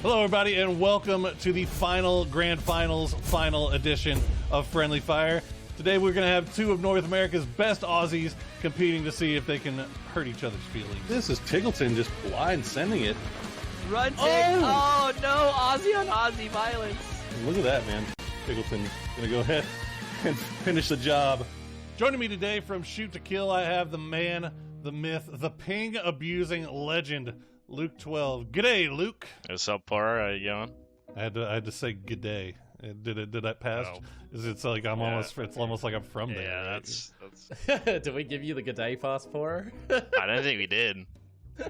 Hello, everybody, and welcome to the final Grand Finals, final edition of Friendly Fire. Today, we're going to have two of North America's best Aussies competing to see if they can hurt each other's feelings. This is Tiggleton just blind sending it. Run, Tig! Oh no, Aussie on Aussie violence. Look at that, man. Tiggleton going to go ahead and finish the job. Joining me today from Shoot to Kill, I have the man, the myth, the ping-abusing legend, Luke 12. G'day, Luke. What's up, Par? How you going? I had to say g'day. Did that pass? No. Is it like I'm almost? It's almost like I'm from there. Yeah, right? that's. Did we give you the good day passport? I don't think we did.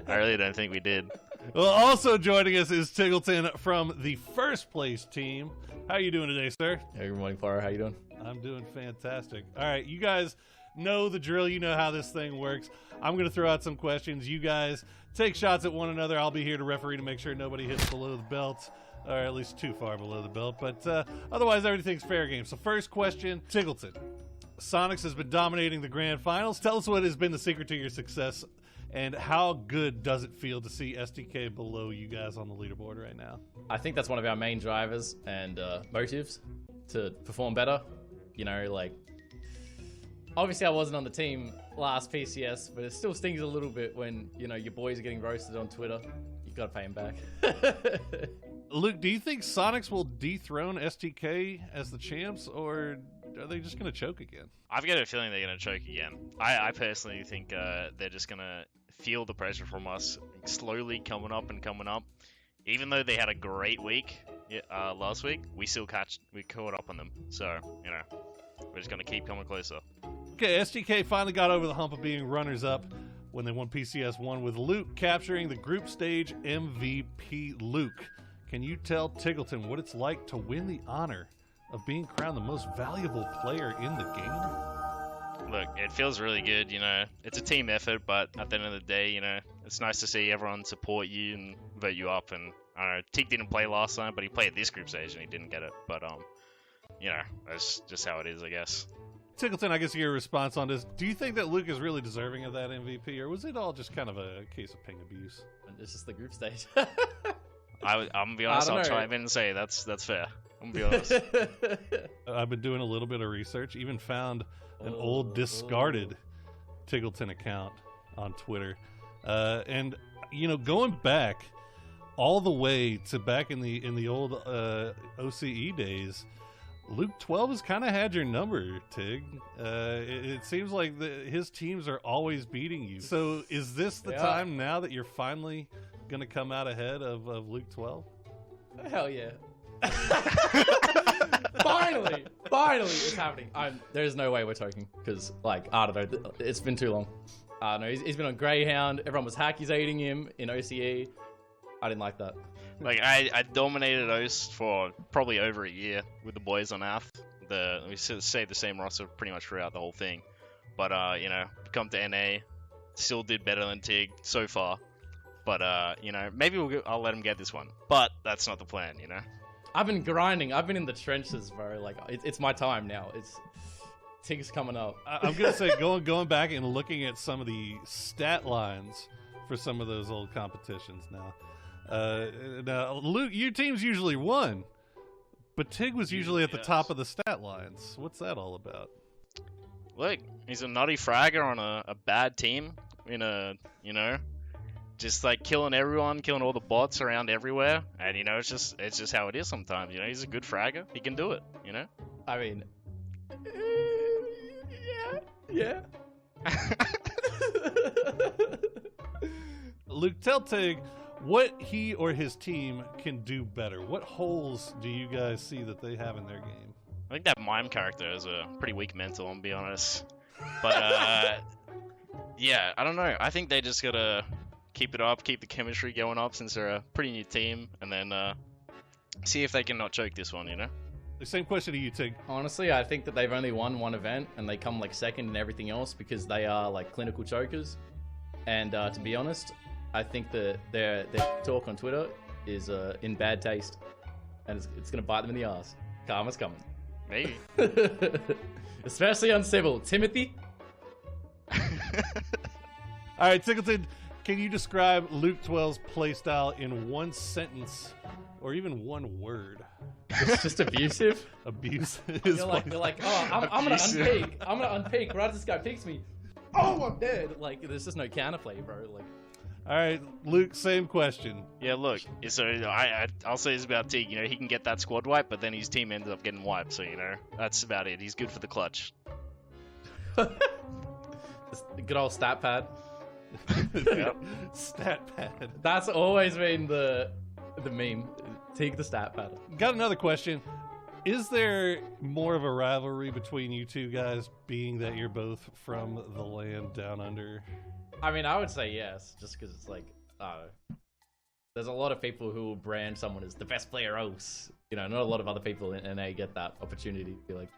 I really don't think we did. Well, also joining us is Tiggleton from the first place team. How are you doing today, sir? Hey, good morning, Par. How you doing? I'm doing fantastic. All right, you guys know the drill. You know how this thing works. I'm going to throw out some questions. You guys take shots at one another. I'll be here to referee to make sure nobody hits below the belt, or at least too far below the belt. But otherwise, everything's fair game. So first question, Tiggleton. Sonics has been dominating the Grand Finals. Tell us what has been the secret to your success, and how good does it feel to see SDK below you guys on the leaderboard right now? I think that's one of our main drivers and motives to perform better. You know, like, obviously I wasn't on the team last PCS, but it still stings a little bit when, you know, your boys are getting roasted on Twitter. You gotta pay them back. Luke, do you think Sonics will dethrone STK as the champs, or are they just going to choke again? I've got a feeling they're going to choke again. I personally think they're just going to feel the pressure from us slowly coming up. Even though they had a great week last week, we caught up on them. So, you know, we're just going to keep coming closer. Okay, STK finally got over the hump of being runners-up when they won PCS1 with Luke capturing the group stage MVP. Luke, can you tell Tiggleton what it's like to win the honor of being crowned the most valuable player in the game? Look, it feels really good, you know. It's a team effort, but at the end of the day, you know, it's nice to see everyone support you and vote you up. And I don't know, Tig didn't play last time, but he played this group stage and he didn't get it. But you know, that's just how it is, I guess. Tiggleton, I guess your response on this. Do you think that Luke is really deserving of that MVP, or was it all just kind of a case of ping abuse? It's just the group stage. I'm gonna be honest, I'll chime in and say that's fair. I'm gonna be honest. I've been doing a little bit of research, even found an old discarded Tiggleton account on Twitter. And, you know, going back all the way to back in the old OCE days, Luke 12 has kind of had your number, Tig. It seems like his teams are always beating you. So is this the time now that you're finally going to come out ahead of Luke 12? Hell yeah. Finally, it's happening. There's no way we're talking, because, like, I don't know, it's been too long. No, he's been on Greyhound. Everyone was accusating him in OCE. I didn't like that. Like, I dominated OS for probably over a year with the boys on AF. We stayed the same roster pretty much throughout the whole thing. But, you know, come to NA, still did better than Tig so far. But, you know, maybe I'll let him get this one. But that's not the plan, you know? I've been grinding. I've been in the trenches, bro. Like, it's my time now. Tig's coming up. I'm going to say, going back and looking at some of the stat lines for some of those old competitions now. Now, Luke, your team's usually won, but Tig was usually at the top of the stat lines. What's that all about? Look, he's a nutty fragger on a bad team you know, just like killing everyone, killing all the bots around everywhere. And, you know, it's just how it is sometimes. You know, he's a good fragger. He can do it, you know? I mean, yeah. Luke, tell Tig what he or his team can do better. What holes do you guys see that they have in their game? I think that mime character is a pretty weak mental, I'm be honest. But yeah, I don't know. I think they just gotta keep it up, keep the chemistry going up since they're a pretty new team, and then see if they can not choke this one, you know? The same question to you, Tig. Honestly, I think that they've only won one event and they come like second in everything else because they are like clinical chokers. And to be honest, I think that their talk on Twitter is in bad taste, and it's gonna bite them in the ass. Karma's coming. Maybe. Especially on Sybil. Timothy? All right, Tiggleton, can you describe Luke 12's playstyle in one sentence or even one word. It's just abusive. Abusive. They're like, oh, I'm gonna unpeak. I'm gonna unpeak. Right as this guy peeks me, oh, I'm dead. Like, there's just no counterplay, bro. Like, all right, Luke, same question. Yeah, look, so I'll say this about Teague. You know, he can get that squad wipe, but then his team ends up getting wiped. So, you know, that's about it. He's good for the clutch. the good old stat pad. Yep. Stat pad. That's always been the meme. Take the stat pad. Got another question. Is there more of a rivalry between you two guys, being that you're both from the land down under? I mean, I would say yes, just because it's like, there's a lot of people who will brand someone as the best player else. You know, not a lot of other people in NA get that opportunity to be like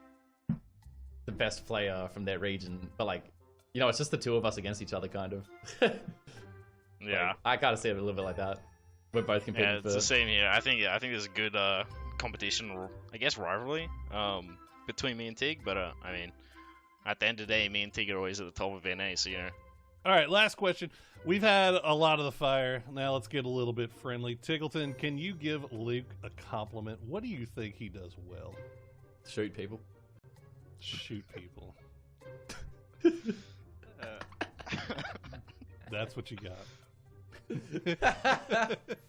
the best player from their region. But like, you know, it's just the two of us against each other, kind of. Yeah. Like, I kind of see it a little bit like that. We're both competing. Yeah, it's the same here. I think there's a good competition, I guess, rivalry between me and Tig. But I mean, at the end of the day, me and Tig are always at the top of NA. So, you know. All right, last question. We've had a lot of the fire. Now let's get a little bit friendly. Tiggleton, can you give Luke a compliment? What do you think he does well? Shoot people. Shoot people. That's what you got.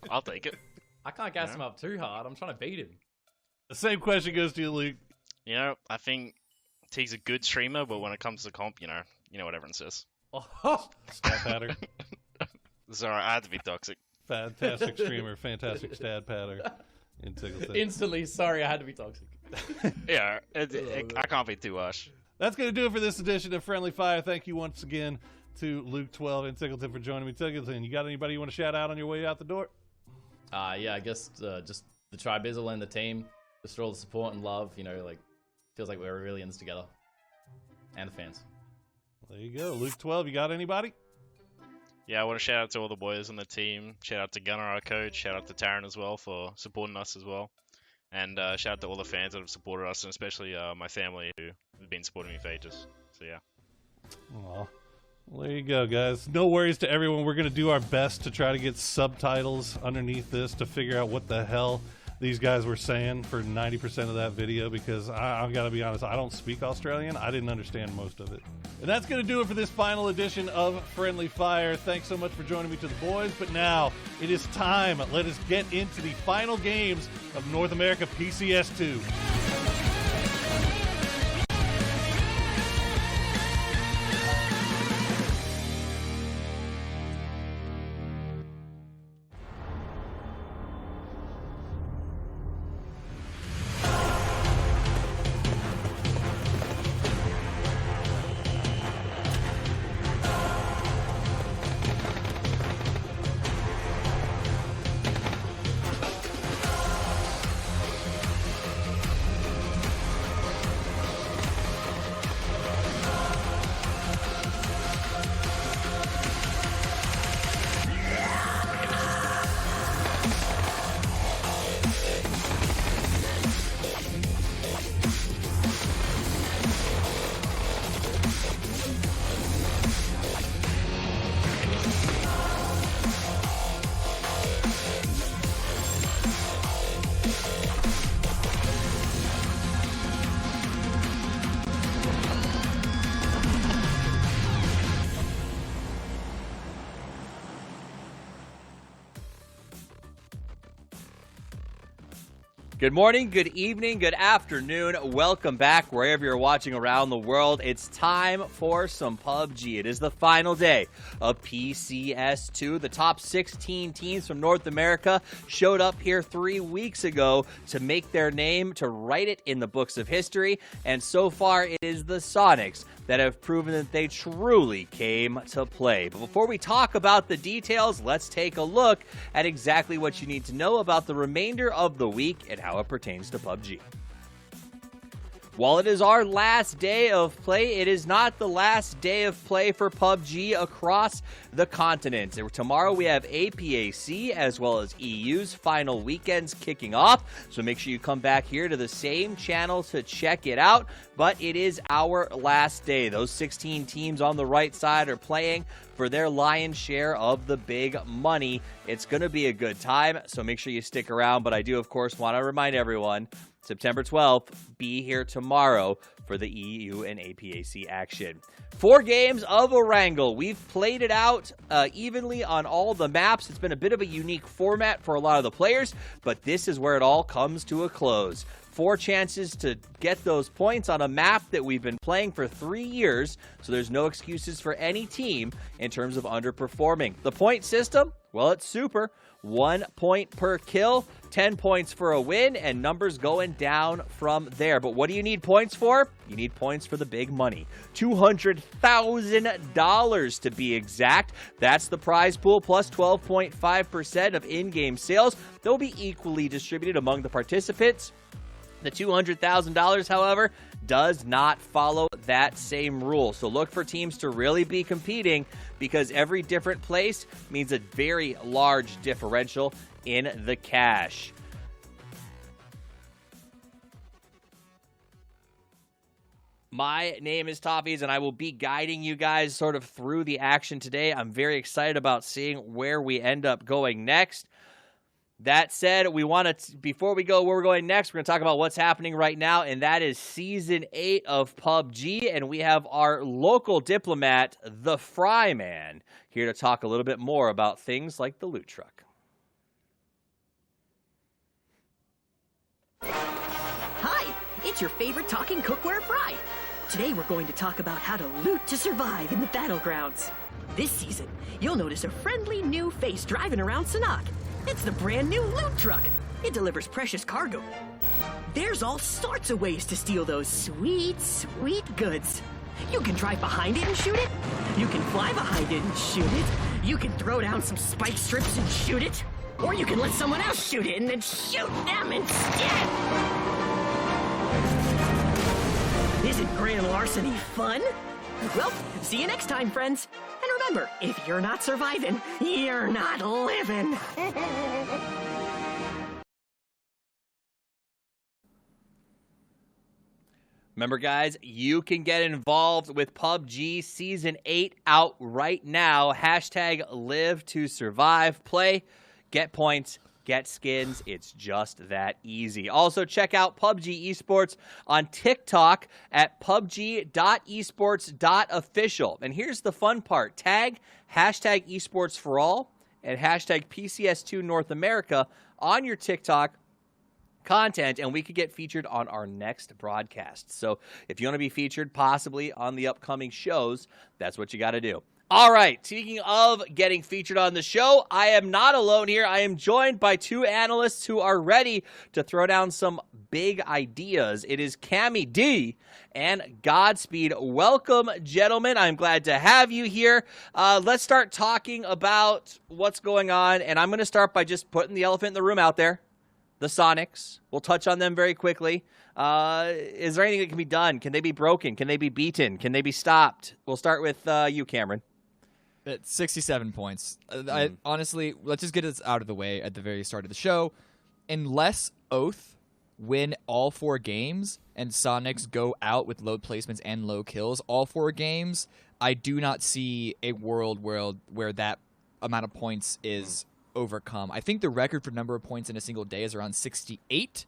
I'll take it. I can't gas him up too hard. I'm trying to beat him. The same question goes to you, Luke. You know, I think Tig's a good streamer, but when it comes to comp, you know what everyone says. Oh. Stat patter. Sorry, I had to be toxic. Fantastic streamer, fantastic stat patter in Tiggleton. Instantly, sorry, I had to be toxic. Yeah, I can't be too harsh. That's going to do it for this edition of Friendly Fire. Thank you once again to Luke 12 and Tiggleton for joining me. Tiggleton, you got anybody you want to shout out on your way out the door? Yeah, I guess just the Tribizzle and the team. Just for all the support and love. You know, like, feels like we're really in this together. And the fans. There you go. Luke 12, you got anybody? Yeah, I want to shout out to all the boys on the team. Shout out to Gunnar, our coach. Shout out to Taryn as well for supporting us as well. And shout out to all the fans that have supported us, and especially my family who have been supporting me for ages. So, yeah. Aw. Well, there you go, guys. No worries to everyone. We're going to do our best to try to get subtitles underneath this to figure out what the hell these guys were saying for 90% of that video, because I've got to be honest, I don't speak Australian. I didn't understand most of it. And that's going to do it for this final edition of Friendly Fire. Thanks so much for joining me to the boys. But now it is time. Let us get into the final games of North America PCS2. Good morning, good evening, good afternoon. Welcome back wherever you're watching around the world. It's time for some PUBG. It is the final day of PCS2. The top 16 teams from North America showed up here 3 weeks ago to make their name, to write it in the books of history. And so far, it is the Sonics that have proven that they truly came to play. But before we talk about the details, let's take a look at exactly what you need to know about the remainder of the week and how it pertains to PUBG. While it is our last day of play, it is not the last day of play for PUBG across the continent. Tomorrow we have APAC as well as EU's final weekends kicking off, so make sure you come back here to the same channel to check it out. But it is our last day. Those 16 teams on the right side are playing for their lion's share of the big money. It's going to be a good time, so make sure you stick around. But I do, of course, want to remind everyone, September 12th, be here tomorrow for the EU and APAC action. 4 games of a wrangle. We've played it out evenly on all the maps. It's been a bit of a unique format for a lot of the players, but this is where it all comes to a close. 4 chances to get those points on a map that we've been playing for 3 years, so there's no excuses for any team in terms of underperforming. The point system, well, it's super. 1 point per kill, 10 points for a win, and numbers going down from there. But what do you need points for? You need points for the big money. $200,000 to be exact. That's the prize pool, plus 12.5% of in-game sales. They'll be equally distributed among the participants. The $200,000, however, does not follow that same rule. So look for teams to really be competing, because every different place means a very large differential in the cash. My name is Toffees, and I will be guiding you guys sort of through the action today. I'm very excited about seeing where we end up going next. That said, we want to, before we go where we're going next, we're going to talk about what's happening right now, and that is Season 8 of PUBG, and we have our local diplomat, the Fry Man, here to talk a little bit more about things like the loot truck. Hi, it's your favorite talking cookware Fry. Today we're going to talk about how to loot to survive in the battlegrounds. This season, you'll notice a friendly new face driving around Sanhok. It's the brand new loot truck. It delivers precious cargo. There's all sorts of ways to steal those sweet, sweet goods. You can drive behind it and shoot it. You can fly behind it and shoot it. You can throw down some spike strips and shoot it. Or you can let someone else shoot it and then shoot them instead. Isn't grand larceny fun? Well, see you next time, friends. And remember, if you're not surviving, you're not living. Remember, guys, you can get involved with PUBG Season 8 out right now. Hashtag live to survive. Play, get points, get skins. It's just that easy. Also, check out PUBG Esports on TikTok at pubg.esports.official. And here's the fun part. Tag hashtag esports for all and hashtag PCS2 North America on your TikTok content, and we could get featured on our next broadcast. So if you want to be featured possibly on the upcoming shows, that's what you got to do. All right, speaking of getting featured on the show, I am not alone here. I am joined by 2 analysts who are ready to throw down some big ideas. It is Cammy D and Godspeed. Welcome, gentlemen. I'm glad to have you here. Let's start talking about what's going on, and I'm going to start by just putting the elephant in the room out there. The Sonics. We'll touch on them very quickly. Is there anything that can be done? Can they be broken? Can they be beaten? Can they be stopped? We'll start with you, Cameron. At 67 points. Honestly, let's just get this out of the way at the very start of the show. Unless Oath win all 4 games and Sonics go out with low placements and low kills all 4 games, I do not see a world where that amount of points is overcome. I think the record for number of points in a single day is around 68.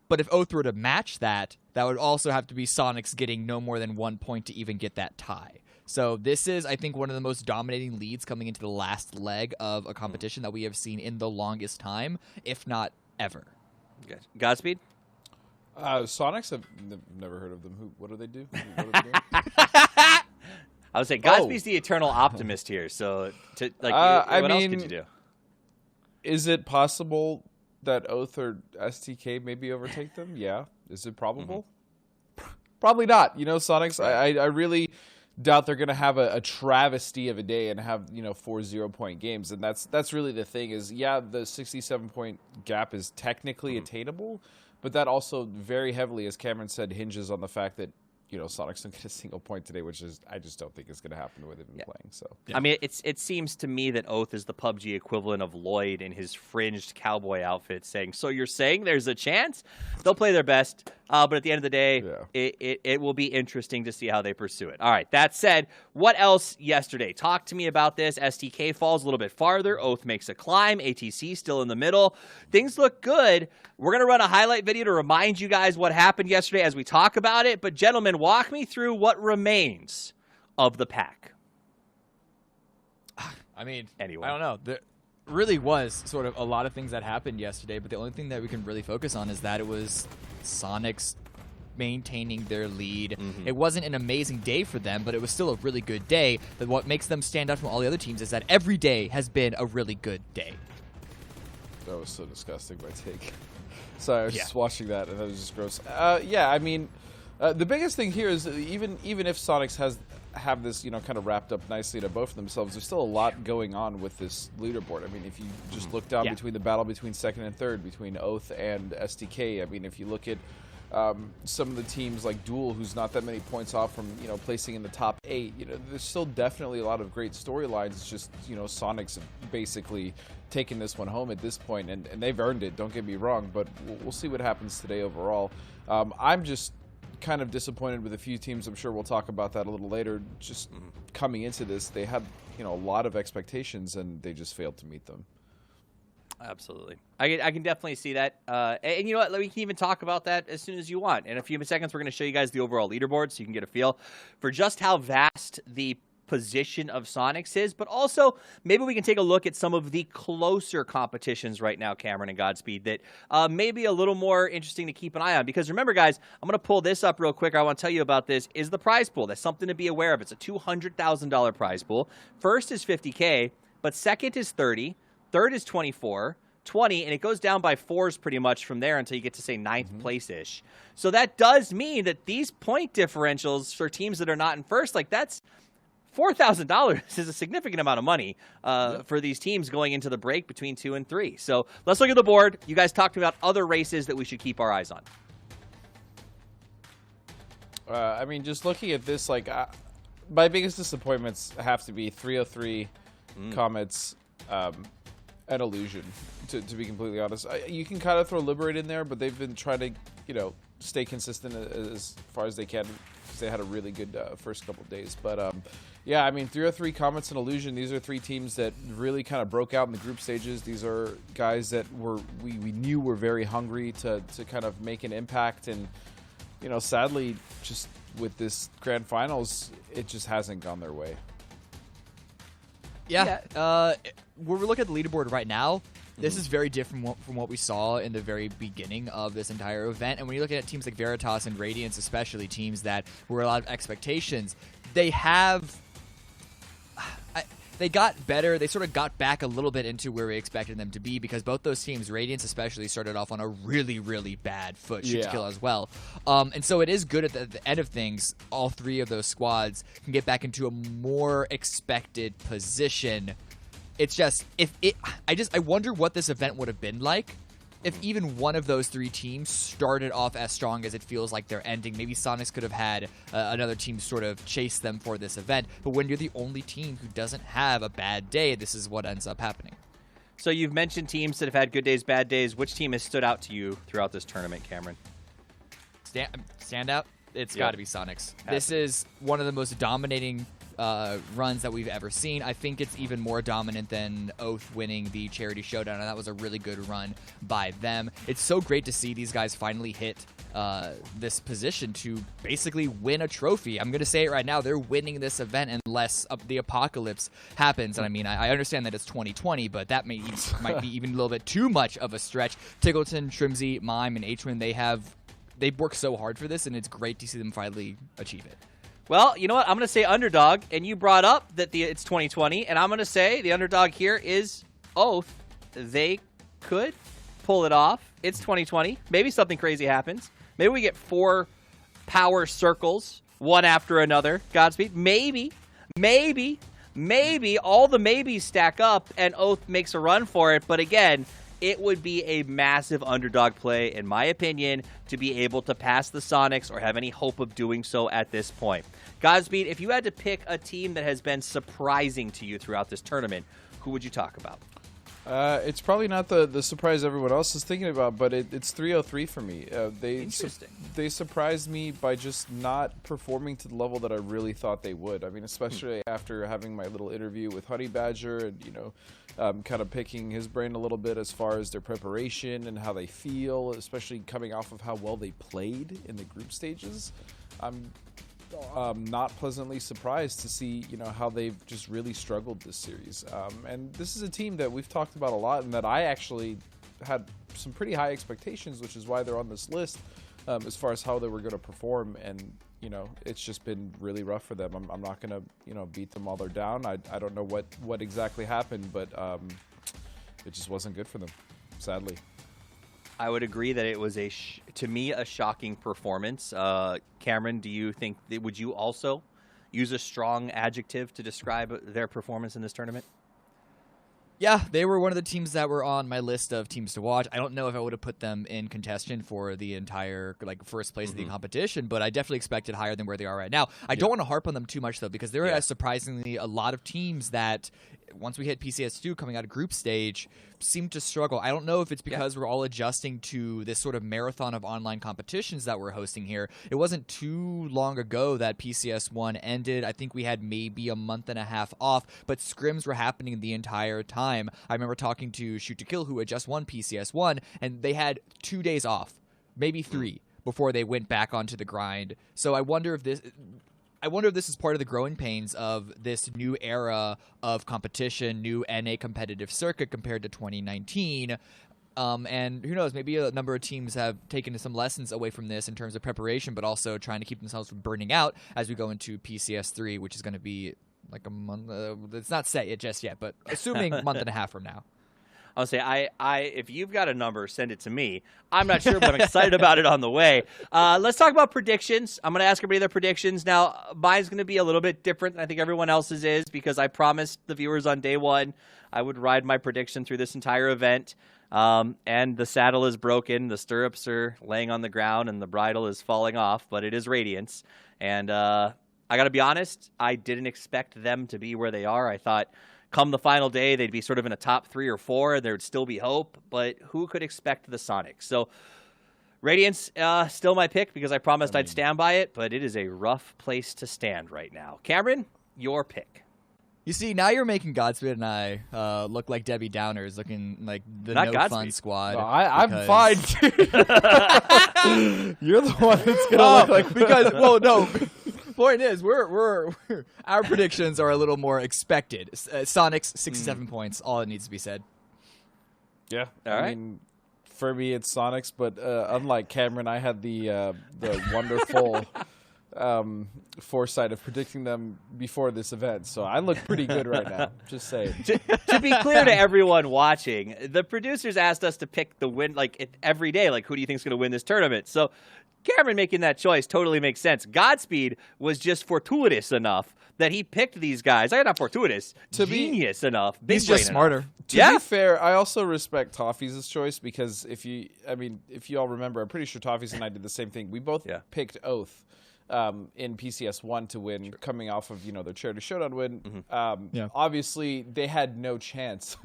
But if Oath were to match that, that would also have to be Sonics getting no more than 1 point to even get that tie. So this is, I think, one of the most dominating leads coming into the last leg of a competition that we have seen in the longest time, if not ever. Good. Godspeed? Sonics, I've never heard of them. What do they do? What do they do? I would say Godspeed's the eternal optimist here. So, what else could you do? Is it possible that Oath or STK maybe overtake them? Yeah. Is it probable? Probably not. Sonics, I really doubt they're going to have a travesty of a day and have 4 0-point games, and that's really the thing is, yeah, the 67-point gap is technically attainable, But that also very heavily, as Cameron said, hinges on the fact that, you know, Sonic's don't get a single point today, which is I just don't think is going to happen with him playing. So I mean, it seems to me that Oath is the PUBG equivalent of Lloyd in his fringed cowboy outfit, saying, "So you're saying there's a chance?" They'll play their best, but at the end of the day, it will be interesting to see how they pursue it. All right. That said, what else yesterday? Talk to me about this. STK falls a little bit farther. Oath makes a climb. ATC still in the middle. Things look good. We're going to run a highlight video to remind you guys what happened yesterday as we talk about it. But gentlemen, walk me through what remains of the pack. I mean, anyway. I don't know. There really was sort of a lot of things that happened yesterday, but the only thing that we can really focus on is that it was Sonic's maintaining their lead. It wasn't an amazing day for them, but it was still a really good day. But what makes them stand out from all the other teams is that every day has been a really good day. That was so disgusting, my take. Sorry, I was just watching that, and that was just gross. Yeah, I mean, the biggest thing here is even if Sonics have this, you know, kind of wrapped up nicely to both of themselves, there's still a lot going on with this leaderboard. I mean, if you just look down between the battle between second and third, between Oath and STK, I mean, if you look at some of the teams like Duel, who's not that many points off from, you know, placing in the top 8, you know, there's still definitely a lot of great storylines. It's just, you know, Sonics have basically taken this one home at this point, and they've earned it, don't get me wrong, but we'll see what happens today overall. I'm just kind of disappointed with a few teams. I'm sure we'll talk about that a little later. Just coming into this, they had, you know, a lot of expectations, and they just failed to meet them. Absolutely. I can definitely see that. And you know what? We can even talk about that as soon as you want. In a few seconds, we're going to show you guys the overall leaderboard so you can get a feel for just how vast the position of Sonics is, but also maybe we can take a look at some of the closer competitions right now, Cameron and Godspeed, that may be a little more interesting to keep an eye on. Because remember, guys, I'm going to pull this up real quick. I want to tell you about this, is the prize pool. That's something to be aware of. It's a $200,000 prize pool. First is $50K, but second is 30, third is 24, 20, and it goes down by 4s pretty much from there until you get to, say, 9th place-ish. So that does mean that these point differentials for teams that are not in first, like that's $4,000 is a significant amount of money for these teams going into the break between 2 and 3. So let's look at the board. You guys talked about other races that we should keep our eyes on. I mean, just looking at this, like, my biggest disappointments have to be 303, Comets, and Illusion, to be completely honest. You can kind of throw Liberate in there, but they've been trying to, you know, stay consistent as far as they can, because they had a really good first couple of days. But, yeah, I mean, 303, Comets, and Illusion, these are 3 teams that really kind of broke out in the group stages. These are guys that we knew were very hungry to kind of make an impact. And, you know, sadly, just with this Grand Finals, it just hasn't gone their way. Yeah. When we look at the leaderboard right now, this is very different from what we saw in the very beginning of this entire event. And when you look at teams like Veritas and Radiance, especially teams that were a lot of expectations, they got better. They sort of got back a little bit into where we expected them to be, because both those teams, Radiance especially, started off on a really, really bad foot shoot to kill as well. And so it is good at the end of things, all 3 of those squads can get back into a more expected position. It's just, I wonder what this event would have been like if even one of those 3 teams started off as strong as it feels like they're ending. Maybe Sonics could have had another team sort of chase them for this event. But when you're the only team who doesn't have a bad day, this is what ends up happening. So you've mentioned teams that have had good days, bad days. Which team has stood out to you throughout this tournament, Cameron? Stand out? It's got to be Sonics. This is one of the most dominating runs that we've ever seen. I think it's even more dominant than Oath winning the Charity Showdown, and that was a really good run by them. It's so great to see these guys finally hit this position to basically win a trophy. I'm going to say it right now. They're winning this event unless the apocalypse happens. And I mean, I understand that it's 2020, but that might be even a little bit too much of a stretch. Tiggleton, Trimsy, Mime, and H-Win, they've worked so hard for this, and it's great to see them finally achieve it. Well, you know what? I'm going to say underdog, and you brought up that it's 2020, and I'm going to say the underdog here is Oath. They could pull it off. It's 2020. Maybe something crazy happens. Maybe we get 4 power circles, one after another. Godspeed. Maybe all the maybes stack up, and Oath makes a run for it. But again, it would be a massive underdog play, in my opinion, to be able to pass the Sonics or have any hope of doing so at this point. Godspeed, if you had to pick a team that has been surprising to you throughout this tournament, who would you talk about? It's probably not the surprise everyone else is thinking about, but it's 303 for me. Interesting. They surprised me by just not performing to the level that I really thought they would. I mean, especially after having my little interview with Honey Badger and, kind of picking his brain a little bit as far as their preparation and how they feel, especially coming off of how well they played in the group stages. I'm not pleasantly surprised to see, how they've just really struggled this series. And this is a team that we've talked about a lot and that I actually had some pretty high expectations, which is why they're on this list as far as how they were going to perform. And, it's just been really rough for them. I'm not going to, beat them while they're down. I don't know what exactly happened, but it just wasn't good for them, sadly. I would agree that it was to me a shocking performance. Cameron, do you think would you also use a strong adjective to describe their performance in this tournament? Yeah, they were one of the teams that were on my list of teams to watch. I don't know if I would have put them in contention for the entire first place of the competition, but I definitely expected higher than where they are right now. I don't want to harp on them too much though, because there are surprisingly a lot of teams that once we hit PCS2 coming out of group stage seem to struggle. I don't know if it's because we're all adjusting to this sort of marathon of online competitions that we're hosting here. It wasn't too long ago that PCS1 ended. I think we had maybe a month and a half off, but scrims were happening the entire time. I remember talking to Shoot to Kill, who had just won PCS1, and they had 2 days off, maybe 3, before they went back onto the grind. So I wonder if this is part of the growing pains of this new era of competition, new NA competitive circuit compared to 2019. And who knows, maybe a number of teams have taken some lessons away from this in terms of preparation, but also trying to keep themselves from burning out as we go into PCS3, which is going to be like a month. It's not set yet just yet, but assuming a month and a half from now. I'll say, if you've got a number, send it to me. I'm not sure, but I'm excited about it on the way. Let's talk about predictions. I'm going to ask everybody their predictions. Now, mine's going to be a little bit different than I think everyone else's is, because I promised the viewers on day one I would ride my prediction through this entire event. And the saddle is broken, the stirrups are laying on the ground, and the bridle is falling off, but it is Radiance. And I got to be honest, I didn't expect them to be where they are. I thought come the final day, they'd be sort of in a top 3 or 4, and there would still be hope, but who could expect the Sonics? So Radiance, still my pick, because I promised I'd stand by it, but it is a rough place to stand right now. Cameron, your pick. You see, now you're making Godspeed and I look like Debbie Downers, looking like the Not no Godspeed. fun squad. No, I'm fine, dude. You're the one that's going to look like... Because, well, no... Point is, we're our predictions are a little more expected. Sonics 67 points, all it needs to be said. Yeah, all I right. mean, for me it's Sonics, but unlike Cameron, I had the wonderful foresight of predicting them before this event, so I look pretty good right now. Just saying. To be clear to everyone watching, the producers asked us to pick the win every day. Like, who do you think is going to win this tournament? So Cameron making that choice totally makes sense. Godspeed was just fortuitous enough that he picked these guys. Not fortuitous, genius enough. He's just smarter. To be fair, I also respect Toffee's choice, because if you all remember, I'm pretty sure Toffee's and I did the same thing. We both picked Oath in PCS1 to win, coming off of their Charity Showdown win. Obviously, they had no chance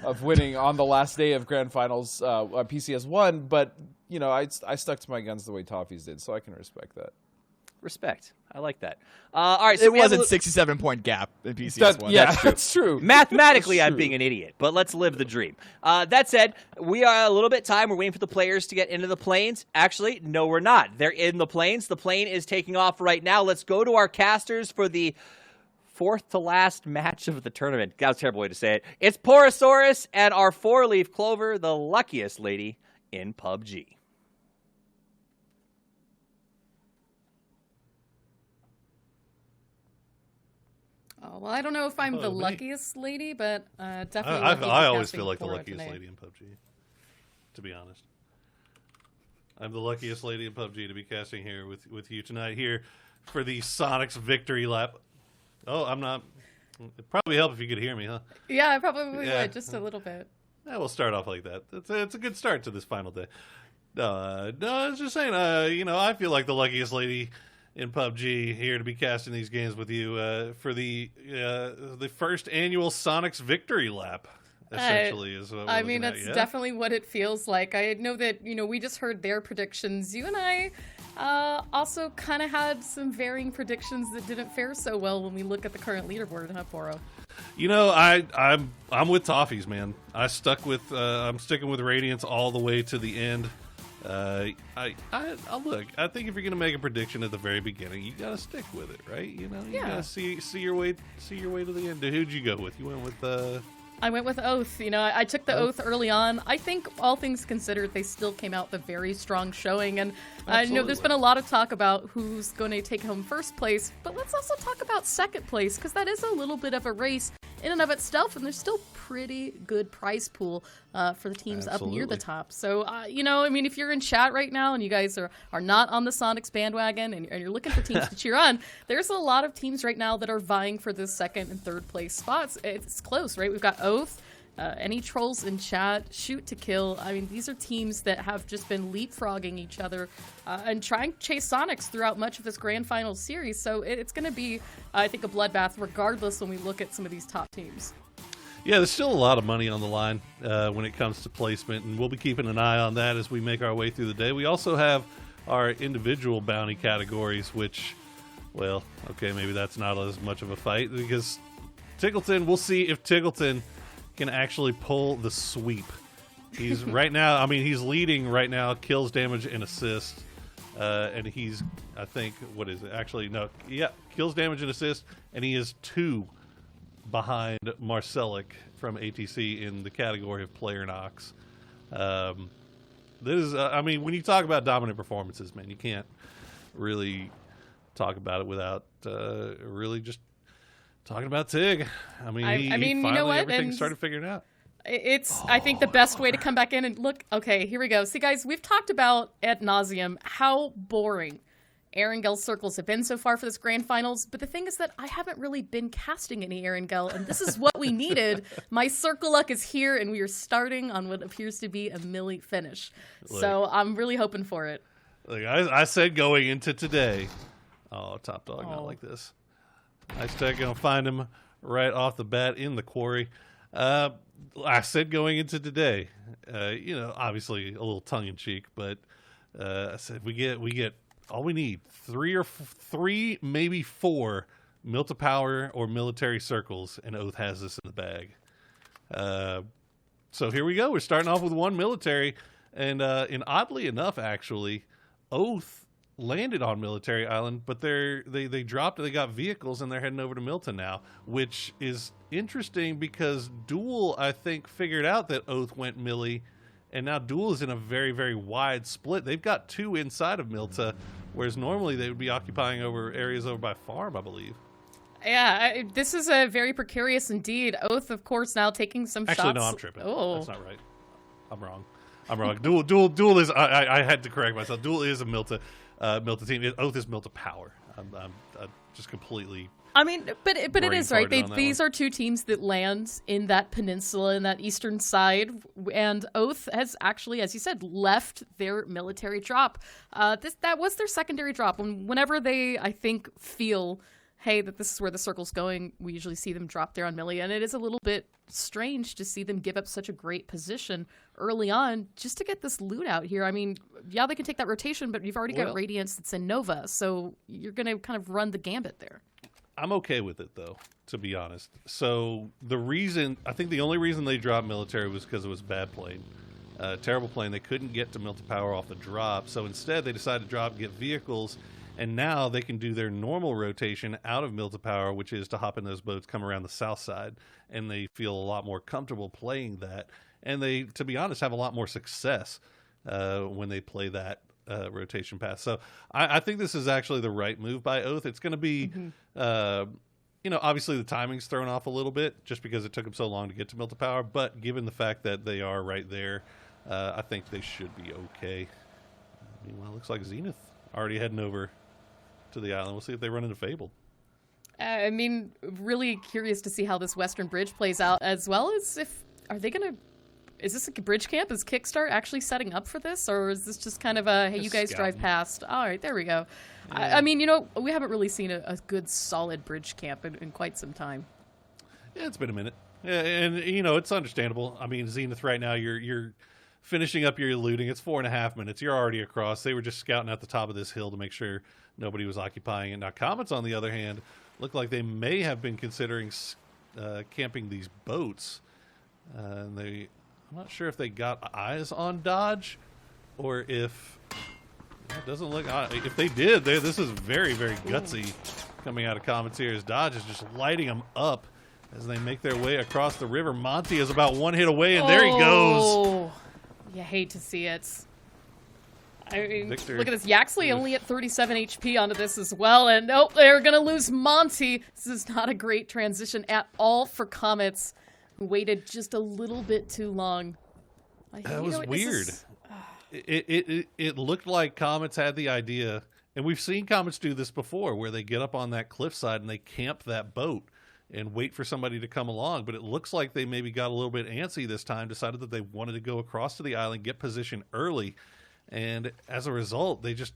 of winning on the last day of Grand Finals PCS1, but I stuck to my guns the way Toffee's did, so I can respect that. Respect. I like that. All right, so it was a 67-point gap in PCS1. That's true. Mathematically, That's I'm true. being an idiot, but let's live the dream. That said, we are a little bit time. We're waiting for the players to get into the planes. Actually, no, we're not. They're in the planes. The plane is taking off right now. Let's go to our casters for the fourth to last match of the tournament. That was a terrible way to say it. It's Porosaurus and our 4-leaf clover, the luckiest lady in PUBG. Oh, well, I don't know if I'm the luckiest lady, but definitely. I always feel like the luckiest lady in PUBG, to be honest. I'm the luckiest lady in PUBG to be casting here with you tonight, here for the Sonics victory lap. Oh, I'm not. It'd probably help if you could hear me, huh? Yeah, I probably would, just a little bit. we'll start off like that. It's a good start to this final day. No, I was just saying, I feel like the luckiest lady in PUBG here to be casting these games with you for the first annual Sonic's Victory Lap. Essentially, is what I mean, that's definitely what it feels like. I know that we just heard their predictions. You and I also kind of had some varying predictions that didn't fare so well when we look at the current leaderboard, huh, Poro? I'm with Toffees, man. I'm sticking with Radiance all the way to the end. I look. I think if you're gonna make a prediction at the very beginning, you gotta stick with it, right? You gotta see your way to the end. Who'd you go with? You went with I went with Oath. I took the Oath early on. I think all things considered, they still came out with a very strong showing. And I know there's been a lot of talk about who's going to take home first place, but let's also talk about second place, because that is a little bit of a race in and of itself, and there's still pretty good prize pool for the teams up near the top. So, if you're in chat right now and you guys are not on the Sonics bandwagon and you're looking for teams to cheer on, there's a lot of teams right now that are vying for the second and third place spots. It's close, right? We've got Oath, any trolls in chat, Shoot to Kill. I mean, these are teams that have just been leapfrogging each other and trying to chase Sonics throughout much of this Grand Finals series. So it's going to be, I think, a bloodbath regardless when we look at some of these top teams. Yeah, there's still a lot of money on the line when it comes to placement, and we'll be keeping an eye on that as we make our way through the day. We also have our individual bounty categories, which, well, okay, maybe that's not as much of a fight, because Tickleton, we'll see if Tickleton can actually pull the sweep. He's right now, he's leading right now, kills, damage, and assist. And he's, I think, what is it? Actually, no. Yeah, kills, damage, and assist. And he is 2 behind Marcelic from ATC in the category of player knocks. This is, when you talk about dominant performances, man, you can't really talk about it without really just talking about Tig. He finally everything started figuring out. It's, I think, the best way to come back in and look. Okay, here we go. See, guys, we've talked about ad nauseum how boring Erangel circles have been so far for this Grand Finals, but the thing is that I haven't really been casting any Erangel, and this is what we needed. My circle luck is here, and we are starting on what appears to be a Millie finish. So I'm really hoping for it. I said going into today, top dog, not like this. Nice tech, gonna find him right off the bat in the quarry. I said going into today, obviously a little tongue in cheek, but I said we get all we need, 3 maybe 4 Milta Power or military circles, and Oath has this in the bag. So here we go. We're starting off with 1 military, and oddly enough, actually, Oath landed on Military Island, but they dropped. They got vehicles, and they're heading over to Milton now, which is interesting because Duel, I think, figured out that Oath went Millie, and now Duel is in a very, very wide split. They've got 2 inside of Milta, whereas normally they would be occupying areas over by Farm, I believe. Yeah, this is a very precarious indeed. Oath, of course, now taking some shots. Actually, no, I'm tripping. Oh, that's not right. I'm wrong. Duel is. I had to correct myself. Duel is a Milta team. Oath is Milta Power. I'm just completely. But it is right. These are 2 teams that land in that peninsula, in that eastern side, and Oath has actually, as you said, left their military drop. That was their secondary drop. Whenever they, I think, feel, hey, that this is where the circle's going, we usually see them drop there on Millie, and it is a little bit strange to see them give up such a great position early on just to get this loot out here. Yeah, they can take that rotation, but you've already got Radiance that's in Nova, so you're going to kind of run the gambit there. I'm okay with it, though, to be honest. So I think the only reason they dropped military was because it was bad plane. Terrible plane. They couldn't get to Milta Power off the drop, so instead they decided to drop and get vehicles, and now they can do their normal rotation out of Milta Power, which is to hop in those boats, come around the south side, and they feel a lot more comfortable playing that. And they, to be honest, have a lot more success when they play that rotation path. So I think this is actually the right move by Oath. It's going to be, obviously the timing's thrown off a little bit just because it took them so long to get to Milta Power. But given the fact that they are right there, I think they should be okay. Meanwhile, it looks like Zenith already heading over to the island. We'll see if they run into Fabled. Really curious to see how this Western Bridge plays out, as well as are they going to is this a bridge camp? Is Kickstart actually setting up for this? Or is this just kind of a, hey, you guys drive past? All right, there we go. Yeah. I mean, we haven't really seen a good, solid bridge camp in quite some time. Yeah, it's been a minute. Yeah, and, it's understandable. I mean, Zenith right now, you're finishing up your looting. It's 4.5 minutes. You're already across. They were just scouting at the top of this hill to make sure nobody was occupying it. Now, Comets, on the other hand, look like they may have been considering camping these boats. I'm not sure if they got eyes on Dodge or if it doesn't look. If they did, this is very, very gutsy coming out of Comets here as Dodge is just lighting them up as they make their way across the river. Monty is about one hit away, and there he goes. You hate to see it. I mean, Victor. Look at this. Yaxley only at 37 HP onto this as well. And nope, they're going to lose Monty. This is not a great transition at all for Comets, who waited just a little bit too long. That was weird. It looked like Comets had the idea, and we've seen Comets do this before, where they get up on that cliffside and they camp that boat and wait for somebody to come along. But it looks like they maybe got a little bit antsy this time, decided that they wanted to go across to the island, get position early. And as a result, they just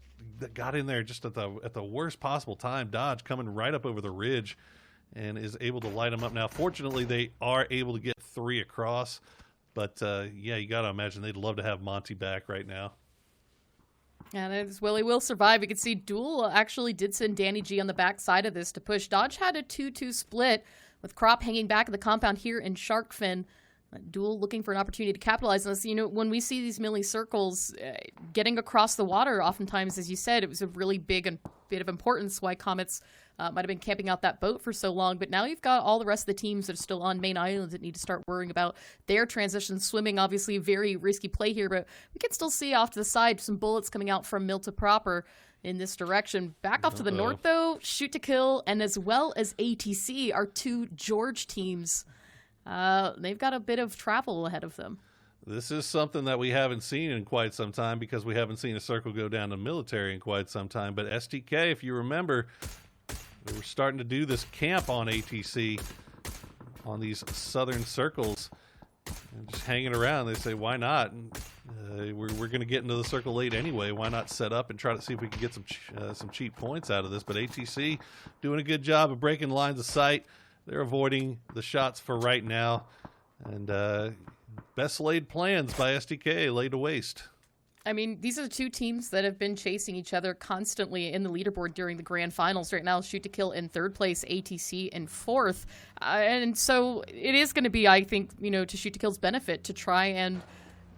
got in there just at the worst possible time. Dodge coming right up over the ridge and is able to light them up. Now, fortunately, they are able to get 3 across. But, yeah, you got to imagine they'd love to have Monty back right now. And as Willie will survive, you can see Duel actually did send Danny G on the back side of this to push. Dodge had a 2-2 split with Crop hanging back in the compound here in Sharkfin. Duel looking for an opportunity to capitalize on this. When we see these melee circles getting across the water, oftentimes, as you said, it was a really big and bit of importance why Comets might have been camping out that boat for so long. But now you've got all the rest of the teams that are still on main islands that need to start worrying about their transition. Swimming, obviously, very risky play here, but we can still see off to the side some bullets coming out from Milta proper in this direction. Back off to the north, though, Shoot to Kill, and as well as ATC, our 2 George teams. They've got a bit of travel ahead of them. This is something that we haven't seen in quite some time because we haven't seen a circle go down to military in quite some time. But STK, if you remember, we were starting to do this camp on ATC on these southern circles and just hanging around. They say, why not? And, we're going to get into the circle late anyway. Why not set up and try to see if we can get some cheap points out of this? But ATC doing a good job of breaking lines of sight. They're avoiding the shots for right now. And best laid plans by SDK laid to waste. I mean, these are the 2 teams that have been chasing each other constantly in the leaderboard during the grand finals. Right now, Shoot to Kill in 3rd place, ATC in 4th. And so it is going to be, I think, to Shoot to Kill's benefit to try and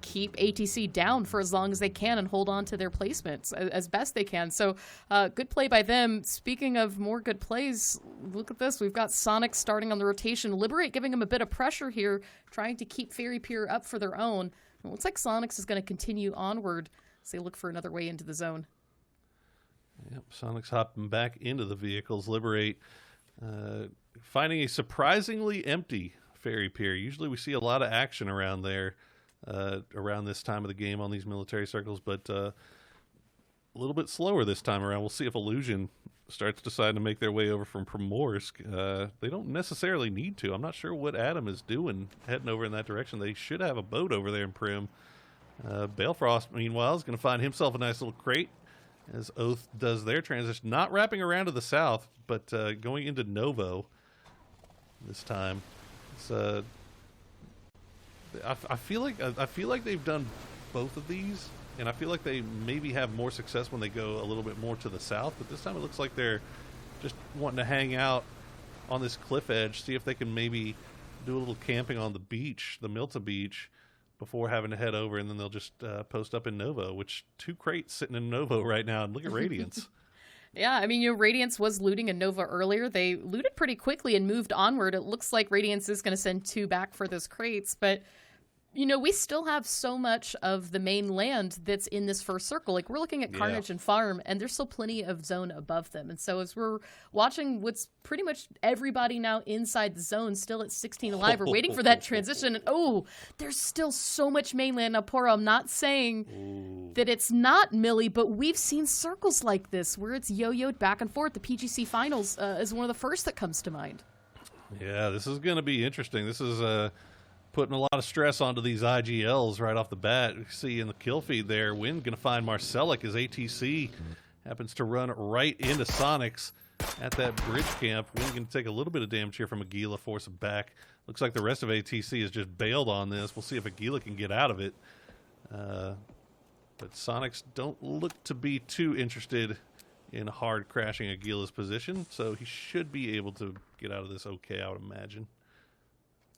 keep ATC down for as long as they can and hold on to their placements as best they can. So good play by them. Speaking of more good plays, look at this. We've got Sonic starting on the rotation. Liberate giving them a bit of pressure here, trying to keep Fairy Pier up for their own. It looks like Sonics is going to continue onward as they look for another way into the zone. Yep, Sonic's hopping back into the vehicles. Liberate finding a surprisingly empty Fairy Pier. Usually we see a lot of action around there. Around this time of the game on these military circles, but a little bit slower this time around. We'll see if Illusion starts deciding to make their way over from Primorsk. They don't necessarily need to. I'm not sure what Adam is doing heading over in that direction. They should have a boat over there in Prim. Balefrost, meanwhile, is going to find himself a nice little crate as Oath does their transition. Not wrapping around to the south, but going into Novo this time. It's I feel like they've done both of these, and I feel like they maybe have more success when they go a little bit more to the south. But this time it looks like they're just wanting to hang out on this cliff edge, see if they can maybe do a little camping on the beach, the Milta beach, before having to head over, and then they'll just post up in Novo. Which 2 crates sitting in Novo right now, and look at Radiance. Yeah, I mean, Radiance was looting in Nova earlier. They looted pretty quickly and moved onward. It looks like Radiance is going to send 2 back for those crates, but we still have so much of the main land that's in this first circle. Like, we're looking at Carnage and Farm, and there's still plenty of zone above them. And so as we're watching what's pretty much everybody now inside the zone, still at 16 alive, we're waiting for that transition. And, there's still so much mainland. Now, Poro, I'm not saying that it's not Millie, but we've seen circles like this where it's yo-yoed back and forth. The PGC Finals is one of the first that comes to mind. Yeah, this is going to be interesting. This is putting a lot of stress onto these IGLs right off the bat. You see in the kill feed there, Win going to find Marcelic as ATC happens to run right into Sonics at that bridge camp. Win going to take a little bit of damage here from Aguila, force him back. Looks like the rest of ATC has just bailed on this. We'll see if Aguila can get out of it. But Sonics don't look to be too interested in hard crashing Aguila's position, so he should be able to get out of this okay, I would imagine.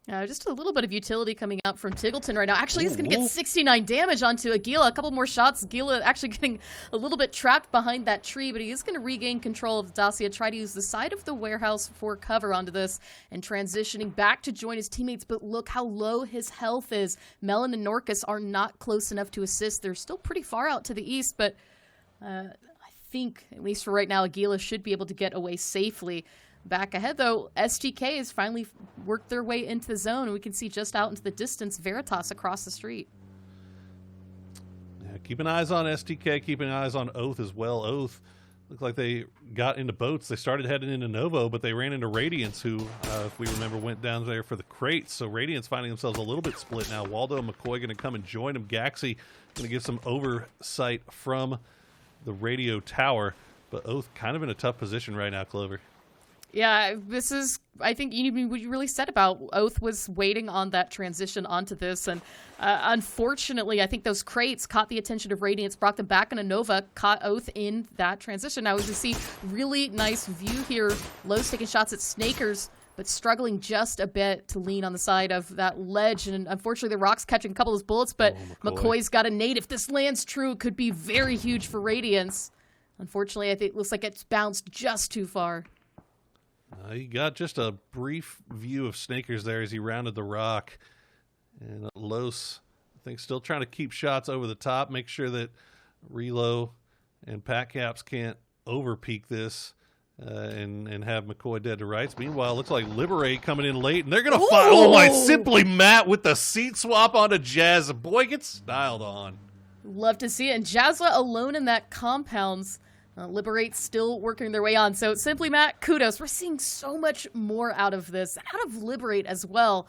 Just a little bit of utility coming out from Tiggleton right now. Actually, he's going to get 69 damage onto Aguila. A couple more shots. Aguila actually getting a little bit trapped behind that tree, but he is going to regain control of Dacia, try to use the side of the warehouse for cover onto this, and transitioning back to join his teammates. But look how low his health is. Melon and Norcus are not close enough to assist. They're still pretty far out to the east, but I think, at least for right now, Aguila should be able to get away safely. Back ahead, though, STK has finally worked their way into the zone, and we can see just out into the distance Veritas across the street. Yeah, keeping eyes on STK, keeping eyes on Oath as well. Oath looked like they got into boats. They started heading into Novo, but they ran into Radiance, who, if we remember, went down there for the crates. So Radiance finding themselves a little bit split now. Waldo and McCoy going to come and join him. Gaxi going to give some oversight from the radio tower, but Oath kind of in a tough position right now, Clover. Yeah, this is, I think, what you really said about Oath was waiting on that transition onto this, and unfortunately, I think those crates caught the attention of Radiance, brought them back into Nova, caught Oath in that transition. Now we can see really nice view here. Lowe's taking shots at Snakers, but struggling just a bit to lean on the side of that ledge, and unfortunately the Rock's catching a couple of those bullets, but McCoy's got a nade. If this lands true, it could be very huge for Radiance. Unfortunately, I think it looks like it's bounced just too far. He got just a brief view of Snakers there as he rounded the rock. And Los, I think, still trying to keep shots over the top, make sure that Relo and Pat Caps can't over-peak this and have McCoy dead to rights. Meanwhile, it looks like Liberate coming in late, and they're going to fight. Oh, my, Simply Matt with the seat swap onto Jazz. Boy gets styled on. Love to see it. And Jazza alone in that compounds. Liberate still working their way on. So Simply Matt, kudos. We're seeing so much more out of this, out of Liberate as well.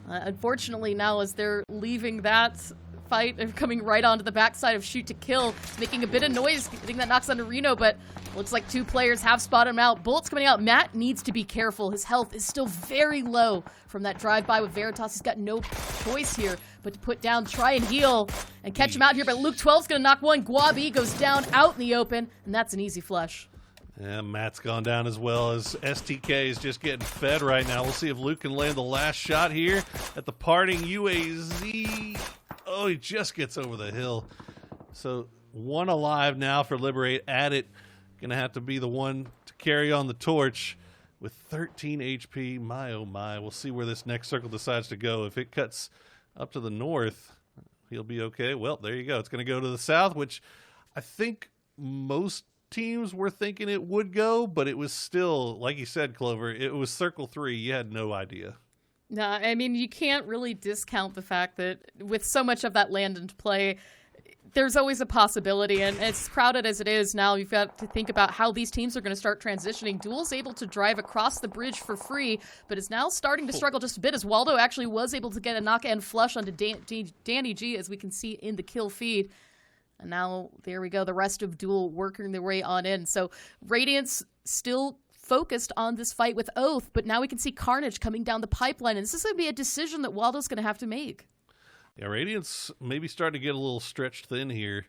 Unfortunately, now as they're leaving that fight, they're coming right onto the backside of Shoot to Kill, making a bit of noise, getting that knocks onto Reno, but looks like two players have spotted him out. Bullets coming out. Matt needs to be careful. His health is still very low from that drive-by with Veritas. He's got no choice here but to put down, try and heal, and catch him out here, but Luke 12's going to knock one. Guabi goes down out in the open, and that's an easy flush. Yeah, Matt's gone down as well as STK is just getting fed right now. We'll see if Luke can land the last shot here at the parting UAZ. Oh, he just gets over the hill. So one alive now for Liberate. At it, going to have to be the one to carry on the torch with 13 HP. My, oh my. We'll see where this next circle decides to go. If it cuts up to the north, he'll be okay. Well, there you go. It's going to go to the south, which I think most teams were thinking it would go, but it was still, like you said, Clover, it was Circle 3. You had no idea. No, I mean, you can't really discount the fact that with so much of that land into play, there's always a possibility, and as crowded as it is now, you've got to think about how these teams are going to start transitioning. Duel's able to drive across the bridge for free, but is now starting to struggle just a bit, as Waldo actually was able to get a knock and flush onto Danny G, as we can see in the kill feed. And now, there we go, the rest of Duel working their way on in. So, Radiance still focused on this fight with Oath, but now we can see Carnage coming down the pipeline, and this is going to be a decision that Waldo's going to have to make. Yeah, Radiance maybe starting to get a little stretched thin here.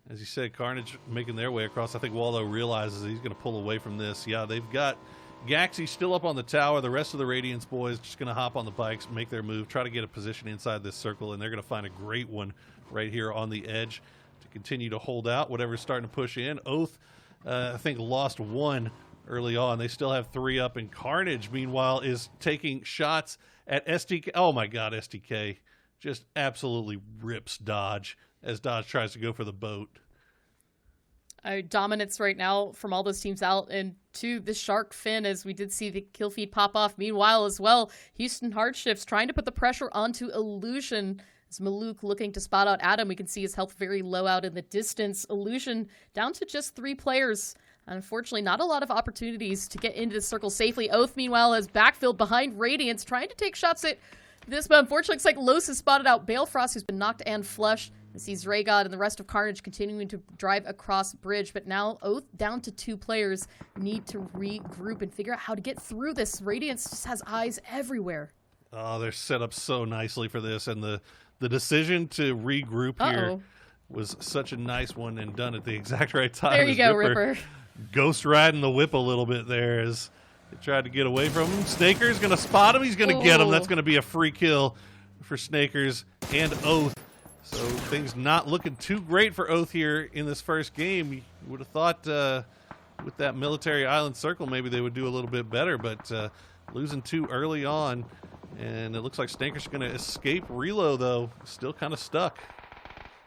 As you said, Carnage making their way across. I think Waldo realizes he's going to pull away from this. Yeah, they've got Gaxi still up on the tower. The rest of the Radiance boys just going to hop on the bikes, make their move, try to get a position inside this circle, and they're going to find a great one right here on the edge to continue to hold out whatever's starting to push in. Oath, I think, lost one early on. They still have 3 up, and Carnage, meanwhile, is taking shots at STK. Oh, my God, STK just absolutely rips Dodge as Dodge tries to go for the boat. Dominance right now from all those teams out into the Shark Fin, as we did see the kill feed pop off. Meanwhile, as well, Houston Hardships trying to put the pressure onto Illusion. As Maluk looking to spot out Adam, we can see his health very low out in the distance. Illusion down to just 3 players. Unfortunately, not a lot of opportunities to get into the circle safely. Oath, meanwhile, has backfilled behind Radiance, trying to take shots at this, but unfortunately, it's like Los has spotted out Balefrost, who's been knocked and flushed, and sees Raygod and the rest of Carnage continuing to drive across bridge. But now Oath down to 2 players need to regroup and figure out how to get through this. Radiance just has eyes everywhere. Oh, they're set up so nicely for this, and the decision to regroup here was such a nice one and done at the exact right time. There you go, Ripper. Ghost riding the whip a little bit there as they tried to get away from him. Snaker's going to spot him. He's going to get him. That's going to be a free kill for Snakers and Oath. So things not looking too great for Oath here in this first game. You would have thought with that military island circle maybe they would do a little bit better, but losing 2 early on. And it looks like Snaker's going to escape reload, though. Still kind of stuck.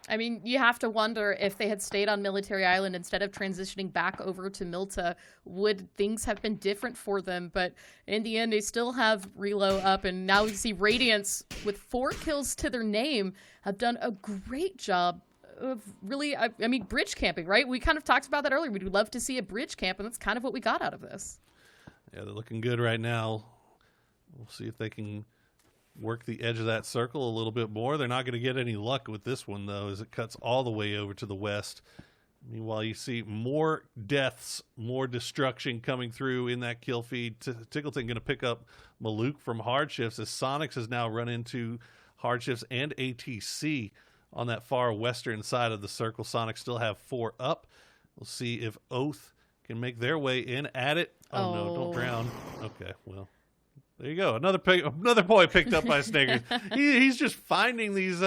I mean, you have to wonder if they had stayed on Military Island instead of transitioning back over to Milta, would things have been different for them? But in the end, they still have Relo up, and now we see Radiance with 4 kills to their name have done a great job of really, I mean, bridge camping, right? We kind of talked about that earlier. We'd love to see a bridge camp, and that's kind of what we got out of this. Yeah, they're looking good right now. We'll see if they can work the edge of that circle a little bit more. They're not going to get any luck with this one, though, as it cuts all the way over to the west. Meanwhile, you see more deaths, more destruction coming through in that kill feed. Tickleton going to pick up Maluk from Hardships as Sonics has now run into Hardships and ATC on that far western side of the circle. Sonics still have 4 up. We'll see if Oath can make their way in at it. Oh, no, don't drown. Okay, well. There you go. Another point picked up by Snakers. He's just finding these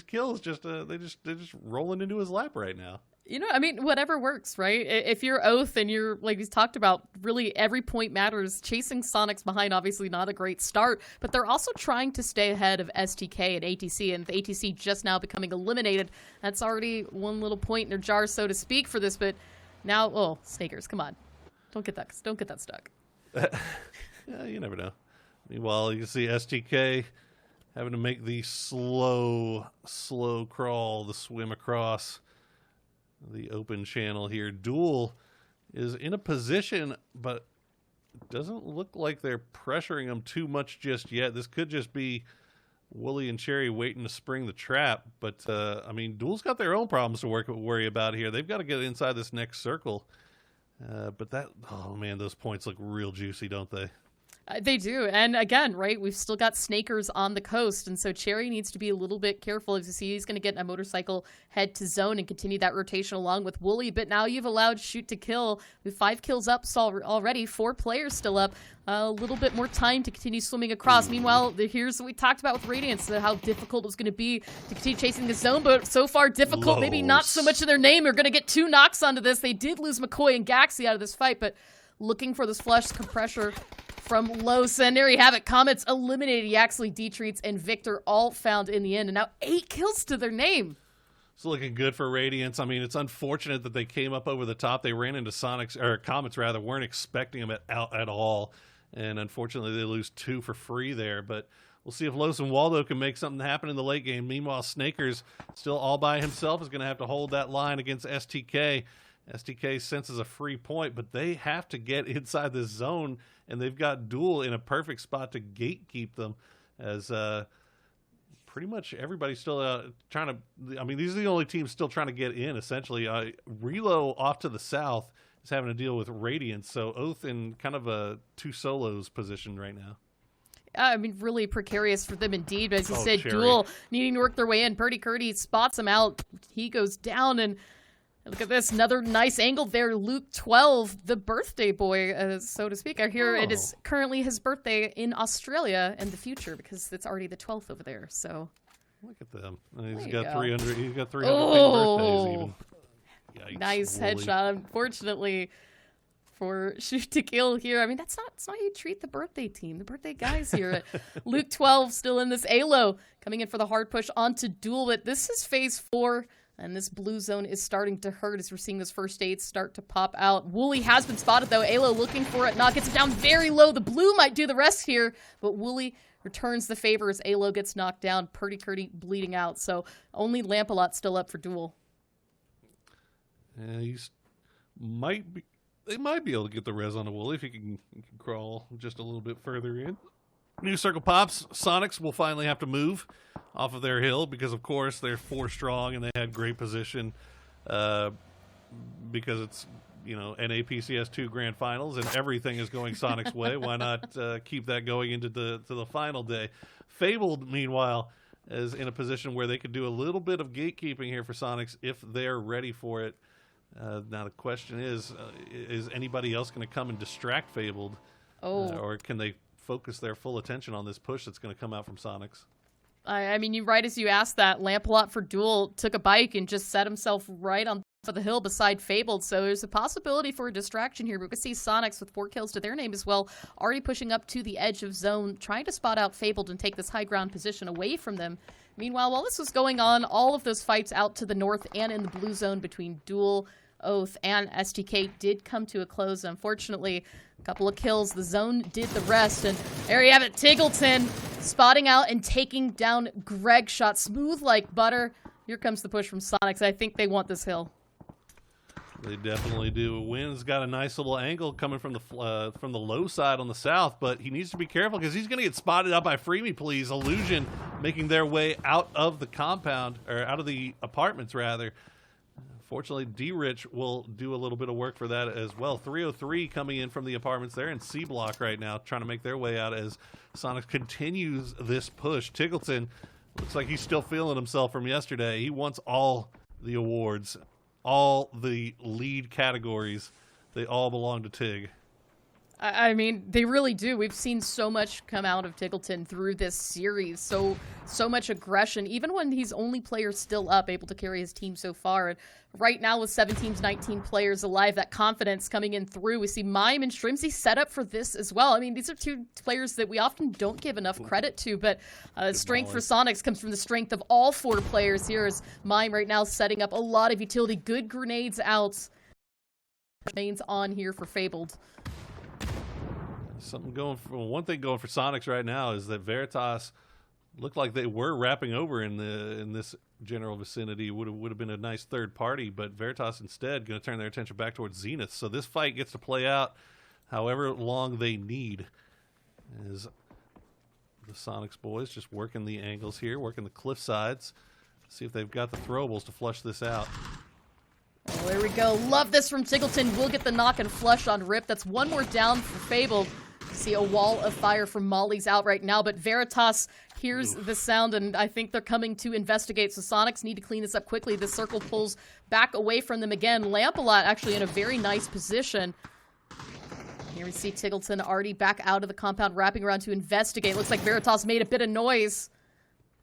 kills. They're just rolling into his lap right now. You know, I mean, whatever works, right? If you're Oath and you're, like he's talked about, really every point matters. Chasing Sonics behind, obviously not a great start, but they're also trying to stay ahead of STK and ATC, and the ATC just now becoming eliminated. That's already one little point in their jar, so to speak, for this. But now, Snakers, come on, don't get that stuck. Yeah, you never know. Meanwhile, you can see STK having to make the slow crawl, the swim across the open channel here. Duel is in a position, but it doesn't look like they're pressuring him too much just yet. This could just be Wooly and Cherry waiting to spring the trap. But, I mean, Duel's got their own problems to worry about here. They've got to get inside this next circle. But oh, man, those points look real juicy, don't they? They do. And again, right, we've still got Snakers on the coast. And so Cherry needs to be a little bit careful. As you see, he's going to get a motorcycle head to zone and continue that rotation along with Wooly. But now you've allowed Shoot to Kill with 5 kills up already, 4 players still up. A little bit more time to continue swimming across. Meanwhile, here's what we talked about with Radiance, how difficult it was going to be to continue chasing the zone. But so far, difficult. Maybe not so much in their name. They're going to get 2 knocks onto this. They did lose McCoy and Gaxi out of this fight, but looking for this flush pressure from Los. And there you have it. Comets eliminated Yaxley, D-Treats, and Victor all found in the end. And now 8 kills to their name. It's looking good for Radiance. I mean, it's unfortunate that they came up over the top. They ran into Comets, weren't expecting them at all. And unfortunately, they lose 2 for free there. But we'll see if Los and Waldo can make something happen in the late game. Meanwhile, Snakers, still all by himself, is going to have to hold that line against STK. STK senses a free point, but they have to get inside this zone, and they've got Duel in a perfect spot to gatekeep them, as pretty much everybody's still trying to. I mean, these are the only teams still trying to get in, essentially. Relo off to the south is having to deal with Radiance, so Oath in kind of a 2 solos position right now. I mean, really precarious for them indeed. But as you said, Cherry. Duel needing to work their way in. Purdy Curdy spots him out. He goes down, and look at this. Another nice angle there. Luke 12, the birthday boy, so to speak. I hear it is currently his birthday in Australia in the future because it's already the 12th over there. So look at them. He's got 300. He's got 300 birthdays even. Yikes, nice Wooly. headshot. Unfortunately for Shoot to Kill here. I mean, that's not how you treat the birthday team, the birthday guys here. Luke 12 still in this Alo, coming in for the hard push onto Duel. But this is phase 4. And this blue zone is starting to hurt as we're seeing those first aids start to pop out. Wooly has been spotted, though. Alo looking for it. Gets it down very low. The blue might do the rest here, but Wooly returns the favor as Alo gets knocked down. Purdy Curdy bleeding out. So only Lampalot still up for Duel. Yeah, they might be able to get the res on a Wooly if he can crawl just a little bit further in. New circle pops. Sonics will finally have to move off of their hill because, of course, they're 4 strong and they had great position because it's, NA PCS2 Grand Finals and everything is going Sonic's way. Why not keep that going into the final day? Fabled, meanwhile, is in a position where they could do a little bit of gatekeeping here for Sonics if they're ready for it. Now the question is anybody else going to come and distract Fabled? Or can they focus their full attention on this push that's going to come out from Sonics? I mean, right as you asked that, Lampalot for Duel took a bike and just set himself right on top of the hill beside Fabled, so there's a possibility for a distraction here. But we can see Sonics with 4 kills to their name as well, already pushing up to the edge of zone, trying to spot out Fabled and take this high ground position away from them. Meanwhile, while this was going on, all of those fights out to the north and in the blue zone between Duel, Oath, and STK did come to a close. Unfortunately, a couple of kills. The zone did the rest. And there you have it. Tiggleton spotting out and taking down Greg. Shot smooth like butter. Here comes the push from Sonics. I think they want this hill. They definitely do. Wynn's got a nice little angle coming from the low side on the south, but he needs to be careful because he's going to get spotted out by Free Me Please. Illusion making their way out of the compound, or out of the apartments, rather. Fortunately, D-Rich will do a little bit of work for that as well. 303 coming in from the apartments there in C block right now, trying to make their way out as Sonics continues this push. Tiggleton looks like he's still feeling himself from yesterday. He wants all the awards, all the lead categories. They all belong to Tig. I mean, they really do. We've seen so much come out of Tiggleton through this series. So much aggression, even when he's only player still up, able to carry his team so far. And right now with 7 teams, 19 players alive, that confidence coming in through. We see Mime and Strimsy set up for this as well. I mean, these are 2 players that we often don't give enough credit to, but strength for Sonics comes from the strength of all 4 players here, as Mime right now setting up a lot of utility. Good grenades out. Remains on here for Fabled. One thing going for Sonics right now is that Veritas looked like they were wrapping over in this general vicinity. Would have been a nice third party, but Veritas instead going to turn their attention back towards Zenith. So this fight gets to play out however long they need. As the Sonics boys just working the angles here, working the cliff sides, see if they've got the throwables to flush this out. Oh, there we go. Love this from Tiggleton. We'll get the knock and flush on Rip. That's 1 more down for Fabled. See a wall of fire from Molly's out right now, but Veritas hears the sound, and I think they're coming to investigate. So Sonics need to clean this up quickly. The circle pulls back away from them again. Lampalot actually in a very nice position. Here we see Tiggleton already back out of the compound, wrapping around to investigate. Looks like Veritas made a bit of noise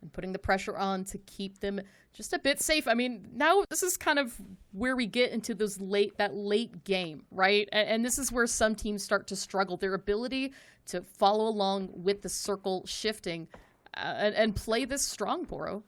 and putting the pressure on to keep them just a bit safe. I mean, now this is kind of where we get into that late game, right? And this is where some teams start to struggle. Their ability to follow along with the circle shifting and play this strong, Boro.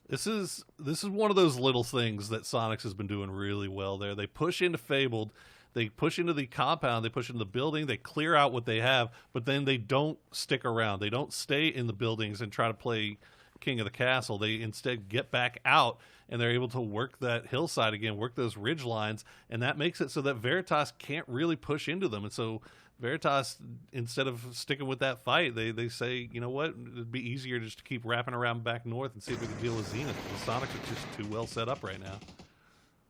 This is one of those little things that Sonics has been doing really well there. They push into Fabled, they push into the compound, they push into the building, they clear out what they have, but then they don't stick around. They don't stay in the buildings and try to play king of the castle. They instead get back out and they're able to work that hillside again, work those ridge lines, and that makes it so that Veritas can't really push into them. And so Veritas, instead of sticking with that fight, they say, you know what, it'd be easier just to keep wrapping around back north and see if we can deal with Zenith. The Sonics are just too well set up right now.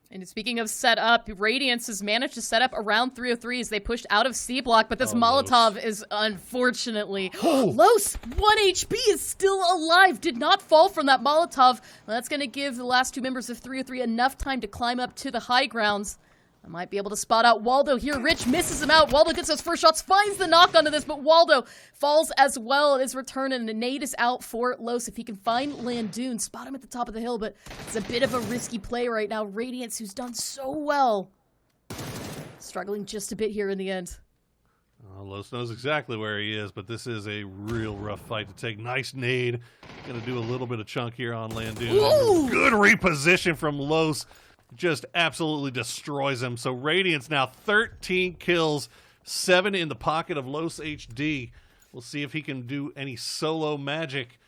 And speaking of set up, Radiance has managed to set up around 303 as they pushed out of C block, but this Molotov is unfortunately... Los, 1 HP is still alive, did not fall from that Molotov. Well, that's going to give the last 2 members of 303 enough time to climb up to the high grounds. I might be able to spot out Waldo here. Rich misses him out. Waldo gets those first shots, finds the knock onto this, but Waldo falls as well. It is returned, and the nade is out for Los. If he can find Landoon, spot him at the top of the hill, but it's a bit of a risky play right now. Radiance, who's done so well, struggling just a bit here in the end. Los knows exactly where he is, but this is a real rough fight to take. Nice nade. Going to do a little bit of chunk here on Landoon. Good reposition from Los. Just absolutely destroys him. So Radiance now 13 kills, 7 in the pocket of Los HD. We'll see if he can do any solo magic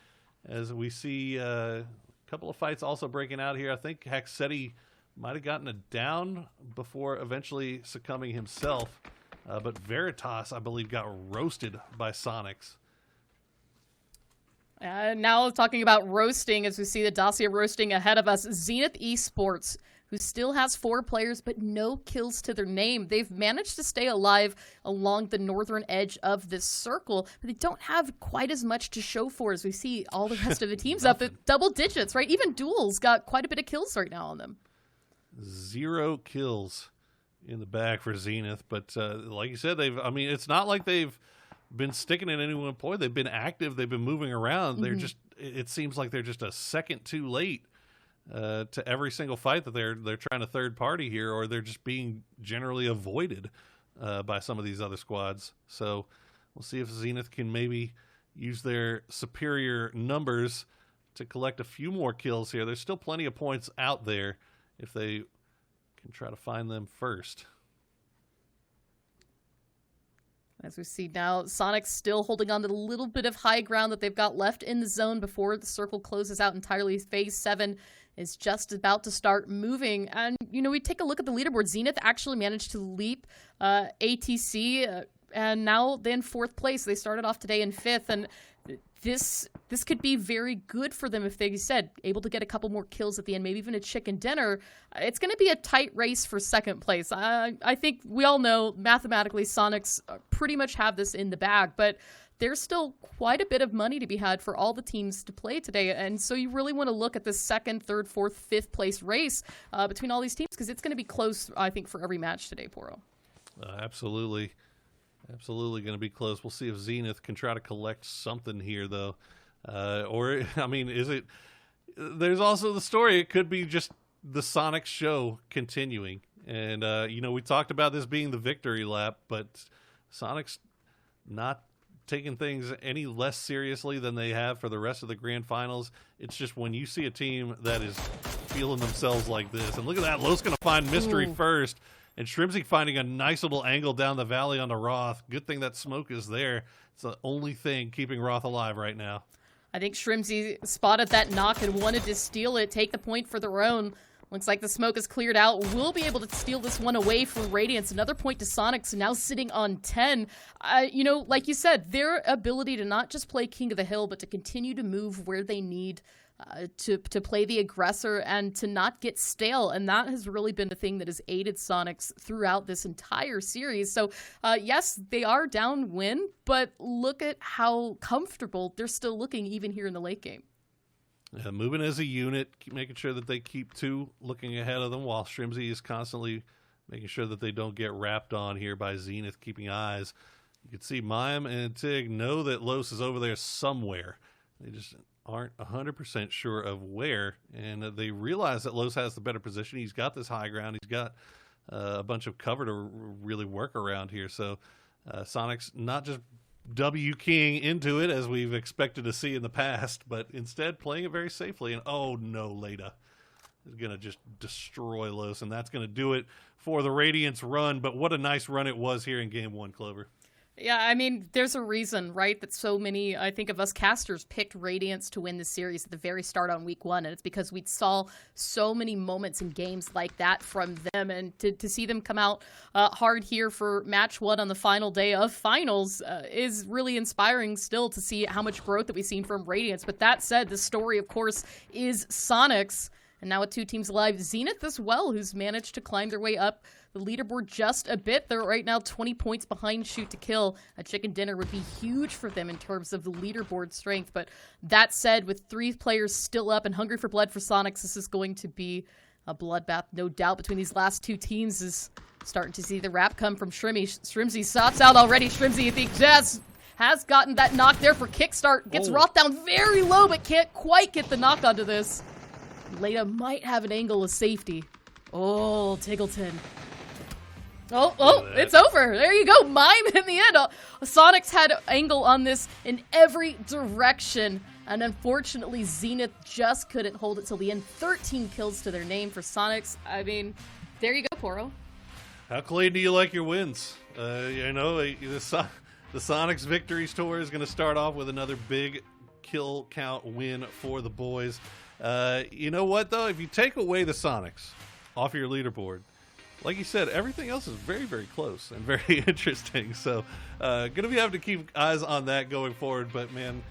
as we see a couple of fights also breaking out here. I think Haxetti might have gotten a down before eventually succumbing himself. But Veritas, I believe, got roasted by Sonics. Now talking about roasting, as we see the dossier roasting ahead of us, Zenith Esports, who still has 4 players but no kills to their name. They've managed to stay alive along the northern edge of this circle, but they don't have quite as much to show for as we see all the rest of the teams up at double digits, right? Even Duel's got quite a bit of kills right now on them. 0 kills in the bag for Zenith, but like you said, it's not like they've been sticking at any one point. They've been active. They've been moving around. They're it seems like they're just a second too late to every single fight that they're trying to third party here, or they're just being generally avoided by some of these other squads. So we'll see if Zenith can maybe use their superior numbers to collect a few more kills here. There's still plenty of points out there if they can try to find them first. As we see now, Sonic's still holding on to the little bit of high ground that they've got left in the zone before the circle closes out entirely. Phase 7 is just about to start moving. And, we take a look at the leaderboard. Zenith actually managed to leap ATC, and now they're in 4th place. They started off today in 5th, and this could be very good for them if they able to get a couple more kills at the end, maybe even a chicken dinner. It's going to be a tight race for 2nd place. I think we all know mathematically Sonics pretty much have this in the bag, but there's still quite a bit of money to be had for all the teams to play today. And so you really want to look at the 2nd, 3rd, 4th, 5th place race between all these teams, because it's going to be close, I think, for every match today, Poro. Absolutely. Absolutely going to be close. We'll see if Zenith can try to collect something here, though. Is it... There's also the story. It could be just the Sonic show continuing. And, we talked about this being the victory lap, but Sonic's not taking things any less seriously than they have for the rest of the Grand Finals. It's just when you see a team that is feeling themselves like this. And look at that. Lowe's going to find Mystery first. And Shrimzy finding a nice little angle down the valley onto Roth. Good thing that smoke is there. It's the only thing keeping Roth alive right now. I think Shrimzy spotted that knock and wanted to steal it, take the point for their own. Looks like the smoke is cleared out. We'll be able to steal this one away from Radiance. Another point to Sonics, now sitting on 10. Like you said, their ability to not just play King of the Hill, but to continue to move where they need to play the aggressor and to not get stale. And that has really been the thing that has aided Sonics throughout this entire series. So, yes, they are downwind, but look at how comfortable they're still looking even here in the late game. Moving as a unit, making sure that they keep 2 looking ahead of them, while Shrimzy is constantly making sure that they don't get wrapped on here by Zenith, keeping eyes. You can see Mime and Tig know that Los is over there somewhere. They just aren't 100% sure of where, and they realize that Los has the better position. He's got this high ground. He's got a bunch of cover to really work around here. So Sonic's not just W-keying into it as we've expected to see in the past, but instead playing it very safely. And oh no, Leda is going to just destroy Los, and that's going to do it for the Radiance run. But what a nice run it was here in Game 1, Clover. Yeah, there's a reason, right, that so many, I think, of us casters picked Radiance to win the series at the very start on week 1, and it's because we saw so many moments in games like that from them, and to see them come out hard here for match 1 on the final day of finals is really inspiring still to see how much growth that we've seen from Radiance. But that said, the story, of course, is Sonics. And now with 2 teams alive, Zenith as well, who's managed to climb their way up the leaderboard just a bit. They're right now 20 points behind Shoot to Kill. A chicken dinner would be huge for them in terms of the leaderboard strength. But that said, with 3 players still up and hungry for blood for Sonics, this is going to be a bloodbath, no doubt, between these last 2 teams. Is starting to see the wrap come from Shrimzy. Stops out already. Shrimzy, I think, has gotten that knock there for Kickstart. Gets Roth down very low, but can't quite get the knock onto this. Leda might have an angle of safety. Oh, Tiggleton. Oh, it's over. There you go. Mime in the end. Sonics had angle on this in every direction. And unfortunately, Zenith just couldn't hold it till the end. 13 kills to their name for Sonics. There you go, Poro. How clean do you like your wins? The Sonics Victories Tour is going to start off with another big kill count win for the boys. You know what, though? If you take away the Sonics off your leaderboard, like you said, everything else is very, very close and very interesting. So going to be having to keep eyes on that going forward. But, man,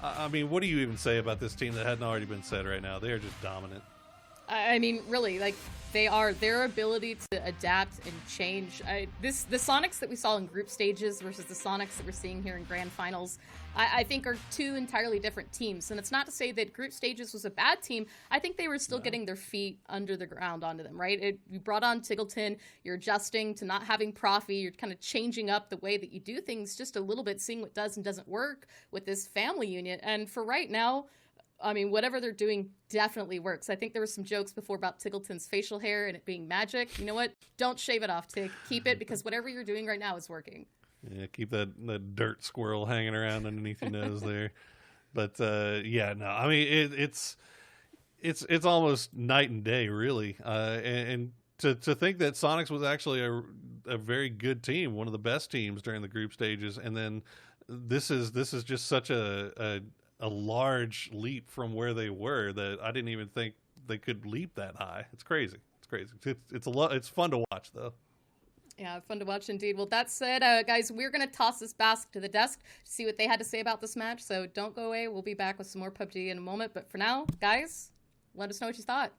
I mean, what do you even say about this team that hadn't already been said right now? They are just dominant. I mean, really, like, their ability to adapt and change. The Sonics that we saw in group stages versus the Sonics that we're seeing here in Grand Finals, I think are two entirely different teams. And it's not to say that group stages was a bad team. I think they were still getting their feet under the ground onto them, right? You brought on Tiggleton, you're adjusting to not having Profi, you're kind of changing up the way that you do things just a little bit, seeing what does and doesn't work with this family unit. And for right now, I mean, whatever they're doing definitely works. I think there were some jokes before about Tiggleton's facial hair and it being magic. You know what? Don't shave it off, Tig. Keep it, because whatever you're doing right now is working. Yeah, keep that dirt squirrel hanging around underneath your nose there. But yeah, no, I mean it's almost night and day, really. And to think that Sonics was actually a very good team, one of the best teams during the group stages, and then this is just such a large leap from where they were that I didn't even think they could leap that high. It's crazy. It's crazy. It's fun to watch, though. Yeah, fun to watch indeed. Well, that said, guys, we're going to toss this basket to the desk to see what they had to say about this match. So don't go away. We'll be back with some more PUBG in a moment. But for now, guys, let us know what you thought.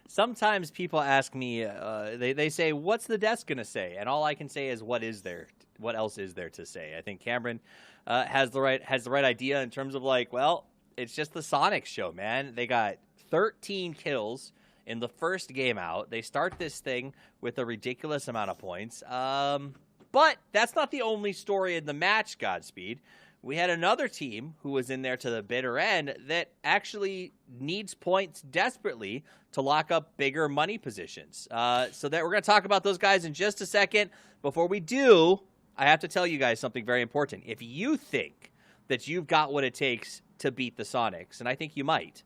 Sometimes people ask me, they say, what's the desk going to say? And all I can say is, what else is there to say? I think Cameron has the right idea in terms of, like, well, it's just the Sonics show, man. They got 13 kills in the first game out. They start this thing with a ridiculous amount of points. But that's not the only story in the match, Godspeed. We had another team who was in there to the bitter end that actually needs points desperately to lock up bigger money positions. So that we're going to talk about those guys in just a second. Before we do, I have to tell you guys something very important. If you think that you've got what it takes to beat the Sonics, and I think you might,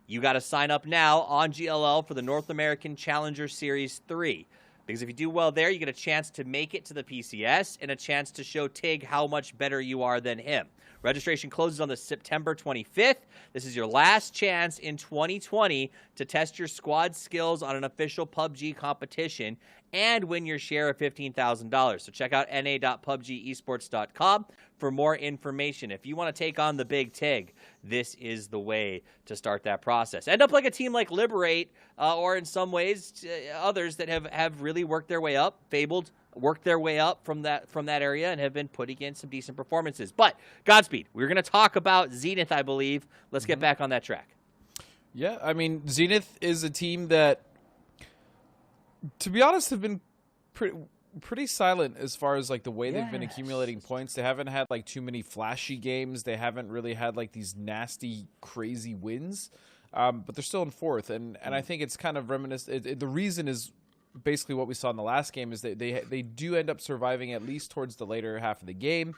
you got to sign up now on GLL for the North American Challenger Series 3. Because if you do well there, you get a chance to make it to the PCS and a chance to show Tig how much better you are than him. Registration closes on the September 25th. This is your last chance in 2020 to test your squad skills on an official PUBG competition and win your share of $15,000. So check out na.pubgesports.com for more information. If you want to take on the big Tig, this is the way to start that process. End up like a team like Liberate, or in some ways others that have really worked their way up. Fabled worked their way up from that area and have been putting in some decent performances. But Godspeed, we're going to talk about Zenith, I believe. Let's get back on that track. Yeah, I mean, Zenith is a team that, to be honest, have been pretty silent as far as like the way they've been accumulating points. They haven't had like too many flashy games. They haven't really had like these nasty, crazy wins. But they're still in fourth, and I think it's kind of reminiscent. The reason is basically what we saw in the last game is that they do end up surviving at least towards the later half of the game.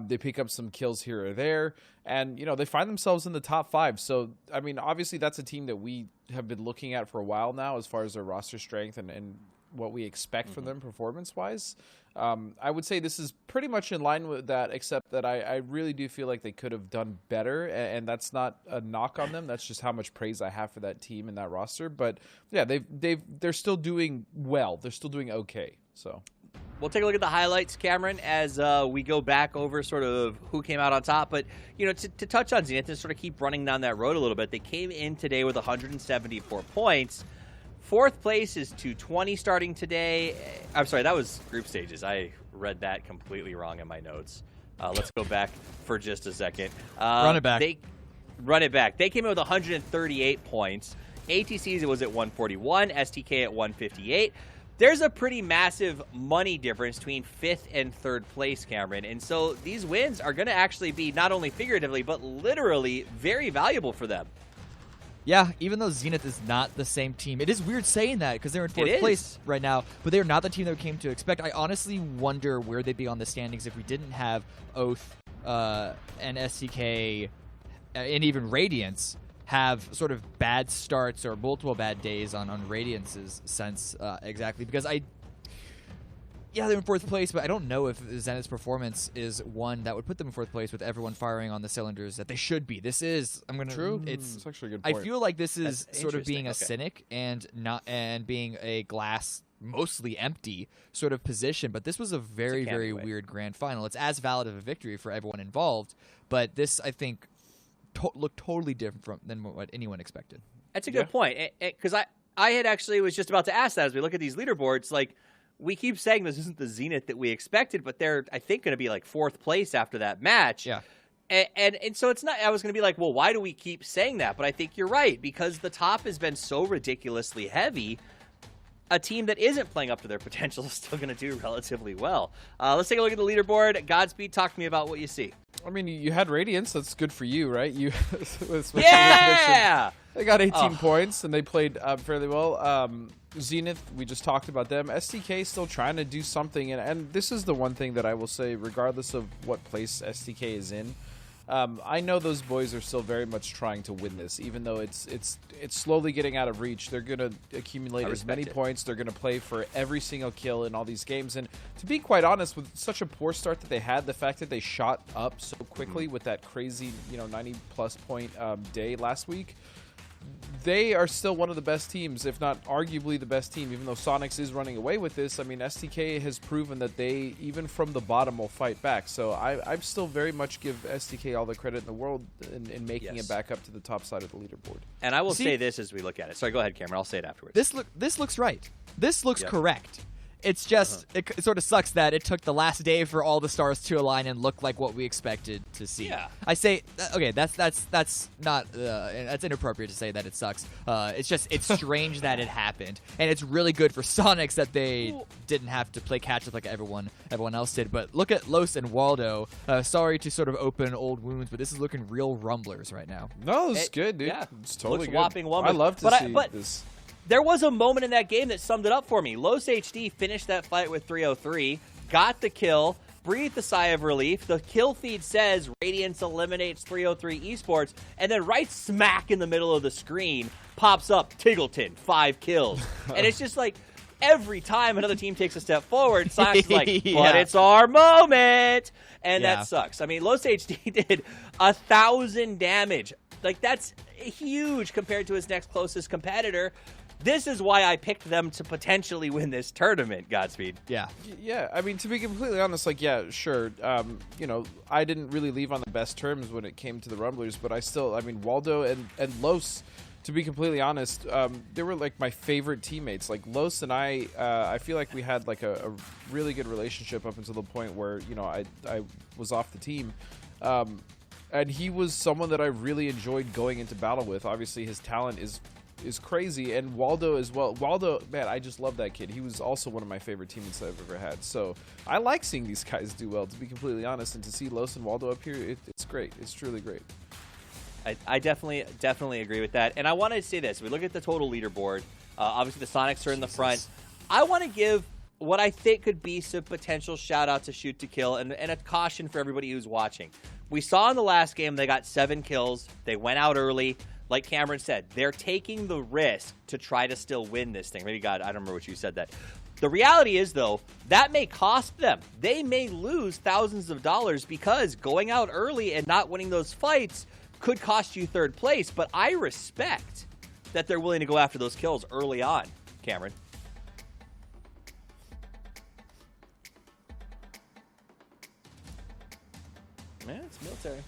They pick up some kills here or there, and they find themselves in the top 5. So I mean, obviously that's a team that we have been looking at for a while now as far as their roster strength and what we expect from them performance-wise. I would say this is pretty much in line with that, except that I really do feel like they could have done better, and that's not a knock on them. That's just how much praise I have for that team and that roster. But yeah, they're still doing well. They're still doing okay. So we'll take a look at the highlights, Cameron, as we go back over sort of who came out on top. But to touch on Zenith and sort of keep running down that road a little bit, they came in today with 174 points. Fourth place is 220 starting today. I'm sorry, that was group stages. I read that completely wrong in my notes. Let's go back for just a second. Run it back. Run it back. They came in with 138 points. ATCs, it was at 141. STK at 158. There's a pretty massive money difference between 5th and 3rd place, Cameron. And so these wins are going to actually be not only figuratively, but literally very valuable for them. Yeah, even though Zenith is not the same team. It is weird saying that because they're in 4th place right now, but they're not the team that we came to expect. I honestly wonder where they'd be on the standings if we didn't have Oath and STK and even Radiance have sort of bad starts or multiple bad days on Radiance's sense exactly. Because Yeah, they're in fourth place, but I don't know if Zenith's performance is one that would put them in fourth place with everyone firing on the cylinders that they should be. This is, True. It's actually a good I point. feel like this is That's sort of being a interesting. cynic and being a glass mostly empty sort of position, but this was a very, candid very way. weird grand final. It's as valid of a victory for everyone involved, but this, I think, looked totally different than what anyone expected. That's a good point, because I had actually was just about to ask that as we look at these leaderboards. Like, we keep saying this isn't the Zenith that we expected, but they're, I think, going to be like fourth place after that match. Yeah. And so it's not, I was going to be like, well, why do we keep saying that? But I think you're right, because the top has been so ridiculously heavy. A team that isn't playing up to their potential is still going to do relatively well. Let's take a look at the leaderboard. Godspeed, talk to me about what you see. I mean, you had Radiance. That's good for you, right? You, Yeah! They got 18 points, and they played fairly well. Zenith, we just talked about them. STK still trying to do something, and this is the one thing that I will say, regardless of what place STK is in, I know those boys are still very much trying to win this, even though it's slowly getting out of reach. They're going to accumulate as many points. They're going to play for every single kill in all these games. And to be quite honest, with such a poor start that they had, the fact that they shot up so quickly with that crazy 90-plus point day last week, they are still one of the best teams, if not arguably the best team, even though Sonics is running away with this. I mean, STK has proven that they, even from the bottom, will fight back. So I still very much give STK all the credit in the world in making it back up to the top side of the leaderboard. And I will say this as we look at it. Sorry, go ahead, Cameron. I'll say it afterwards. This looks right. This looks correct. It's just it sort of sucks that it took the last day for all the stars to align and look like what we expected to see. Yeah. I say okay, that's not that's inappropriate to say that it sucks. It's strange that it happened, and it's really good for Sonics that they didn't have to play catch up like everyone else did. But look at Los and Waldo. Sorry to sort of open old wounds, but this is looking real rumblers right now. No, it's good, dude. Yeah. It's totally Looks good. whopping wonders. I love to see this. There was a moment in that game that summed it up for me. Los HD finished that fight with 303, got the kill, breathed a sigh of relief. The kill feed says Radiance eliminates 303 Esports, and then right smack in the middle of the screen pops up Tiggleton, 5 kills. And it's just like every time another team takes a step forward, Science is like, but it's our moment. And that sucks. I mean, Los HD did 1,000 damage. Like, that's huge compared to his next closest competitor. This is why I picked them to potentially win this tournament, Godspeed. Yeah. Yeah, I mean, to be completely honest, like, yeah, sure. I didn't really leave on the best terms when it came to the Rumblers, but Waldo and Los, to be completely honest, they were like my favorite teammates. Like, Los and I feel like we had like a really good relationship up until the point where, I was off the team. And he was someone that I really enjoyed going into battle with. Obviously, his talent is crazy, and Waldo as well. Waldo, man, I just love that kid. He was also one of my favorite teammates I've ever had. So I like seeing these guys do well, to be completely honest, and to see Los and Waldo up here, it's great. It's truly great. I definitely agree with that. And I wanted to say this. We look at the total leaderboard. Obviously, the Sonics are in the front. I want to give what I think could be some potential shout-out to Shoot to Kill and a caution for everybody who's watching. We saw in the last game they got 7 kills. They went out early. Like Cameron said, they're taking the risk to try to still win this thing. Maybe, God, I don't remember what you said that. The reality is, though, that may cost them. They may lose thousands of dollars because going out early and not winning those fights could cost you third place. But I respect that they're willing to go after those kills early on, Cameron. Man, it's military.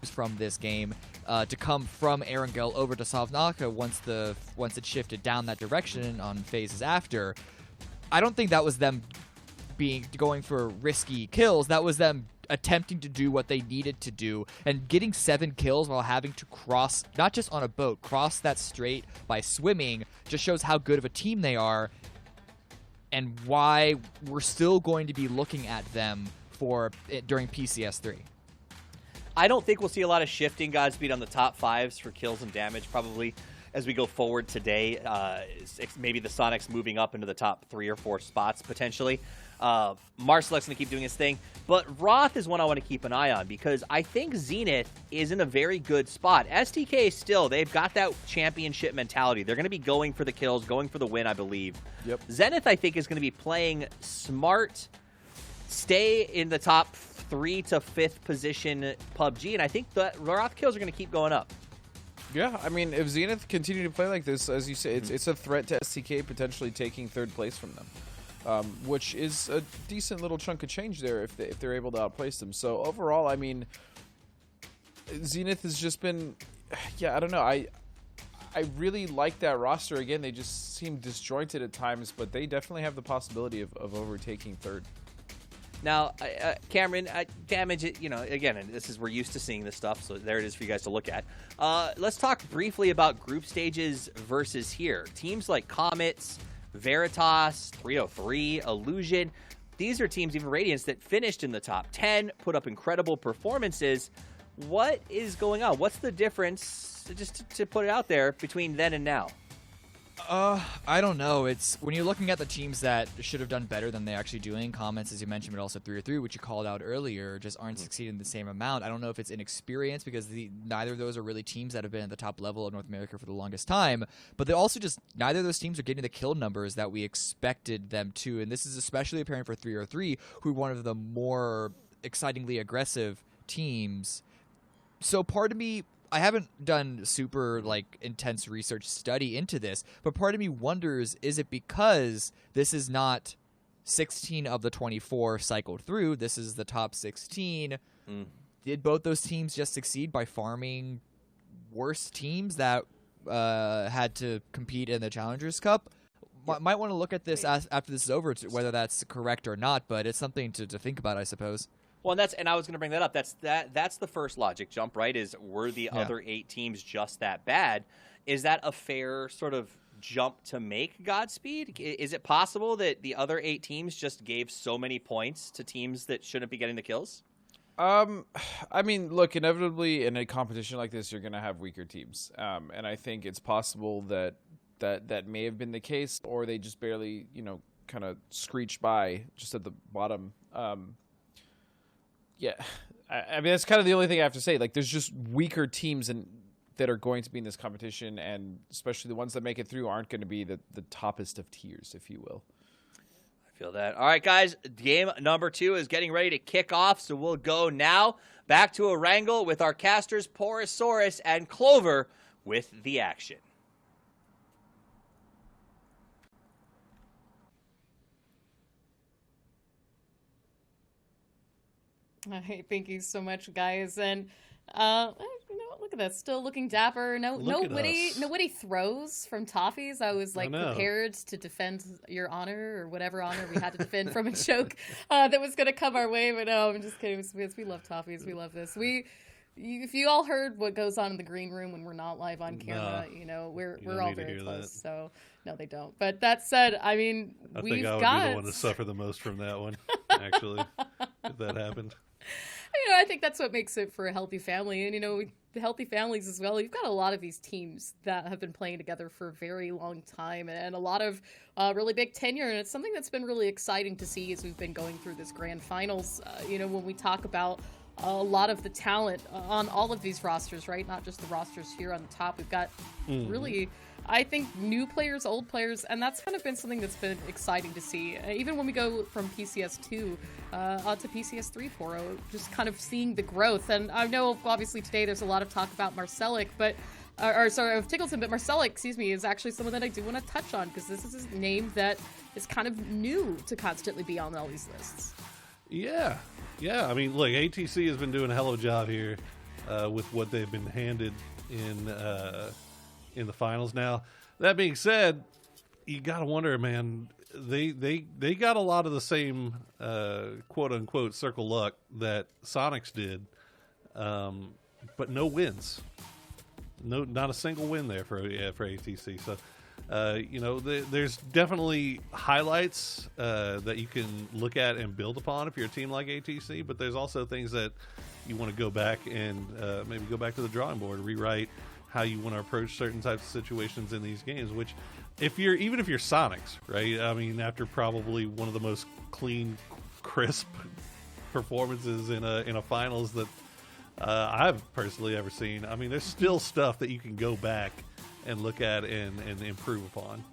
From this game to come from Erangel over to Savnaka once it shifted down that direction on phases after. I don't think that was them going for risky kills. That was them attempting to do what they needed to do, and getting 7 kills while having to cross, not just on a boat, cross that strait by swimming, just shows how good of a team they are and why we're still going to be looking at them during PCS3. I don't think we'll see a lot of shifting, Godspeed, on the top 5s for kills and damage probably as we go forward today. Maybe the Sonics moving up into the top 3 or 4 spots potentially. Marcelec's going to keep doing his thing. But Roth is one I want to keep an eye on because I think Zenith is in a very good spot. STK still, they've got that championship mentality. They're going to be going for the kills, going for the win, I believe. Yep. Zenith, I think, is going to be playing smart, stay in the top 3 to 5th position PUBG, and I think the Roth kills are going to keep going up. Yeah, I mean, if Zenith continue to play like this, as you say, it's a threat to STK potentially taking 3rd place from them, which is a decent little chunk of change there if they're able to outplace them. So overall, I mean, Zenith has just been, yeah, I don't know. I really like that roster. Again, they just seem disjointed at times, but they definitely have the possibility of overtaking 3rd. Now, Cameron, damage, again, and this is, we're used to seeing this stuff, so there it is for you guys to look at. Let's talk briefly about group stages versus here. Teams like Comets, Veritas, 303, Illusion, these are teams, even Radiance, that finished in the top 10, put up incredible performances. What is going on? What's the difference, just to put it out there, between then and now? I don't know. It's when you're looking at the teams that should have done better than they're actually doing. Comments, as you mentioned, but also 303, which you called out earlier, just aren't succeeding the same amount. I don't know if it's inexperience because neither of those are really teams that have been at the top level of North America for the longest time. But they also just neither of those teams are getting the kill numbers that we expected them to, and this is especially apparent for 303, who are one of the more excitingly aggressive teams. So part of me, I haven't done super intense research study into this, but part of me wonders, is it because this is not 16 of the 24 cycled through, this is the top 16. Did both those teams just succeed by farming worse teams that had to compete in the Challengers Cup? Might want to look at this after this is over, whether that's correct or not, but it's something to think about, I suppose. Well, and I was going to bring that up. That's the first logic jump, right? Is were the other 8 teams just that bad? Is that a fair sort of jump to make, Godspeed? Is it possible that the other 8 teams just gave so many points to teams that shouldn't be getting the kills? I mean, look, inevitably in a competition like this, you're going to have weaker teams, and I think it's possible that may have been the case, or they just barely, kind of screeched by just at the bottom. Yeah, I mean, that's kind of the only thing I have to say. There's just weaker teams that are going to be in this competition, and especially the ones that make it through aren't going to be the toppest of tiers, if you will. I feel that. All right, guys, game number 2 is getting ready to kick off, so we'll go now back to a wrangle with our casters, Porosaurus and Clover, with the action. All right, thank you so much, guys. And look at that, still looking dapper. No witty throws from Toffees. I was prepared to defend your honor or whatever honor we had to defend from a joke that was going to come our way. But no, I'm just kidding. We love Toffees. We love this. If you all heard what goes on in the green room when we're not live on camera, we're all very close. So no, they don't. But that said, I mean, I think I would be the one to suffer the most from that one, actually, if that happened. I think that's what makes it for a healthy family. And, the healthy families as well. You've got a lot of these teams that have been playing together for a very long time and a lot of really big tenure. And it's something that's been really exciting to see as we've been going through this grand finals. When we talk about a lot of the talent on all of these rosters, right? Not just the rosters here on the top. We've got really, I think, new players, old players, and that's kind of been something that's been exciting to see. Even when we go from PCS2 to PCS3 Poro, just kind of seeing the growth. And I know, obviously, today there's a lot of talk about Marcelic, but of Tickleton, but Marcelic, is actually someone that I do want to touch on because this is a name that is kind of new to constantly be on all these lists. Yeah. I mean, look, ATC has been doing a hell of a job here with what they've been handed in the finals. Now, that being said, you gotta wonder, man. They got a lot of the same quote unquote circle luck that Sonics did, but no wins. No, not a single win there for ATC. So. There's definitely highlights that you can look at and build upon if you're a team like ATC, but there's also things that you want to go back and maybe go back to the drawing board, rewrite how you want to approach certain types of situations in these games. Which, even if you're Sonics, right? I mean, after probably one of the most clean, crisp performances in a finals that I've personally ever seen. I mean, there's still stuff that you can go back and look at and improve upon.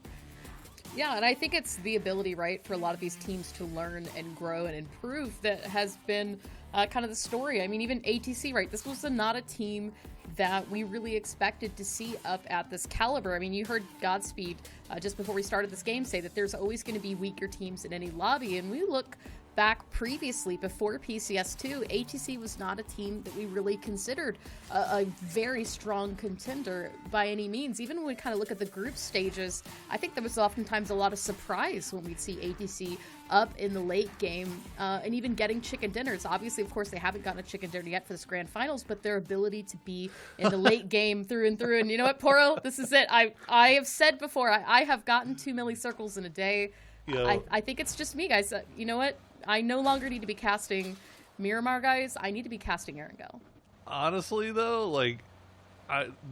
Yeah, and I think it's the ability, right, for a lot of these teams to learn and grow and improve that has been kind of the story. I mean, even ATC, right, this was not a team that we really expected to see up at this caliber. I mean, you heard Godspeed just before we started this game say that there's always going to be weaker teams in any lobby, and we look back previously, before PCS2, ATC was not a team that we really considered a very strong contender by any means. Even when we kind of look at the group stages, I think there was oftentimes a lot of surprise when we'd see ATC up in the late game and even getting chicken dinners. Obviously, of course, they haven't gotten a chicken dinner yet for this grand finals, but their ability to be in the late game through and through. And you know what, Poro, this is it. I have said before, I have gotten 2 milli circles in a day. I think it's just me, guys. You know what? I no longer need to be casting Miramar, guys. I need to be casting Erangel. Honestly, though, like,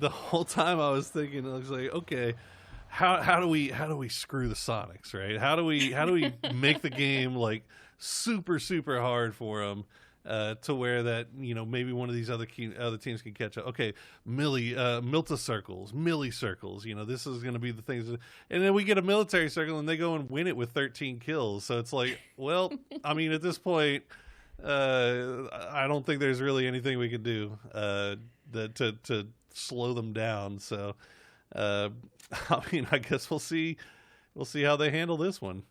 the whole time I was thinking, I was like, okay, how do we screw the Sonics, right? How do we make the game like super hard for them to where that, you know, maybe one of these other teams can catch up. Okay, Milta circles, Millie circles. You know, this is going to be the things. And then we get a military circle, and they go and win it with 13 kills. So it's like, well, I mean, at this point, I don't think there's really anything we can do to slow them down. So, I mean, I guess we'll see how they handle this one.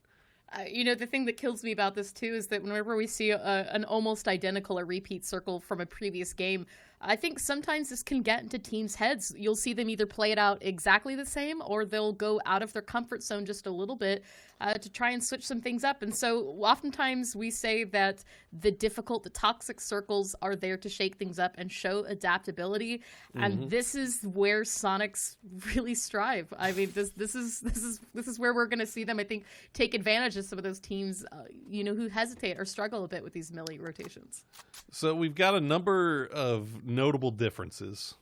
You know, the thing that kills me about this, too, is that whenever we see an almost identical or repeat circle from a previous game, I think sometimes this can get into teams' heads. You'll see them either play it out exactly the same, or they'll go out of their comfort zone just a little bit to try and switch some things up. And so oftentimes we say that the toxic circles are there to shake things up and show adaptability. And this is where Sonics really strive. I mean, this is where we're going to see them, I think, take advantage of some of those teams, you know, who hesitate or struggle a bit with these melee rotations. So we've got a number of notable differences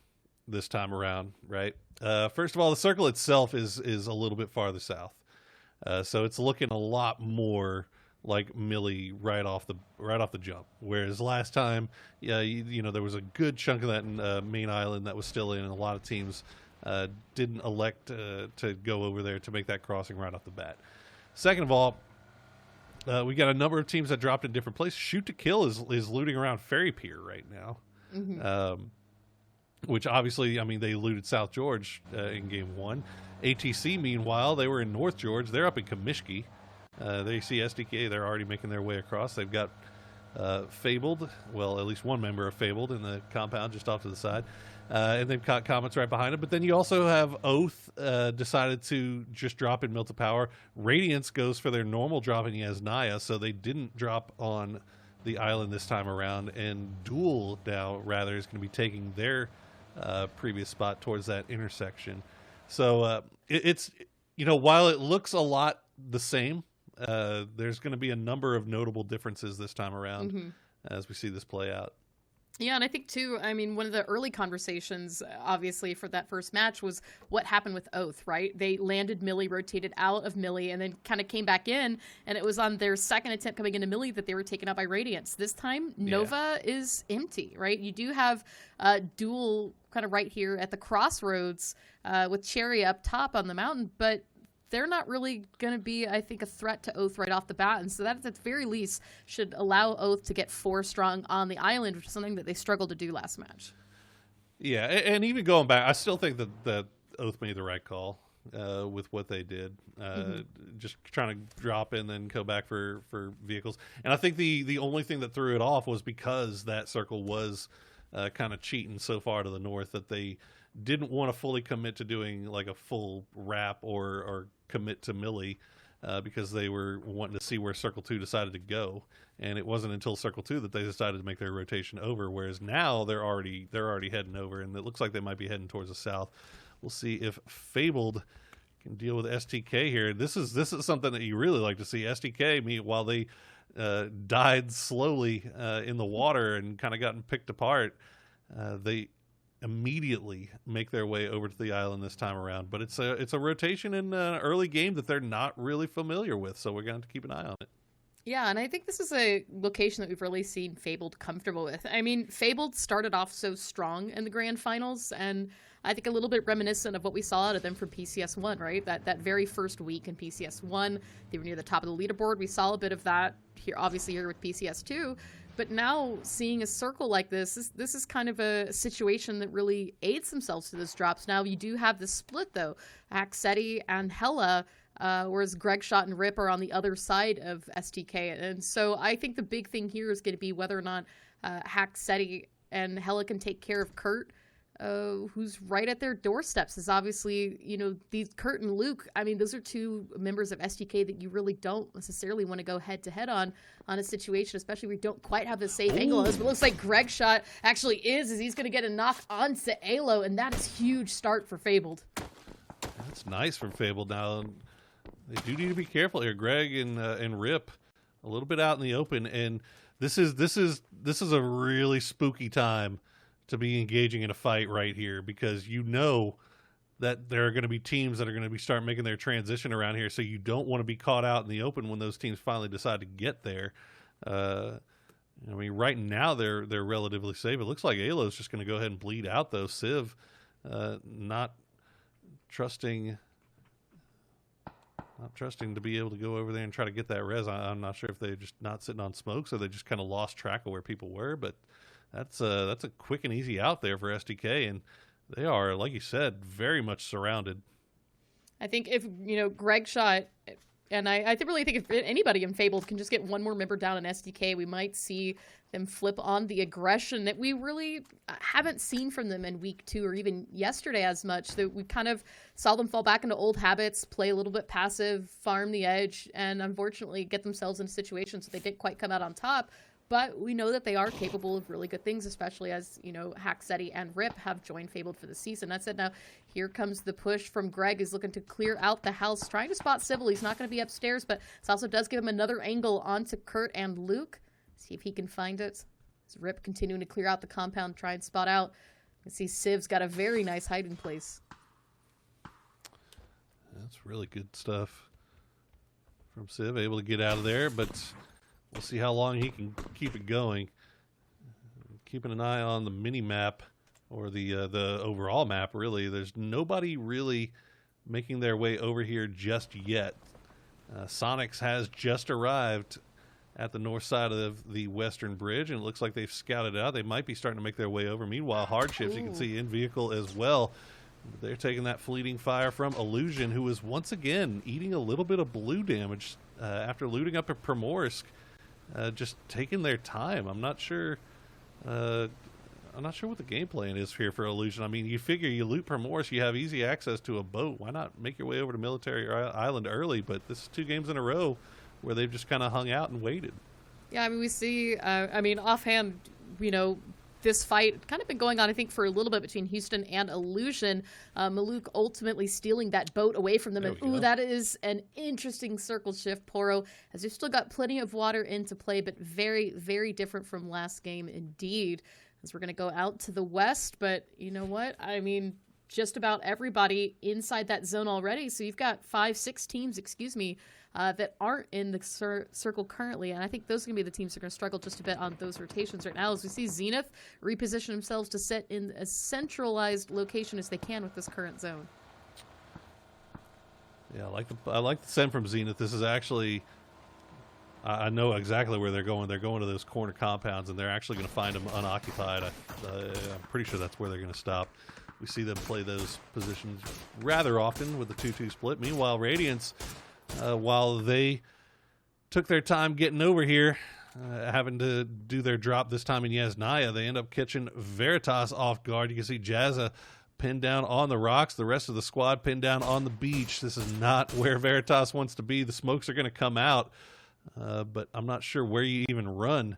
this time around, right? First of all, the circle itself is a little bit farther south. So it's looking a lot more like Millie right off the jump. Whereas last time, you know, there was a good chunk of that main island that was still in, and a lot of teams didn't elect to go over there to make that crossing right off the bat. Second of all, we got a number of teams that dropped in different places. Shoot to Kill is looting around Ferry Pier right now. Which obviously, I mean, they looted South George in game 1. ATC, meanwhile, they were in North George. They're up in Comiskey. They see SDK. They're already making their way across. They've got Fabled, well, at least one member of Fabled in the compound just off to the side. And they've got Comets right behind it. But then you also have Oath decided to just drop in Milta Power. Radiance goes for their normal drop in Yasnaya, so they didn't drop on the island this time around. And Duel now, rather, is going to be taking their previous spot towards that intersection. So it's, you know, while it looks a lot the same, there's going to be a number of notable differences this time around as we see this play out. Yeah, and I think, too, I mean, one of the early conversations, obviously, for that first match was what happened with Oath, right? They landed Millie, rotated out of Millie, and then kind of came back in, and it was on their second attempt coming into Millie that they were taken out by Radiance. This time, Nova is empty, right? You do have Duel kind of right here at the crossroads with Cherry up top on the mountain, but they're not really going to be, I think, a threat to Oath right off the bat. And so that, at the very least, should allow Oath to get 4 strong on the island, which is something that they struggled to do last match. Yeah, and even going back, I still think that Oath made the right call with what they did. Just trying to drop in, then go back for vehicles. And I think the only thing that threw it off was because that circle was kind of cheating so far to the north that they didn't want to fully commit to doing like a full wrap or commit to Millie because they were wanting to see where Circle 2 decided to go. And it wasn't until Circle 2 that they decided to make their rotation over, whereas now they're already heading over, and it looks like they might be heading towards the south. We'll see if Fabled can deal with STK here. This is something that you really like to see. STK, while they died slowly in the water and kind of gotten picked apart, they immediately make their way over to the island this time around. But it's a rotation in an early game that they're not really familiar with, so we're going to have to keep an eye on it. Yeah, and I think this is a location that we've really seen Fabled comfortable with. I mean, Fabled started off so strong in the Grand Finals, and I think a little bit reminiscent of what we saw out of them from PCS1, right? That very first week in PCS1, they were near the top of the leaderboard. We saw a bit of that here, obviously here with PCS2, but now seeing a circle like this is kind of a situation that really aids themselves to those drops. Now you do have the split though, Haxetti and Hella. Whereas Greg Shot and Rip are on the other side of STK. And so I think the big thing here is going to be whether or not Haxetti and Hella can take care of Kurt, who's right at their doorsteps. Is obviously, these Kurt and Luke, I mean, those are two members of STK that you really don't necessarily want to go head-to-head on a situation, especially when you don't quite have the safe angle on this. But it looks like Greg Shot actually is he's going to get a knock onto Alo, and that is huge start for Fabled. That's nice from Fabled. Now, they do need to be careful here. Greg and Rip a little bit out in the open, and this is a really spooky time to be engaging in a fight right here, because you know that there are going to be teams that are going to start making their transition around here, so you don't want to be caught out in the open when those teams finally decide to get there. I mean, right now they're relatively safe. It looks like Alo's just going to go ahead and bleed out though. Civ not trusting to be able to go over there and try to get that res. I'm not sure if they're just not sitting on smokes or they just kind of lost track of where people were, but that's a quick and easy out there for SDK, and they are, like you said, very much surrounded. I think if, Greg Shot, and I really think if anybody in Fabled can just get one more member down in SDK, we might see them flip on the aggression that we really haven't seen from them in week 2 or even yesterday as much. That we kind of saw them fall back into old habits, play a little bit passive, farm the edge, and unfortunately get themselves in situations that they didn't quite come out on top. But we know that they are capable of really good things, especially as, Haxetti and Rip have joined Fabled for the season. That said, now here comes the push from Greg. He's looking to clear out the house, trying to spot Sybil. He's not going to be upstairs, but this also does give him another angle onto Kurt and Luke. See if he can find it. As Rip continuing to clear out the compound, try and spot out. You see Civ's got a very nice hiding place. That's really good stuff from Civ, able to get out of there, but we'll see how long he can keep it going. Keeping an eye on the mini map, or the overall map, really. There's nobody really making their way over here just yet. Sonics has just arrived at the north side of the western bridge, and it looks like they've scouted it out. They might be starting to make their way over. Meanwhile, Hardships, you can see in vehicle as well. They're taking that fleeting fire from Illusion, who is once again eating a little bit of blue damage after looting up at Primorsk. Just taking their time. I'm not sure what the game plan is here for Illusion. I mean, you figure you loot Primorsk, you have easy access to a boat. Why not make your way over to Military Island early? But this is 2 games in a row where they've just kind of hung out and waited. Yeah, I mean, we see, offhand, this fight kind of been going on, I think, for a little bit between Houston and Illusion. Maluk ultimately stealing that boat away from them. And, that is an interesting circle shift, Poro, as they've still got plenty of water into play, but very, very different from last game indeed. As we're going to go out to the west, but you know what? I mean, just about everybody inside that zone already. So you've got 5-6 teams, that aren't in the circle currently, and I think those are going to be the teams that are going to struggle just a bit on those rotations right now, as we see Zenith reposition themselves to set in as centralized location as they can with this current zone. Yeah, I like the send from Zenith. This is actually, I know exactly where they're going. They're going to those corner compounds, and they're actually going to find them unoccupied. I'm pretty sure that's where they're going to stop. We see them play those positions rather often with the 2-2 split. Meanwhile, Radiance, while they took their time getting over here, having to do their drop this time in Yasnaya, they end up catching Veritas off guard. You can see Jazza pinned down on the rocks, the rest of the squad pinned down on the beach. This is not where Veritas wants to be. The smokes are going to come out, but I'm not sure where you even run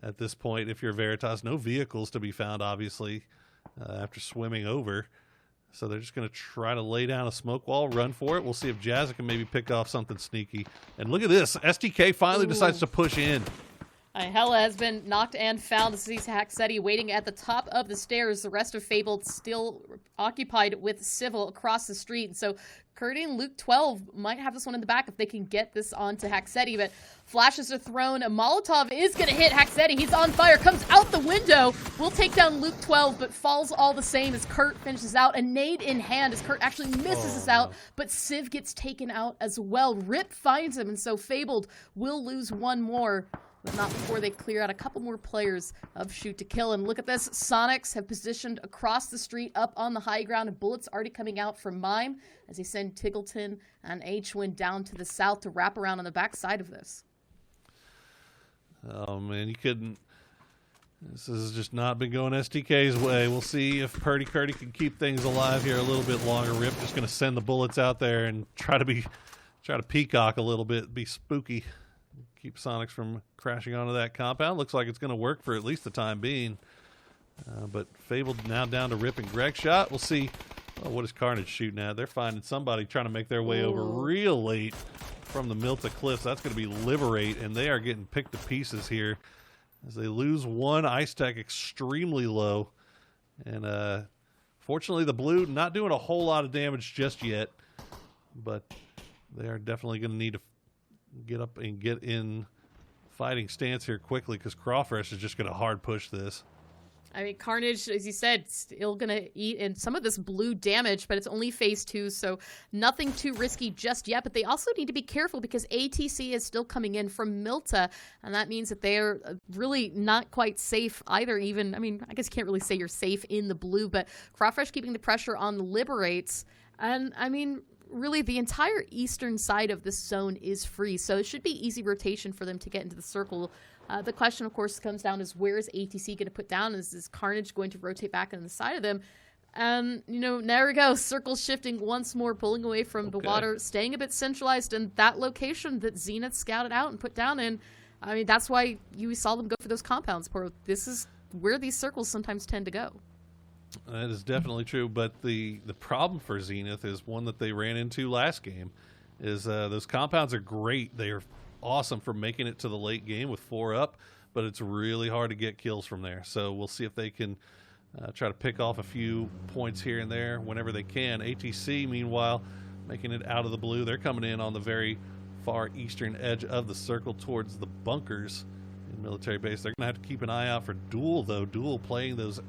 at this point if you're Veritas. No vehicles to be found, obviously, after swimming over. So they're just going to try to lay down a smoke wall, run for it. We'll see if Jazza can maybe pick off something sneaky. And look at this. STK finally decides to push in. Hella has been knocked and found. This is Haxetti waiting at the top of the stairs. The rest of Fabled still occupied with Civil across the street. So Curdy and Luke 12 might have this one in the back if they can get this onto Haxetti. But flashes are thrown. Molotov is going to hit Haxetti. He's on fire. Comes out the window. Will take down Luke 12, but falls all the same as Kurt finishes out. A nade in hand as Kurt actually misses this out. But Civ gets taken out as well. Rip finds him, and so Fabled will lose one more. But not before they clear out a couple more players of Shoot to Kill. And look at this. Sonics have positioned across the street up on the high ground. Bullets already coming out from Mime as they send Tiggleton and H-Win down to the south to wrap around on the back side of this. Oh, man, you couldn't. This has just not been going STK's way. We'll see if Purdy Curdy can keep things alive here a little bit longer. Rip just going to send the bullets out there and try to peacock a little bit, be spooky. Keep Sonics from crashing onto that compound. Looks like it's going to work for at least the time being. But Fabled now down to Rip and Greg's shot. We'll see. Oh, what is Carnage shooting at? They're finding somebody trying to make their way over real late from the Milta Cliffs. That's going to be Liberate, and they are getting picked to pieces here as they lose one. Ice Tech extremely low. And fortunately, the Blue not doing a whole lot of damage just yet. But they are definitely going to need to get up and get in fighting stance here quickly because Crawfresh is just going to hard push this. I mean, Carnage, as you said, still going to eat in some of this blue damage, but it's only phase 2, so nothing too risky just yet. But they also need to be careful because ATC is still coming in from Milta, and that means that they are really not quite safe either. Even, I mean, I guess you can't really say you're safe in the blue, but Crawfresh keeping the pressure on Liberates. And, I mean, really, the entire eastern side of this zone is free, so it should be easy rotation for them to get into the circle. The question, of course, comes down is where is ATC going to put down? Is Carnage going to rotate back on the side of them? And, you know, there we go. Circle shifting once more, pulling away from the water, staying a bit centralized in that location that Zenith scouted out and put down in. I mean, that's why you saw them go for those compounds. This is where these circles sometimes tend to go. That is definitely true, but the problem for Zenith is one that they ran into last game. Is those compounds are great. They are awesome for making it to the late game with 4 up, but it's really hard to get kills from there. So we'll see if they can try to pick off a few points here and there whenever they can. ATC, meanwhile, making it out of the blue. They're coming in on the very far eastern edge of the circle towards the bunkers in military base. They're going to have to keep an eye out for Duel, though. Duel playing those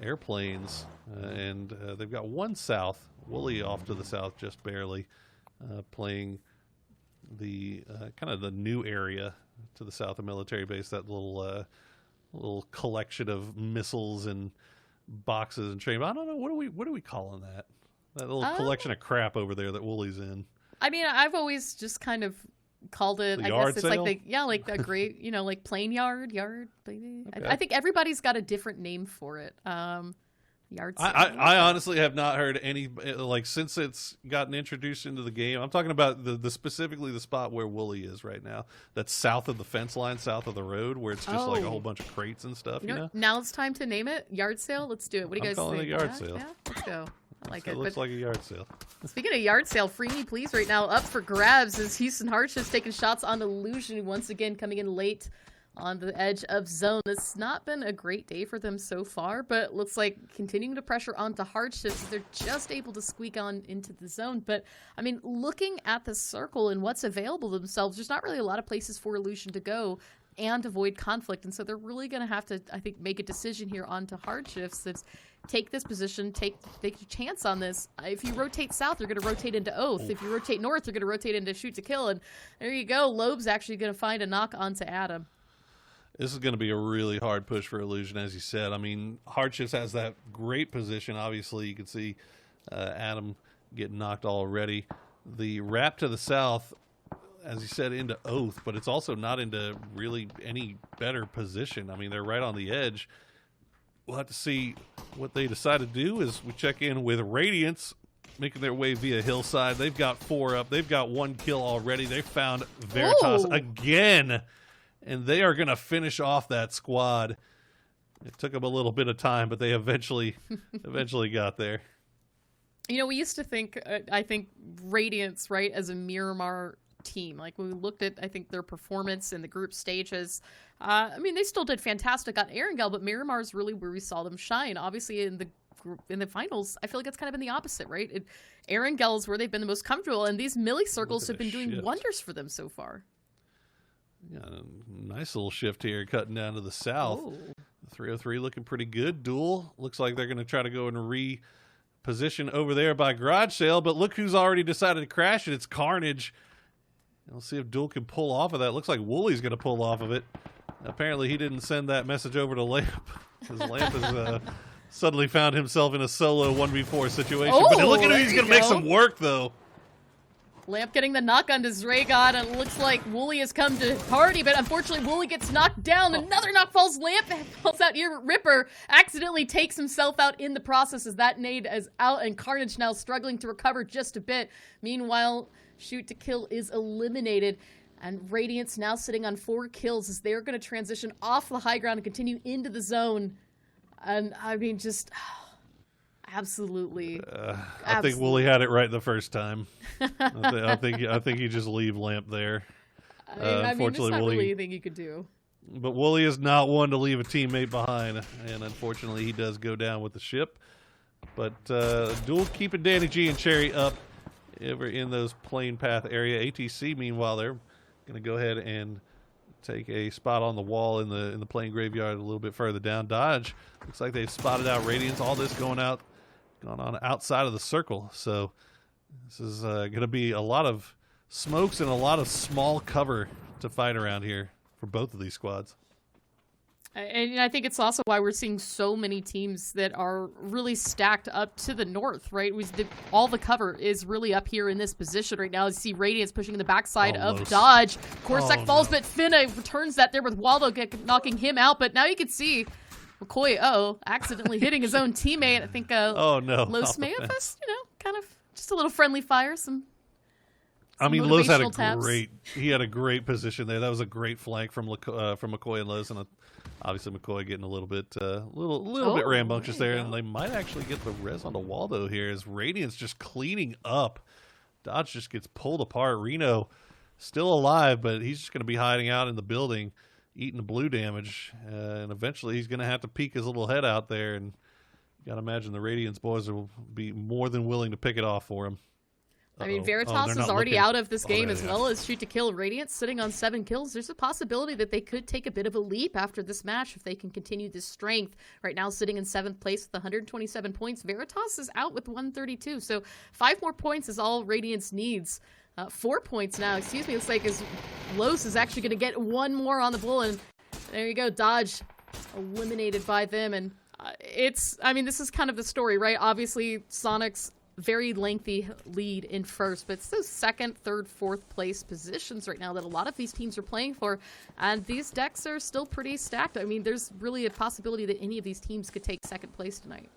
airplanes, and they've got one south, Wooly off to the south just barely, playing the kind of the new area to the south of military base, that little collection of missiles and boxes and train. I don't know, what are we calling that little collection of crap over there that Wooly's in? I mean, I've always just kind of called it, I guess it's sale? like a great, you know, like plane yard, maybe. Okay. I think everybody's got a different name for it. Yard sale. I honestly have not heard any, like, since it's gotten introduced into the game. I'm talking about the specifically the spot where Wooly is right now. That's south of the fence line, south of the road, where it's just like a whole bunch of crates and stuff. You know? Now it's time to name it yard sale. Let's do it. What do you guys think? I'm calling it yard sale. Yeah, let's go. I like it. It looks like a yard sale. Speaking of yard sale, Free Me Please right now up for grabs as Houston Hardships taking shots on Illusion once again coming in late on the edge of zone. It's not been a great day for them so far, but looks like continuing to pressure onto Hardships. They're just able to squeak on into the zone. But, I mean, looking at the circle and what's available to themselves, there's not really a lot of places for Illusion to go and avoid conflict. And so they're really going to have to, I think, make a decision here onto Hardships that's take this position, take a chance on this. If you rotate south, you're going to rotate into Oath. If you rotate north, you're going to rotate into Shoot to Kill. And there you go. Loeb's actually going to find a knock onto Adam. This is going to be a really hard push for Illusion, as you said. I mean, Hardships has that great position. Obviously, you can see Adam getting knocked already. The wrap to the south, as you said, into Oath, but it's also not into really any better position. I mean, they're right on the edge. We'll have to see what they decide to do as we check in with Radiance, making their way via Hillside. They've got 4 up. They've got 1 kill already. They found Veritas again. And they are going to finish off that squad. It took them a little bit of time, but they eventually got there. You know, we used to think, I think, Radiance, right, as a Miramar team. Like when we looked at, I think, their performance in the group stages, they still did fantastic on Erangel, but Miramar is really where we saw them shine. Obviously, in the finals, I feel like it's kind of been the opposite, right? Erangel is where they've been the most comfortable, and these melee circles have been doing wonders for them so far. Yeah, nice little shift here, cutting down to the south. Ooh. 303 looking pretty good. Duel looks like they're going to try to go and reposition over there by Garage Sale, but look who's already decided to crash it. It's Carnage. We'll see if Duel can pull off of that. Looks like Woolly's going to pull off of it. Apparently he didn't send that message over to Lamp, because Lamp has suddenly found himself in a solo 1v4 situation. But look at him, he's going to make some work, though. Lamp getting the knock on his Raygon, and it looks like Wooly has come to party, but unfortunately Wooly gets knocked down. Another knock falls. Lamp falls out here. Ripper accidentally takes himself out in the process as that nade is out, and Carnage now struggling to recover just a bit. Meanwhile, Shoot to Kill is eliminated, and Radiance now sitting on 4 kills as they're going to transition off the high ground and continue into the zone. And I mean, just... Absolutely. I think Wooly had it right the first time. I think you just leave Lamp there. Unfortunately, there's not really anything you could do. But Wooly is not one to leave a teammate behind, and unfortunately, he does go down with the ship. But Duel keeping Danny G and Cherry up over in those plane path area. ATC, meanwhile, they're going to go ahead and take a spot on the wall in the plane graveyard a little bit further down. Dodge looks like they've spotted out Radiance. All this going on outside of the circle. So this is going to be a lot of smokes and a lot of small cover to fight around here for both of these squads. And I think it's also why we're seeing so many teams that are really stacked up to the north, right? All the cover is really up here in this position right now. You see Radiance pushing in the backside of Dodge. Corsac falls, but Finna returns that there with Waldo knocking him out. But now you can see McCoy, accidentally hitting his own teammate. I think Los may have just, kind of just a little friendly fire. Los had a great position there. That was a great flank from McCoy and Los, and obviously McCoy getting a little bit bit rambunctious there, and they might actually get the res onto Waldo here as Radiance just cleaning up. Dodge just gets pulled apart. Reno still alive, but he's just going to be hiding out in the building, eating the blue damage, and eventually he's going to have to peek his little head out there, and you got to imagine the Radiance boys will be more than willing to pick it off for him. I mean, Veritas is already out of this game as well as Shoot to Kill. Radiance sitting on 7 kills. There's a possibility that they could take a bit of a leap after this match if they can continue this strength. Right now, sitting in 7th place with 127 points. Veritas is out with 132. So 5 more points is all Radiance needs. 4 points now, looks like Los is actually going to get 1 more on the bull. And there you go, Dodge eliminated by them. And this is kind of the story, right? Obviously, Sonic's very lengthy lead in first, but it's those 2nd, 3rd, 4th place positions right now that a lot of these teams are playing for, and these decks are still pretty stacked. I mean, there's really a possibility that any of these teams could take 2nd place tonight.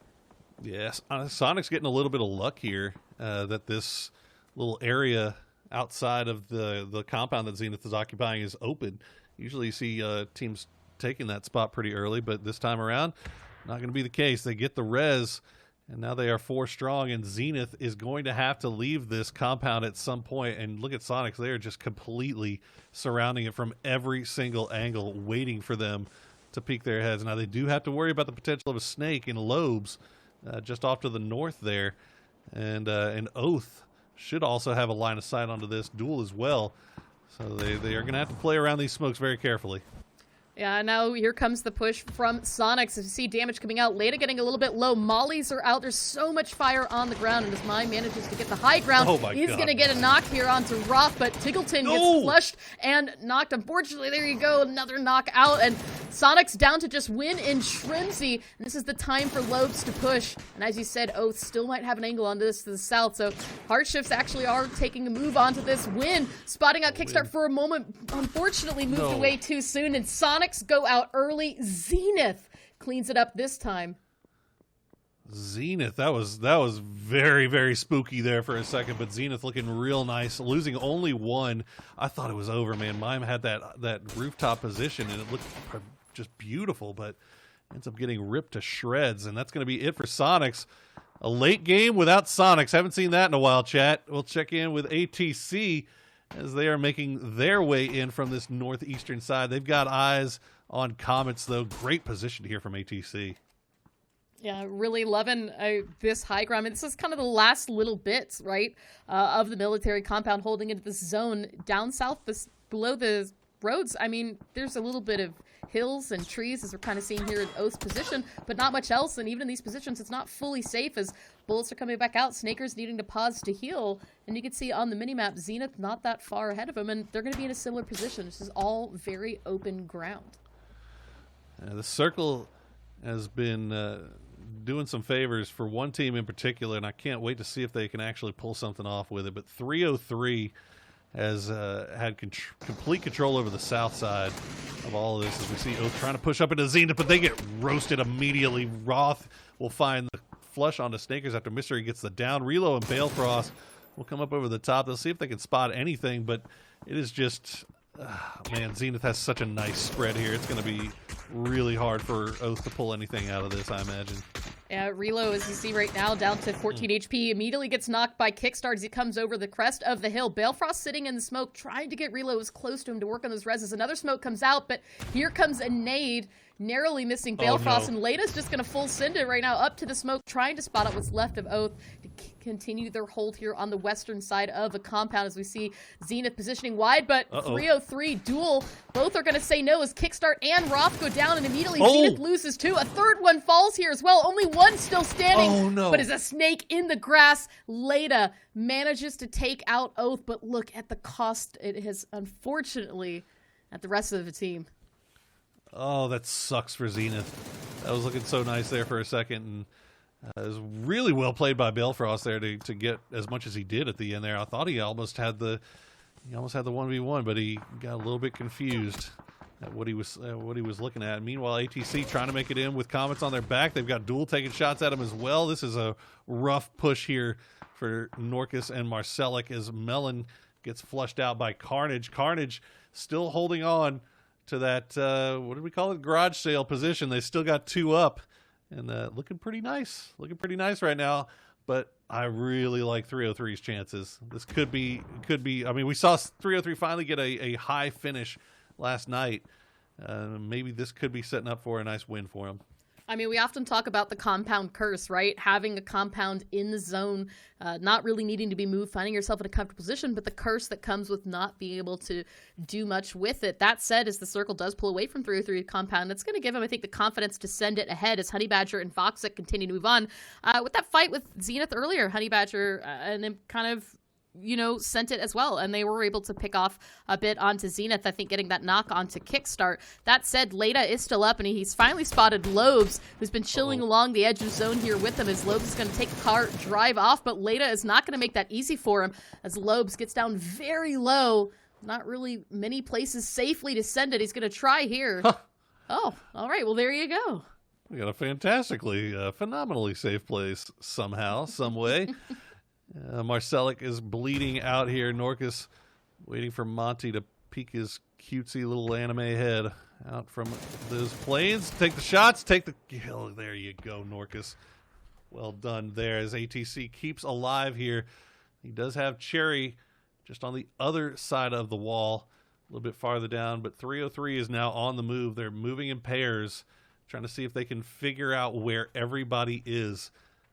Yes, Sonic's getting a little bit of luck here that this little area outside of the compound that Zenith is occupying is open. Usually you see teams taking that spot pretty early, but this time around, not going to be the case. They get the res, and now they are 4 strong, and Zenith is going to have to leave this compound at some point. And look at Sonics. They are just completely surrounding it from every single angle, waiting for them to peek their heads. Now, they do have to worry about the potential of a snake in Lobes just off to the north there. And an Oath should also have a line of sight onto this duel as well. So they are going to have to play around these smokes very carefully. Yeah, now here comes the push from Sonics. As you see damage coming out, Leda getting a little bit low. Mollies are out. There's so much fire on the ground, and as Mine manages to get the high ground, he's going to get a knock here onto Roth, but Tiggleton gets flushed and knocked. Unfortunately, there you go, another knock out, and Sonics down to just win in Shrimsy. This is the time for Lobes to push, and as you said, Oath still might have an angle on this to the south, so Hardshifts actually are taking a move onto this win. Spotting out Kickstart for a moment, unfortunately moved away too soon, and Sonics go out early. Zenith cleans it up this time. Zenith, that was very, very spooky there for a second, but Zenith looking real nice, losing only 1. I thought it was over, man. Mime had that rooftop position, and it looked just beautiful, but ends up getting ripped to shreds, and that's going to be it for Sonics. A late game without Sonics. Haven't seen that in a while, chat. We'll check in with ATC as they are making their way in from this northeastern side. They've got eyes on Comets, though. Great position here from ATC. Yeah, really loving this high ground. I mean, this is kind of the last little bits, right, of the military compound holding into this zone down south below the roads. I mean, there's a little bit of hills and trees, as we're kind of seeing here in Oath's position, but not much else. And even in these positions, it's not fully safe as bullets are coming back out. Snaker's needing to pause to heal. And you can see on the minimap, Zenith not that far ahead of him, and they're going to be in a similar position. This is all very open ground. The circle has been doing some favors for one team in particular, and I can't wait to see if they can actually pull something off with it. But 303 has had complete control over the south side of all of this, as we see Oath trying to push up into Zenith, but they get roasted immediately. Roth will find the flush onto Snakers after Mystery gets the down. Relo and Balefrost will come up over the top. They'll see if they can spot anything, but it is just... man, Zenith has such a nice spread here. It's going to be really hard for Oath to pull anything out of this, I imagine. Yeah, Relo, as you see right now, down to 14 HP, immediately gets knocked by Kickstart as he comes over the crest of the hill. Balefrost sitting in the smoke, trying to get Relo as close to him to work on those reses. Another smoke comes out, but here comes a nade, narrowly missing Balefrost, and Lada's just going to full send it right now up to the smoke, trying to spot out what's left of Oath to continue their hold here on the western side of the compound, as we see Zenith positioning wide, but 303 duel, both are going to say no as Kickstart and Roth go down, and immediately Zenith loses two. A third one falls here as well, only one still standing, but as a snake in the grass, Lada manages to take out Oath, but look at the cost it has, unfortunately, at the rest of the team. Oh, that sucks for Zenith. That was looking so nice there for a second, and it was really well played by Balefrost there to get as much as he did at the end there. I thought he almost had the 1v1, but he got a little bit confused at what he was looking at. Meanwhile, ATC trying to make it in with Comets on their back. They've got Duel taking shots at him as well. This is a rough push here for Norcus and Marcelic as Melon gets flushed out by Carnage. Carnage still holding on to that, what did we call it? Garage sale position. They still got two up and looking pretty nice. Looking pretty nice right now. But I really like 303's chances. This could be, I mean, we saw 303 finally get a high finish last night. Maybe this could be setting up for a nice win for him. I mean, we often talk about the compound curse, right? Having a compound in the zone, not really needing to be moved, finding yourself in a comfortable position, but the curse that comes with not being able to do much with it. That said, as the circle does pull away from 303 compound, that's going to give him, I think, the confidence to send it ahead as Honey Badger and Voxic continue to move on. With that fight with Zenith earlier, Honey Badger and then kind of, sent it as well, and they were able to pick off a bit onto Zenith, I think, getting that knock onto Kickstart. That said, Leda is still up, and he's finally spotted Lobes, who's been chilling along the edge of zone here with him, as Lobes is going to take the car, drive off, but Leda is not going to make that easy for him, as Lobes gets down very low. Not really many places safely to send it. He's going to try here. Oh, all right, well, there you go. We got a fantastically, phenomenally safe place somehow, some way. Marcelic is bleeding out here. Norcus waiting for Monty to peek his cutesy little anime head out from those planes. Take the shots. Take the kill. There you go, Norcus. Well done there as ATC keeps alive here. He does have Cherry just on the other side of the wall, a little bit farther down, but 303 is now on the move. They're moving in pairs, trying to see if they can figure out where everybody is.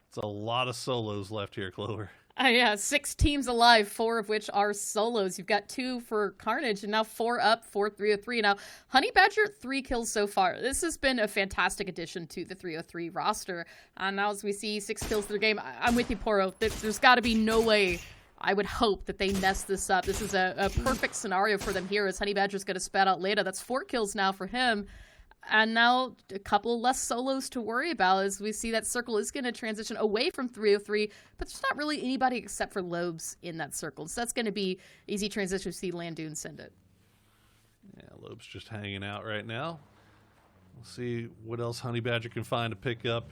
It's a lot of solos left here, Clover. Yeah, 6 teams alive, 4 of which are solos. You've got 2 for Carnage, and now 4 up for 303. Now, Honey Badger, 3 kills so far. This has been a fantastic addition to the 303 roster. Now, as we see 6 kills through the game, I'm with you, Poro. There's got to be no way, I would hope, that they mess this up. This is a perfect scenario for them here, as Honey Badger's going to spat out later. That's 4 kills now for him. And now a couple less solos to worry about, as we see that circle is going to transition away from 303, but there's not really anybody except for Lobes in that circle. So that's going to be easy transition to see Landoon send it. Yeah, Lobes just hanging out right now. We'll see what else Honey Badger can find to pick up.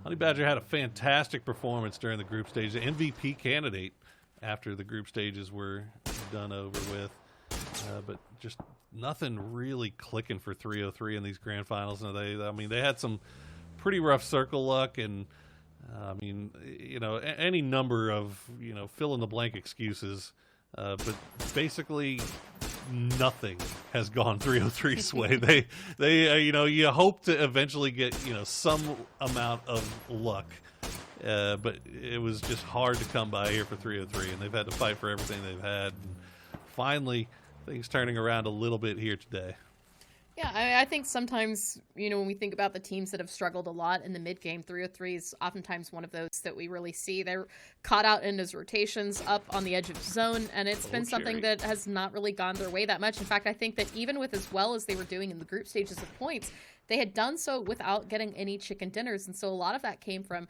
Honey Badger had a fantastic performance during the group stage, the MVP candidate after the group stages were done over with. But just nothing really clicking for 303 in these grand finals. Now they had some pretty rough circle luck, and any number of fill in the blank excuses but basically nothing has gone 303's way. They you hope to eventually get some amount of luck, but it was just hard to come by here for 303, and they've had to fight for everything they've had. And finally, things turning around a little bit here today. Yeah, I think sometimes, when we think about the teams that have struggled a lot in the mid-game, 303 is oftentimes one of those that we really see. They're caught out in those rotations up on the edge of the zone, and it's been something that has not really gone their way that much. In fact, I think that even with as well as they were doing in the group stages of points, they had done so without getting any chicken dinners, and so a lot of that came from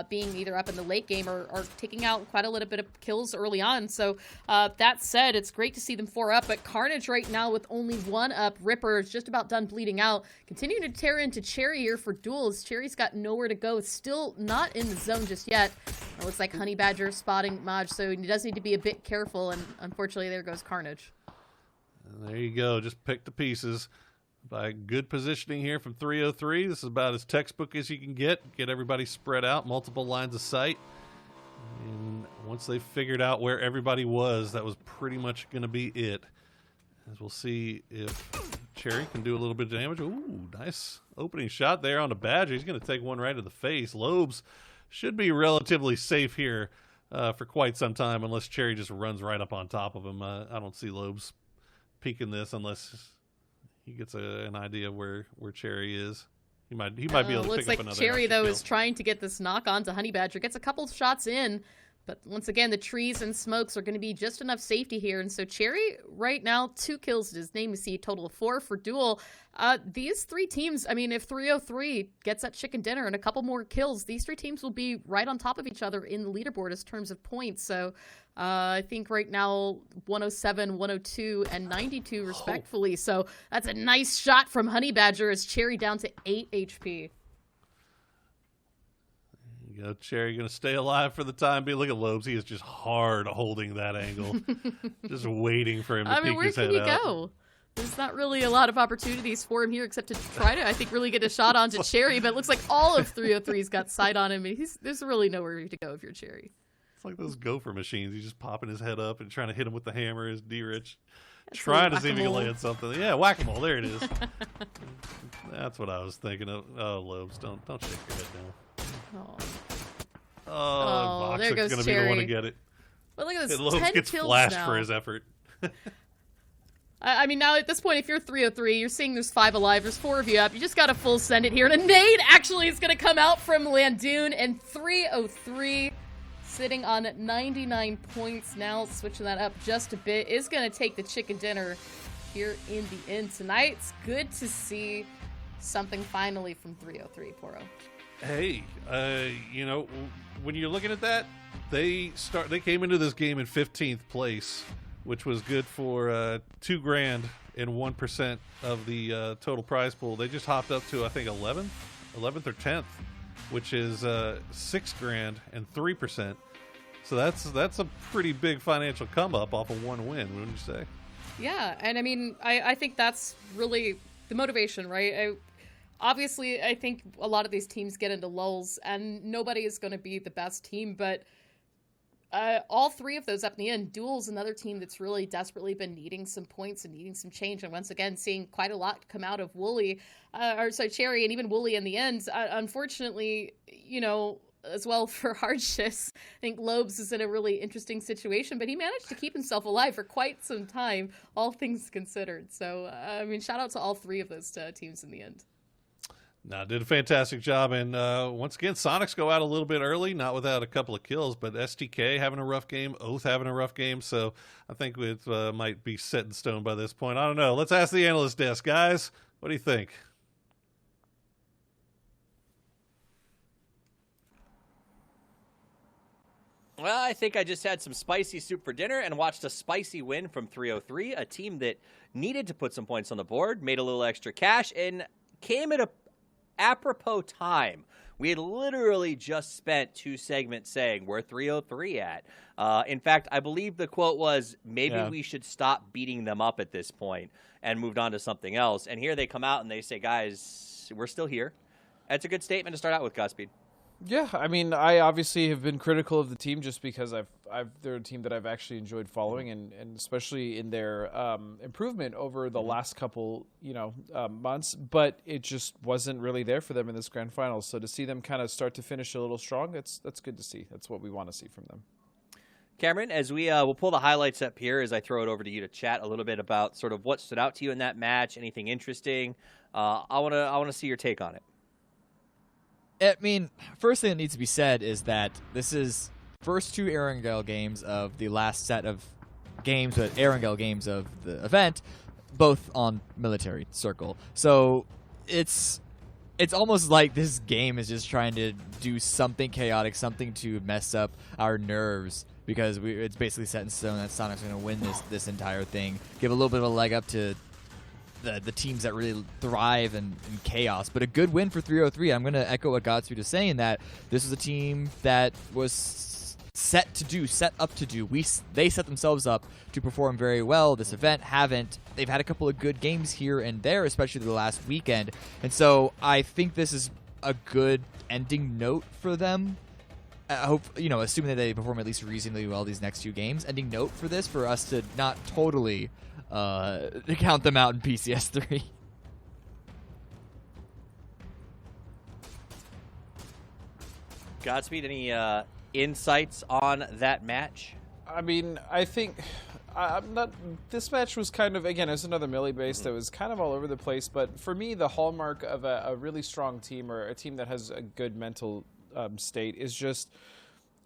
being either up in the late game or taking out quite a little bit of kills early on. So that said, it's great to see them 4 up, but Carnage right now with only 1 up. Ripper is just about done bleeding out. Continuing to tear into Cherry here for duels. Cherry's got nowhere to go. Still not in the zone just yet. It looks like Honey Badger spotting Maj, so he does need to be a bit careful, and unfortunately there goes Carnage. And there you go. Just pick the pieces. By good positioning here from 303. This is about as textbook as you can get. Get everybody spread out, multiple lines of sight. And once they figured out where everybody was, that was pretty much going to be it. As we'll see if Cherry can do a little bit of damage. Ooh, nice opening shot there on the Badger. He's going to take one right to the face. Lobes should be relatively safe here for quite some time, unless Cherry just runs right up on top of him. I don't see Lobes peeking this unless he gets an idea of where Cherry is. He might be able to pick up another. Looks like Cherry though is trying to get this knock on to Honey Badger. Gets a couple shots in, but once again the trees and smokes are going to be just enough safety here. And so Cherry right now 2 kills to his name. You see a total of 4 for Duel. These 3 teams, I mean, if 303 gets that chicken dinner and a couple more kills, these 3 teams will be right on top of each other in the leaderboard as terms of points. So I think right now 107, 102, and 92 respectfully. So that's a nice shot from Honey Badger as Cherry down to 8 HP. You go, Cherry going to stay alive for the time being. Look at Lobes. He is just hard holding that angle. Just waiting for him to peek his head out. Where can you go? There's not really a lot of opportunities for him here except to try to, I think, really get a shot onto Cherry, but it looks like all of 303's got sight on him. There's really nowhere to go if you're Cherry. It's like those gopher machines. He's just popping his head up and trying to hit him with the hammer. Is D-Rich trying to see if he can land something? Yeah, whack-a-mole. There it is. That's what I was thinking of. Oh, Lobes, don't shake your head now. Oh, there goes going to be Cherry. the one to get it. Well, look at this. Lobes 10 gets kills flashed now. for his effort. I mean, now at this point, if you're 303, you're seeing there's 5 alive, there's 4 of you up. You just got to full send it here. And a nade actually is going to come out from Landoon, and 303 sitting on 99 points now, switching that up just a bit, is going to take the chicken dinner here in the end tonight. It's good to see something finally from 303, Poro. Hey, when you're looking at that, they came into this game in 15th place, which was good for $2 grand and 1% of the total prize pool. They just hopped up to, I think, 11th or 10th, which is $6 grand and 3%. So that's a pretty big financial come up off of one win, wouldn't you say? Yeah, and I mean, I think that's really the motivation, right? Obviously, I think a lot of these teams get into lulls, and nobody is going to be the best team, but all 3 of those up in the end. Duel's another team that's really desperately been needing some points and needing some change, and once again, seeing quite a lot come out of Cherry, and even Wooly in the end. Unfortunately, as well for hardships, I think Lobes is in a really interesting situation, but he managed to keep himself alive for quite some time, all things considered. So, I mean, shout out to all 3 of those teams in the end. No, did a fantastic job, and once again, Sonics go out a little bit early, not without a couple of kills, but STK having a rough game, Oath having a rough game, so I think it might be set in stone by this point. I don't know. Let's ask the analyst desk, guys. What do you think? Well, I think I just had some spicy soup for dinner and watched a spicy win from 303, a team that needed to put some points on the board, made a little extra cash, and came at a apropos time. We had literally just spent 2 segments saying, where 303 at? In fact, I believe the quote was, maybe we should stop beating them up at this point and moved on to something else. And here they come out and they say, guys, we're still here. That's a good statement to start out with, Godspeed. Yeah, I mean, I obviously have been critical of the team just because I've they're a team that I've actually enjoyed following, and especially in their improvement over the last couple months. But it just wasn't really there for them in this grand final. So to see them kind of start to finish a little strong, that's good to see. That's what we want to see from them. Cameron, as we'll pull the highlights up here as I throw it over to you to chat a little bit about sort of what stood out to you in that match, anything interesting. I want to see your take on it. I mean, first thing that needs to be said is that this is first 2 Erangel games of the last set of games, but Erangel games of the event, both on military circle. So it's almost like this game is just trying to do something chaotic, something to mess up our nerves, because it's basically set in stone that Sonic's going to win this entire thing, give a little bit of a leg up to the teams that really thrive in chaos. But a good win for 303. I'm going to echo what Godspeed is saying, that this was a team that was set up to do. They set themselves up to perform very well. This event haven't. They've had a couple of good games here and there, especially the last weekend. And so I think this is a good ending note for them. I hope, assuming that they perform at least reasonably well these next 2 games, ending note for this, for us to not totally count them out in PCS3. Godspeed, any insights on that match? I mean, I think this match was kind of, again, it's another melee base that was kind of all over the place. But for me, the hallmark of a really strong team, or a team that has a good mental state, is just,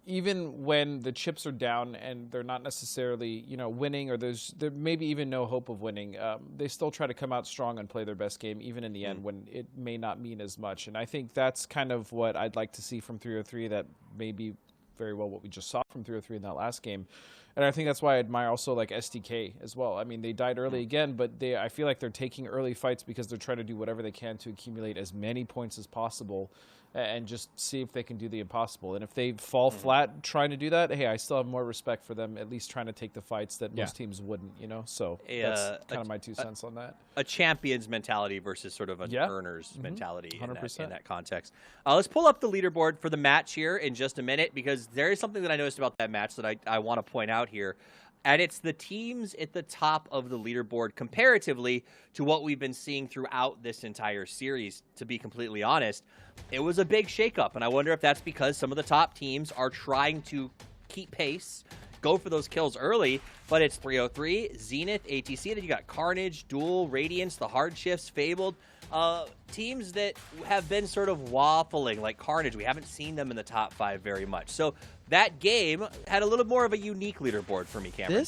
even when the chips are down and they're not necessarily, winning, or there maybe even no hope of winning, they still try to come out strong and play their best game, even in the end when it may not mean as much. And I think that's kind of what I'd like to see from 303. That may be very well what we just saw from 303 in that last game. And I think that's why I admire also like SDK as well. I mean, they died early again, but I feel like they're taking early fights because they're trying to do whatever they can to accumulate as many points as possible and just see if they can do the impossible. And if they fall flat trying to do that, hey, I still have more respect for them at least trying to take the fights that most teams wouldn't, So that's kind of my 2 cents on that. A champion's mentality versus sort of an earner's mentality 100%. in that context. Let's pull up the leaderboard for the match here in just a minute, because there is something that I noticed about that match that I want to point out here. And it's the teams at the top of the leaderboard comparatively to what we've been seeing throughout this entire series, to be completely honest. It was a big shakeup, and I wonder if that's because some of the top teams are trying to keep pace, go for those kills early, but it's 303, Zenith, ATC, then you got Carnage, Duel, Radiance, the Hard Shifts, Fabled, teams that have been sort of waffling, like Carnage. We haven't seen them in the top 5 very much. So that game had a little more of a unique leaderboard for me, Cameron.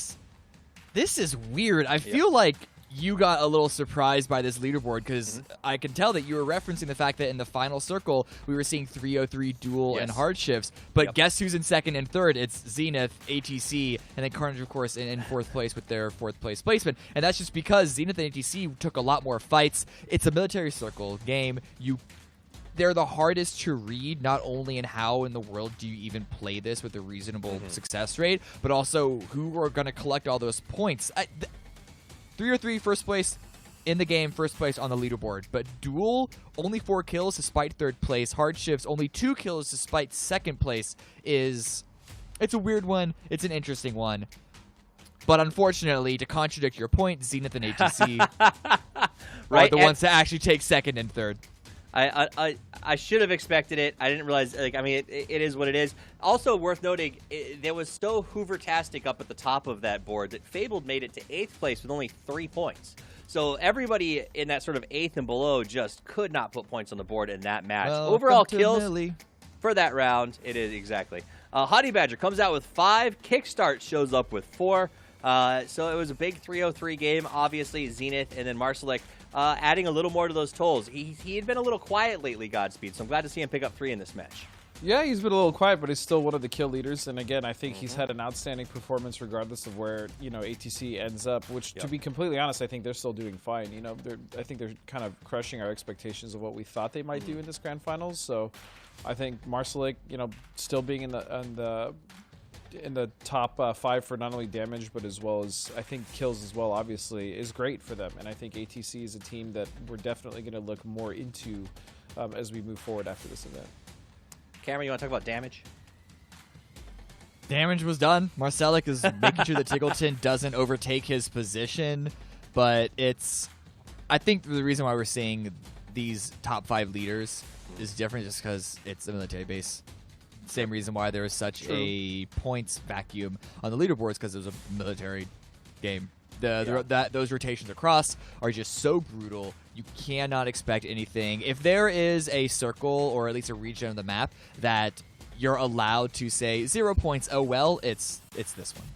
This is weird. I feel like you got a little surprised by this leaderboard, because I can tell that you were referencing the fact that in the final circle we were seeing 303, Duel, and Hard Shifts. But guess who's in second and third? It's Zenith, ATC, and then Carnage, of course, in 4th place with their 4th place placement. And that's just because Zenith and ATC took a lot more fights. It's a military circle game. They're the hardest to read, not only in how in the world do you even play this with a reasonable success rate, but also who are going to collect all those points. 303, first place in the game, first place on the leaderboard. But Duel, only 4 kills despite 3rd place. Hard Shifts, only 2 kills despite 2nd place. It's a weird one. It's an interesting one. But unfortunately, to contradict your point, Zenith and ATC are the ones to actually take 2nd and 3rd. I should have expected it. I didn't realize. It is what it is. Also worth noting, there was so Hoover-tastic up at the top of that board that Fabled made it to 8th place with only 3 points. So everybody in that sort of 8th and below just could not put points on the board in that match. Overall kills for that round, it is exactly. Honey Badger comes out with 5. Kickstart shows up with 4. So it was a big 303 game. Obviously, Zenith and then Marsalek adding a little more to those tolls. He had been a little quiet lately, Godspeed, so I'm glad to see him pick up 3 in this match. Yeah, he's been a little quiet, but he's still one of the kill leaders. And again, I think he's had an outstanding performance regardless of where, ATC ends up, which, to be completely honest, I think they're still doing fine. I think they're kind of crushing our expectations of what we thought they might do in this grand finals. So I think Marsalek, still being in the top 5 for not only damage, but as well as, I think, kills as well, obviously, is great for them. And I think ATC is a team that we're definitely going to look more into as we move forward after this event. Cameron, you want to talk about damage? Damage was done. Marcelic is making sure that Tiggleton doesn't overtake his position, but I think the reason why we're seeing these top 5 leaders is different just because it's a military base. Same reason why there is such a points vacuum on the leaderboards, because it was a military game. Those rotations across are just so brutal. You cannot expect anything. If there is a circle or at least a region of the map that you're allowed to say 0 points, oh well, it's this one.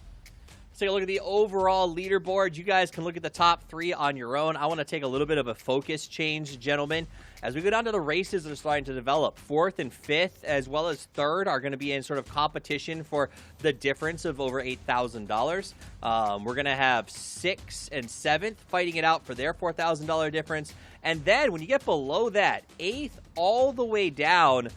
Let's take a look at the overall leaderboard. You guys can look at the top 3 on your own. I want to take a little bit of a focus change, gentlemen. As we go down to the races that are starting to develop, 4th and 5th, as well as 3rd, are going to be in sort of competition for the difference of over $8,000. We're going to have 6th and 7th fighting it out for their $4,000 difference. And then when you get below that, 8th all the way down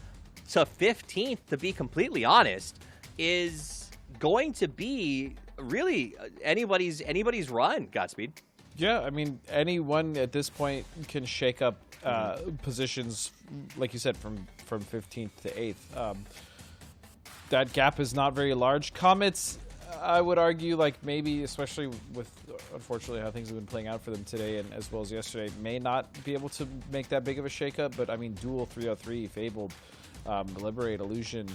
to 15th, to be completely honest, is going to be really anybody's run, Godspeed. Yeah, I mean, anyone at this point can shake up positions, like you said, from 15th to 8th. That gap is not very large. Comets, I would argue, like maybe, especially with, unfortunately, how things have been playing out for them today and as well as yesterday, may not be able to make that big of a shakeup. But I mean, Duel 303, Fabled, Liberate, Illusion,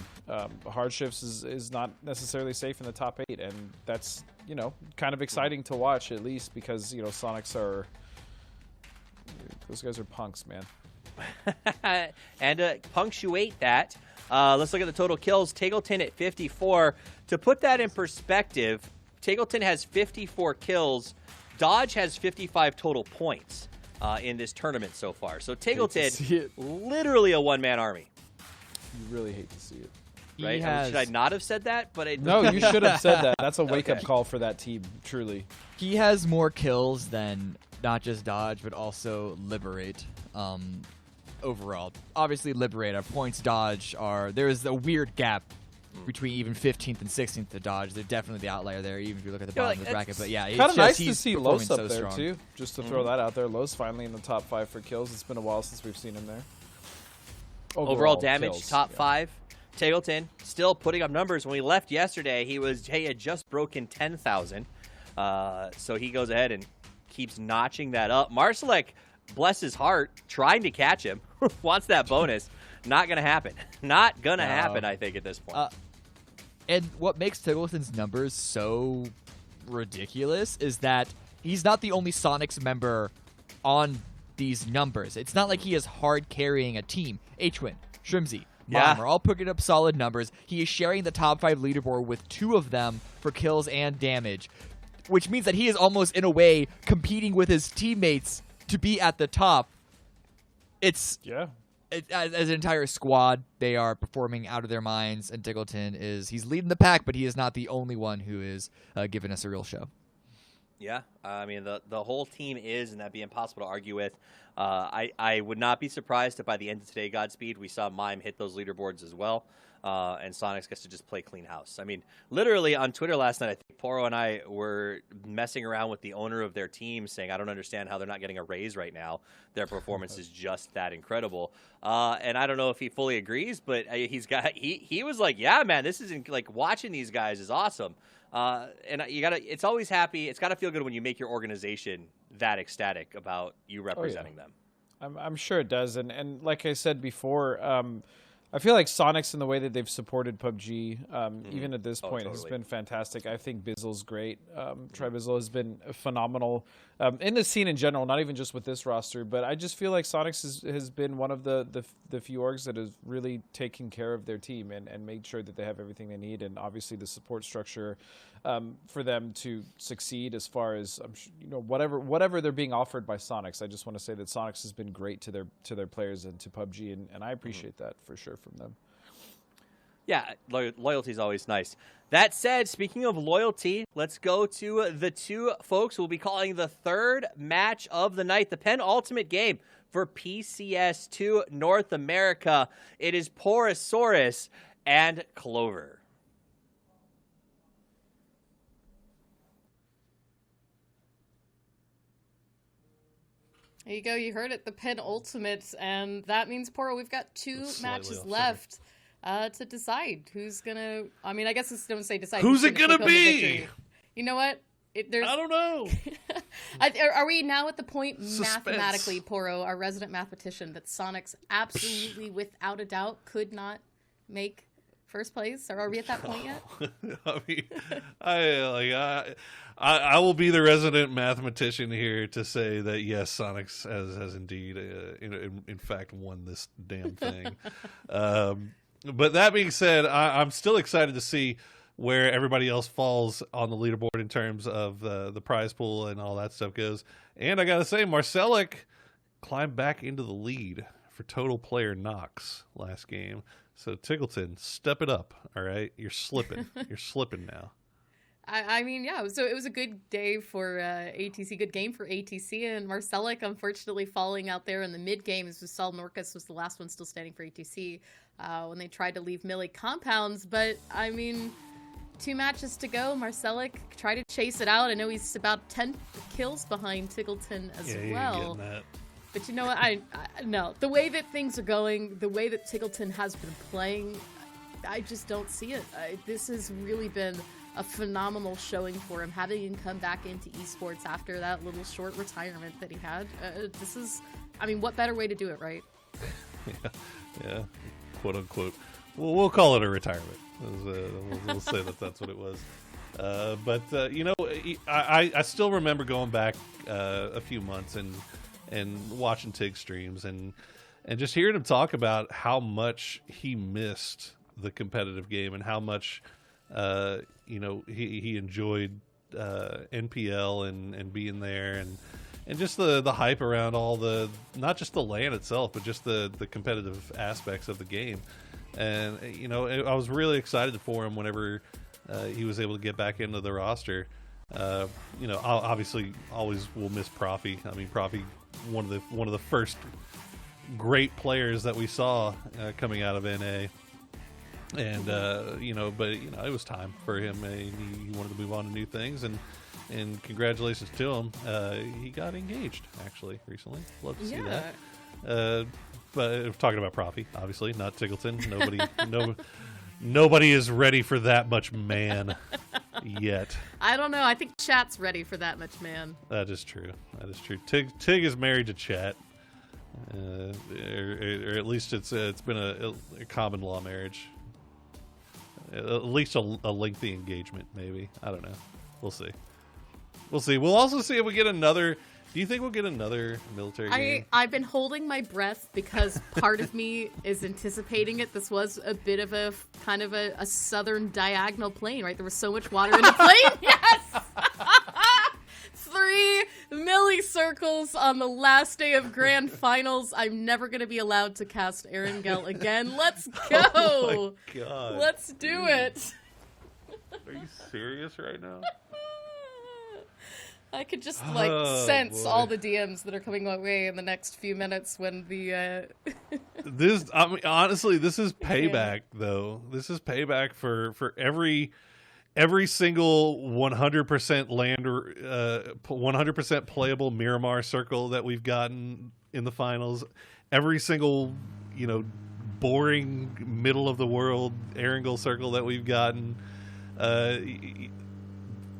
Hardships is not necessarily safe in the top 8, and that's, you know, kind of exciting to watch, at least because, you know, Sonics are, those guys are punks, man. And to punctuate that, let's look at the total kills. Tiggleton at 54. To put that in perspective, Tiggleton has 54 kills. Dodge has 55 total points in this tournament so far. So Tiggleton, literally a one-man army. You really hate to see it. Right? Should I not have said that? But no, you should have said that. That's a wake-up call for that team, truly. He has more kills than not just Dodge, but also Liberate. Overall, obviously, Liberate, our points, Dodge there is a weird gap between even 15th and 16th to Dodge. They're definitely the outlier there, even if you look at the bottom of the bracket. But yeah, it's kind of nice to he's see Los up so there strong. too. Just to throw that out there, Los finally in the top 5 for kills. It's been a while since we've seen him there. Overall damage, kills, top 5. Tiggleton still putting up numbers. When we left yesterday, he had just broken 10,000. So he goes ahead and keeps notching that up. Marcelic, bless his heart, trying to catch him, wants that bonus. Not going to happen. Not going to happen, I think, at this point. And what makes Tiggleton's numbers so ridiculous is that he's not the only Sonics member on these numbers. It's not like he is hard carrying a team. Hwin, Shrimzy, Mom are all picking up solid numbers. He is sharing the top 5 leaderboard with 2 of them for kills and damage, which means that he is almost, in a way, competing with his teammates to be at the top. As an entire squad, they are performing out of their minds, and Tiggleton he's leading the pack, but he is not the only one who is giving us a real show. Yeah, I mean, the whole team is, and that'd be impossible to argue with. I would not be surprised if by the end of today, Godspeed, we saw Mime hit those leaderboards as well, and Sonics gets to just play clean house. I mean, literally on Twitter last night, I think Poro and I were messing around with the owner of their team, saying, I don't understand how they're not getting a raise right now. Their performance is just that incredible. And I don't know if he fully agrees, but he was like, yeah, man, this isn't, like, watching these guys is awesome. And it's always happy. It's got to feel good when you make your organization that ecstatic about you representing them. I'm sure it does. And like I said before, I feel like Sonics, in the way that they've supported PUBG, even at this point, has been fantastic. I think Bizzle's great. Tribizzle has been phenomenal in the scene in general, not even just with this roster. But I just feel like Sonics has been one of the few orgs that has really taken care of their team and made sure that they have everything they need. And obviously the support structure for them to succeed, as far as whatever they're being offered by Sonics. I just want to say that Sonics has been great to their players and to PUBG, and I appreciate that for sure from them. Yeah, loyalty is always nice. That said, speaking of loyalty, let's go to the 2 folks who will be calling the 3rd match of the night, the penultimate game for PCS2 North America. It is Porosaurus and Clover. There you go. You heard it, the penultimate, and that means, Poro, we've got 2 matches left. to decide who's gonna. I mean, I guess it's don't say decide. Who's it gonna take home the be? victory. You know what? There's. I don't know. Are we now at the point Suspense. mathematically, Poro, our resident mathematician, that Sonic's absolutely, without a doubt, could not make first place? Or are we at that point yet? I mean, I will be the resident mathematician here to say that yes, Sonics has indeed, in fact, won this damn thing. But that being said, I'm still excited to see where everybody else falls on the leaderboard in terms of the prize pool and all that stuff goes. And I gotta say, Marcelic climbed back into the lead for total player knocks last game. So Tiggleton, step it up, all right? You're slipping. You're slipping now. I mean, yeah, so it was a good day for ATC, good game for ATC, and Marcelic unfortunately falling out there in the mid-game, as we saw Norcus was the last one still standing for ATC when they tried to leave Millie compounds. But, I mean, 2 matches to go. Marcelic tried to chase it out. I know he's about 10 kills behind Tiggleton as well. That. But you know what? I no. The way that things are going, the way that Tiggleton has been playing, I just don't see it. This has really been a phenomenal showing for him, having him come back into esports after that little short retirement that he had. This is, I mean, what better way to do it, right? Yeah, quote unquote. We'll call it a retirement. We'll say that's what it was. But you know, I still remember going back a few months and watching Tig streams and just hearing him talk about how much he missed the competitive game and how much you know he enjoyed NPL and being there and just the hype around all the, not just the LAN itself, but just the competitive aspects of the game. And you know, I was really excited for him whenever he was able to get back into the roster. You know, obviously always will miss Profi. I mean, Profi, one of the first great players that we saw coming out of NA, and you know, but you know, it was time for him. He wanted to move on to new things, and congratulations to him. He got engaged actually recently. Love to see that. But we're talking about Profi, obviously, not Tiggleton. Nobody is ready for that much man yet. I don't know. I think Chat's ready for that much man. That is true. Tig is married to Chat, or at least it's been a common law marriage. At least a lengthy engagement, maybe. I don't know. We'll see. We'll also see if we get another. Do you think we'll get another military game? I've been holding my breath because part of me is anticipating it. This was a bit of a kind of a southern diagonal plane, right? There was so much water in the plane. Yes! 3 milli-circles on the last day of Grand Finals. I'm never going to be allowed to cast Erangel again. Let's go! Oh my God. Let's do it! Are you serious right now? I could just sense all the DMs that are coming my way in the next few minutes when the This, I mean, honestly, this is payback though. This is payback for every single 100% land 100% playable Miramar circle that we've gotten in the finals. Every single, you know, boring middle of the world Erangel circle that we've gotten.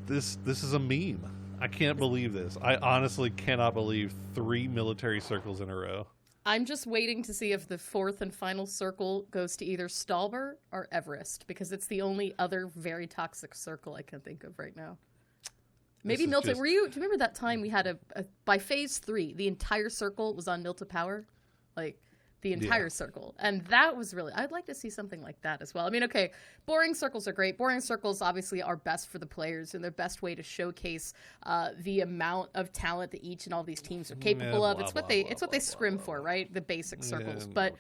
This is a meme. I can't believe this. I honestly cannot believe 3 military circles in a row. I'm just waiting to see if the 4th and final circle goes to either Stalber or Everest, because it's the only other very toxic circle I can think of right now. Maybe Milta. Do you remember that time we had by phase 3, the entire circle was on Milta Power? Like, the entire circle. And that was really, I'd like to see something like that as well. I mean, okay, boring circles are great. Boring circles obviously are best for the players and their best way to showcase the amount of talent that each and all these teams are capable of. It's what they scrim for, right? The basic circles. But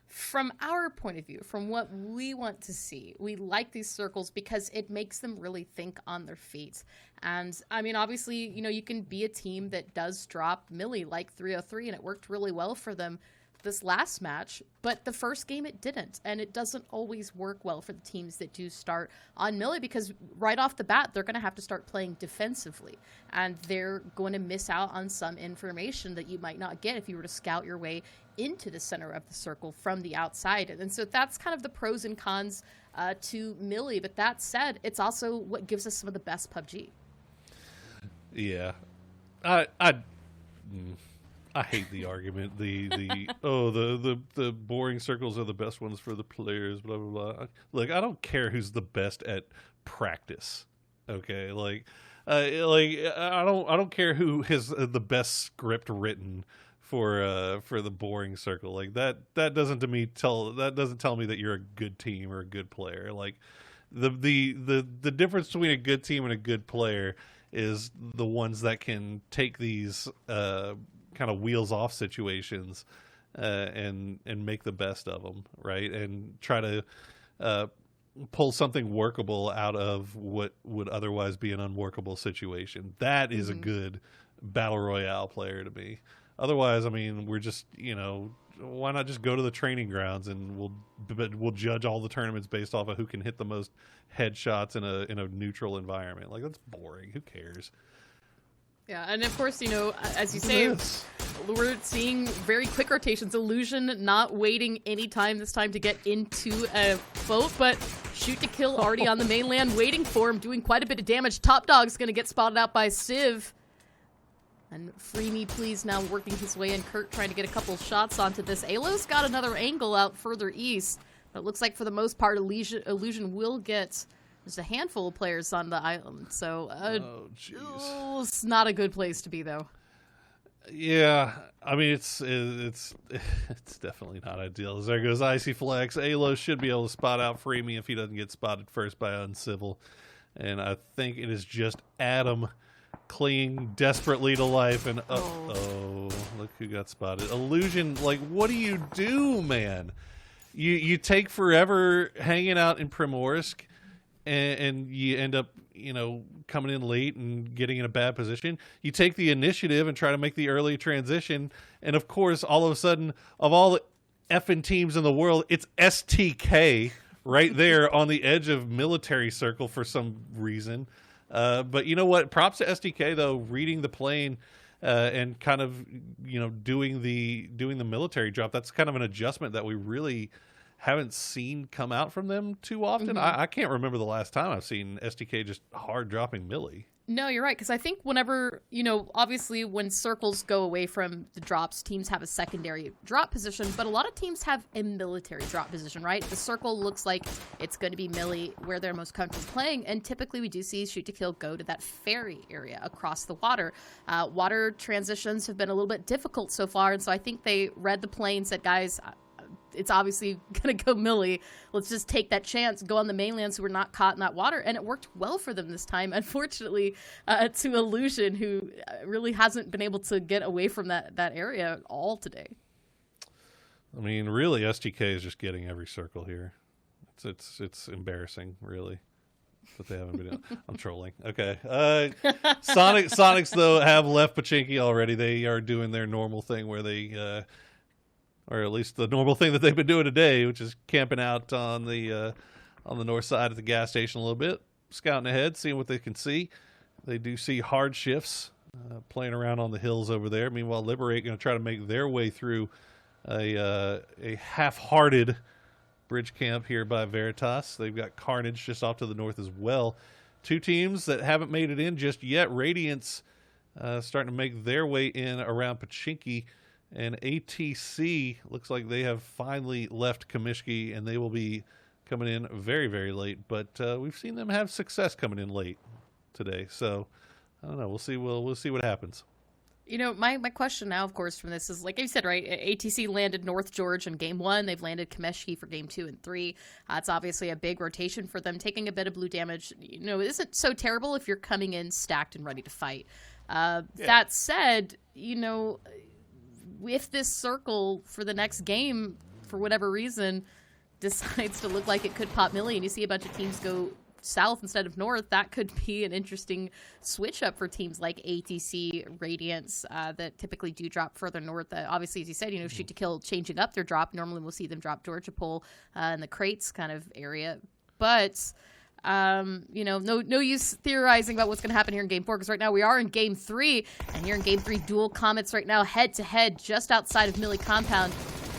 from our point of view, from what we want to see, we like these circles because it makes them really think on their feet. And I mean, obviously, you know, you can be a team that does drop Millie like 303 and it worked really well for them this last match, but the first game it didn't, and it doesn't always work well for the teams that do start on Millie, because right off the bat they're going to have to start playing defensively, and they're going to miss out on some information that you might not get if you were to scout your way into the center of the circle from the outside. And so that's kind of the pros and cons to Millie. But that said, it's also what gives us some of the best PUBG. Yeah. I hate the argument. The boring circles are the best ones for the players, blah blah blah. Like, I don't care who's the best at practice. Okay, I don't care who has the best script written for the boring circle. Like, that doesn't tell me that you're a good team or a good player. Like, the difference between a good team and a good player is the ones that can take these kind of wheels off situations and make the best of them, right? And try to pull something workable out of what would otherwise be an unworkable situation. That is a good battle royale player to me. Otherwise, I mean, we're just, why not just go to the training grounds and we'll judge all the tournaments based off of who can hit the most headshots in a neutral environment. Like, that's boring. Who cares? Yeah, and of course, as you say, we're seeing very quick rotations. Illusion not waiting any time this time to get into a boat, but shoot to kill already on the mainland, waiting for him, doing quite a bit of damage. Top Dog's going to get spotted out by Civ. And Free Me Please now working his way in. Kurt trying to get a couple shots onto this. Alo's got another angle out further east, but it looks like for the most part, Illusion will get... There's a handful of players on the island, so it's not a good place to be, though. Yeah, I mean, it's definitely not ideal. As there goes Icy Flex. Alo should be able to spot out Free Me if he doesn't get spotted first by Uncivil. And I think it is just Adam clinging desperately to life. And look who got spotted. Illusion, like, what do you do, man? You take forever hanging out in Primorsk, and you end up, coming in late and getting in a bad position. You take the initiative and try to make the early transition, and of course, all of a sudden, of all the effing teams in the world, it's STK right there on the edge of military circle for some reason. But you know what? Props to STK though, reading the plane and kind of doing the military drop. That's kind of an adjustment that we really haven't seen come out from them too often. I can't remember the last time I've seen STK just hard dropping Millie. No, you're right, because I think whenever, obviously when circles go away from the drops, teams have a secondary drop position, but a lot of teams have a military drop position, right? The circle looks like it's going to be Millie where they're most comfortable playing, and typically we do see Shoot to Kill go to that ferry area across the water. Water transitions have been a little bit difficult so far, and so I think they read the play and said, guys, it's obviously going to go Millie. Let's just take that chance, go on the mainland so we're not caught in that water. And it worked well for them this time, unfortunately, to Illusion, who really hasn't been able to get away from that area at all today. I mean, really, STK is just getting every circle here. It's embarrassing, really, that they haven't been. I'm trolling. Okay. Sonics, though, have left Pachinki already. They are doing their normal thing where they... or at least the normal thing that they've been doing today, which is camping out on the north side of the gas station a little bit, scouting ahead, seeing what they can see. They do see hard shifts playing around on the hills over there. Meanwhile, Liberate going to try to make their way through a half-hearted bridge camp here by Veritas. They've got Carnage just off to the north as well. Two teams that haven't made it in just yet. Radiance starting to make their way in around Pachinki. And ATC looks like they have finally left Kamishki, and they will be coming in very, very late. But we've seen them have success coming in late today. So, I don't know. We'll see. We'll see what happens. My question now, of course, from this is, like you said, right, ATC landed North George in Game 1. They've landed Kameshki for Game 2 and 3. It's obviously a big rotation for them. Taking a bit of blue damage, isn't so terrible if you're coming in stacked and ready to fight. That said, if this circle for the next game, for whatever reason, decides to look like it could pop Millie and you see a bunch of teams go south instead of north, that could be an interesting switch up for teams like ATC, Radiance, that typically do drop further north. Obviously, as you said, Shoot to Kill changing up their drop. Normally we'll see them drop Georgia Pole in the crates kind of area. But No use theorizing about what's going to happen here in Game 4, because right now we are in Game 3, and here in Game 3, dual Comets right now head-to-head just outside of Millie Compound.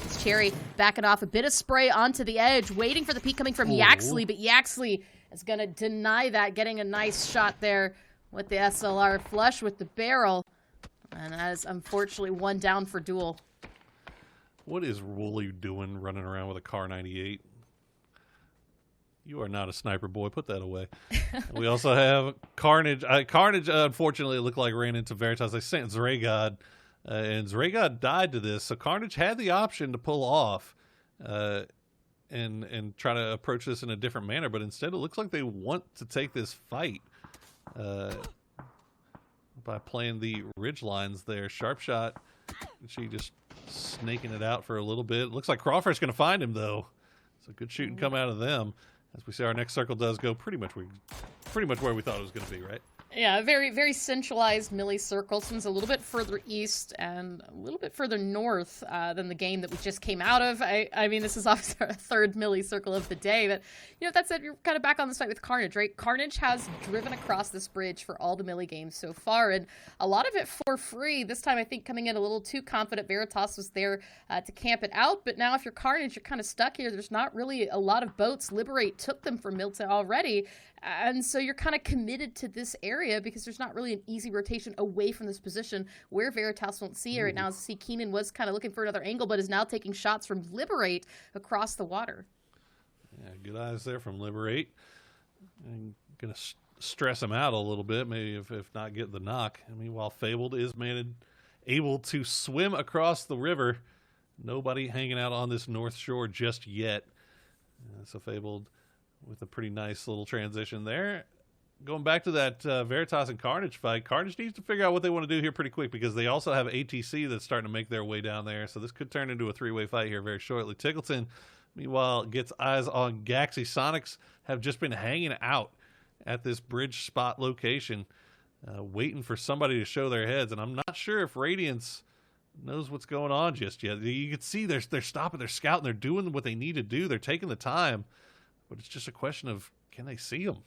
It's Cherry backing off a bit of spray onto the edge, waiting for the peek coming from Yaxley, but Yaxley is going to deny that, getting a nice shot there with the SLR flush with the barrel. And that is unfortunately one down for duel. What is Wooly doing running around with a Car 98? You are not a sniper, boy. Put that away. We also have Carnage. Carnage, unfortunately, it looked like ran into Veritas. They sent Zregod, and Zregod died to this. So Carnage had the option to pull off and try to approach this in a different manner, but instead it looks like they want to take this fight by playing the ridge lines there. Sharp shot. She just snaking it out for a little bit. Looks like Crawford's going to find him, though. So good shooting come out of them. As we see, our next circle does go pretty much where we thought it was going to be, right? Yeah, very, very centralized Millie circle. This one's a little bit further east and a little bit further north than the game that we just came out of. I mean, this is obviously our third Millie circle of the day, but that said, you're kind of back on this fight with Carnage, right? Carnage has driven across this bridge for all the Millie games so far, and a lot of it for free. This time, I think, coming in a little too confident. Veritas was there to camp it out, but now if you're Carnage, you're kind of stuck here. There's not really a lot of boats. Liberate took them from Milton already, and so you're kind of committed to this area because there's not really an easy rotation away from this position where Veritas won't see it right now. See, Keenan was kind of looking for another angle, but is now taking shots from Liberate across the water. Yeah, good eyes there from Liberate. I'm going to stress him out a little bit, maybe if not get the knock. I mean, while Fabled is able to swim across the river, nobody hanging out on this north shore just yet. So Fabled with a pretty nice little transition there. Going back to that Veritas and Carnage fight, Carnage needs to figure out what they want to do here pretty quick because they also have ATC that's starting to make their way down there. So this could turn into a three-way fight here very shortly. Tickleton, meanwhile, gets eyes on Gaxi. Sonics have just been hanging out at this bridge spot location, waiting for somebody to show their heads. And I'm not sure if Radiance knows what's going on just yet. You can see they're stopping, they're scouting, they're doing what they need to do. They're taking the time, but it's just a question of, can they see them?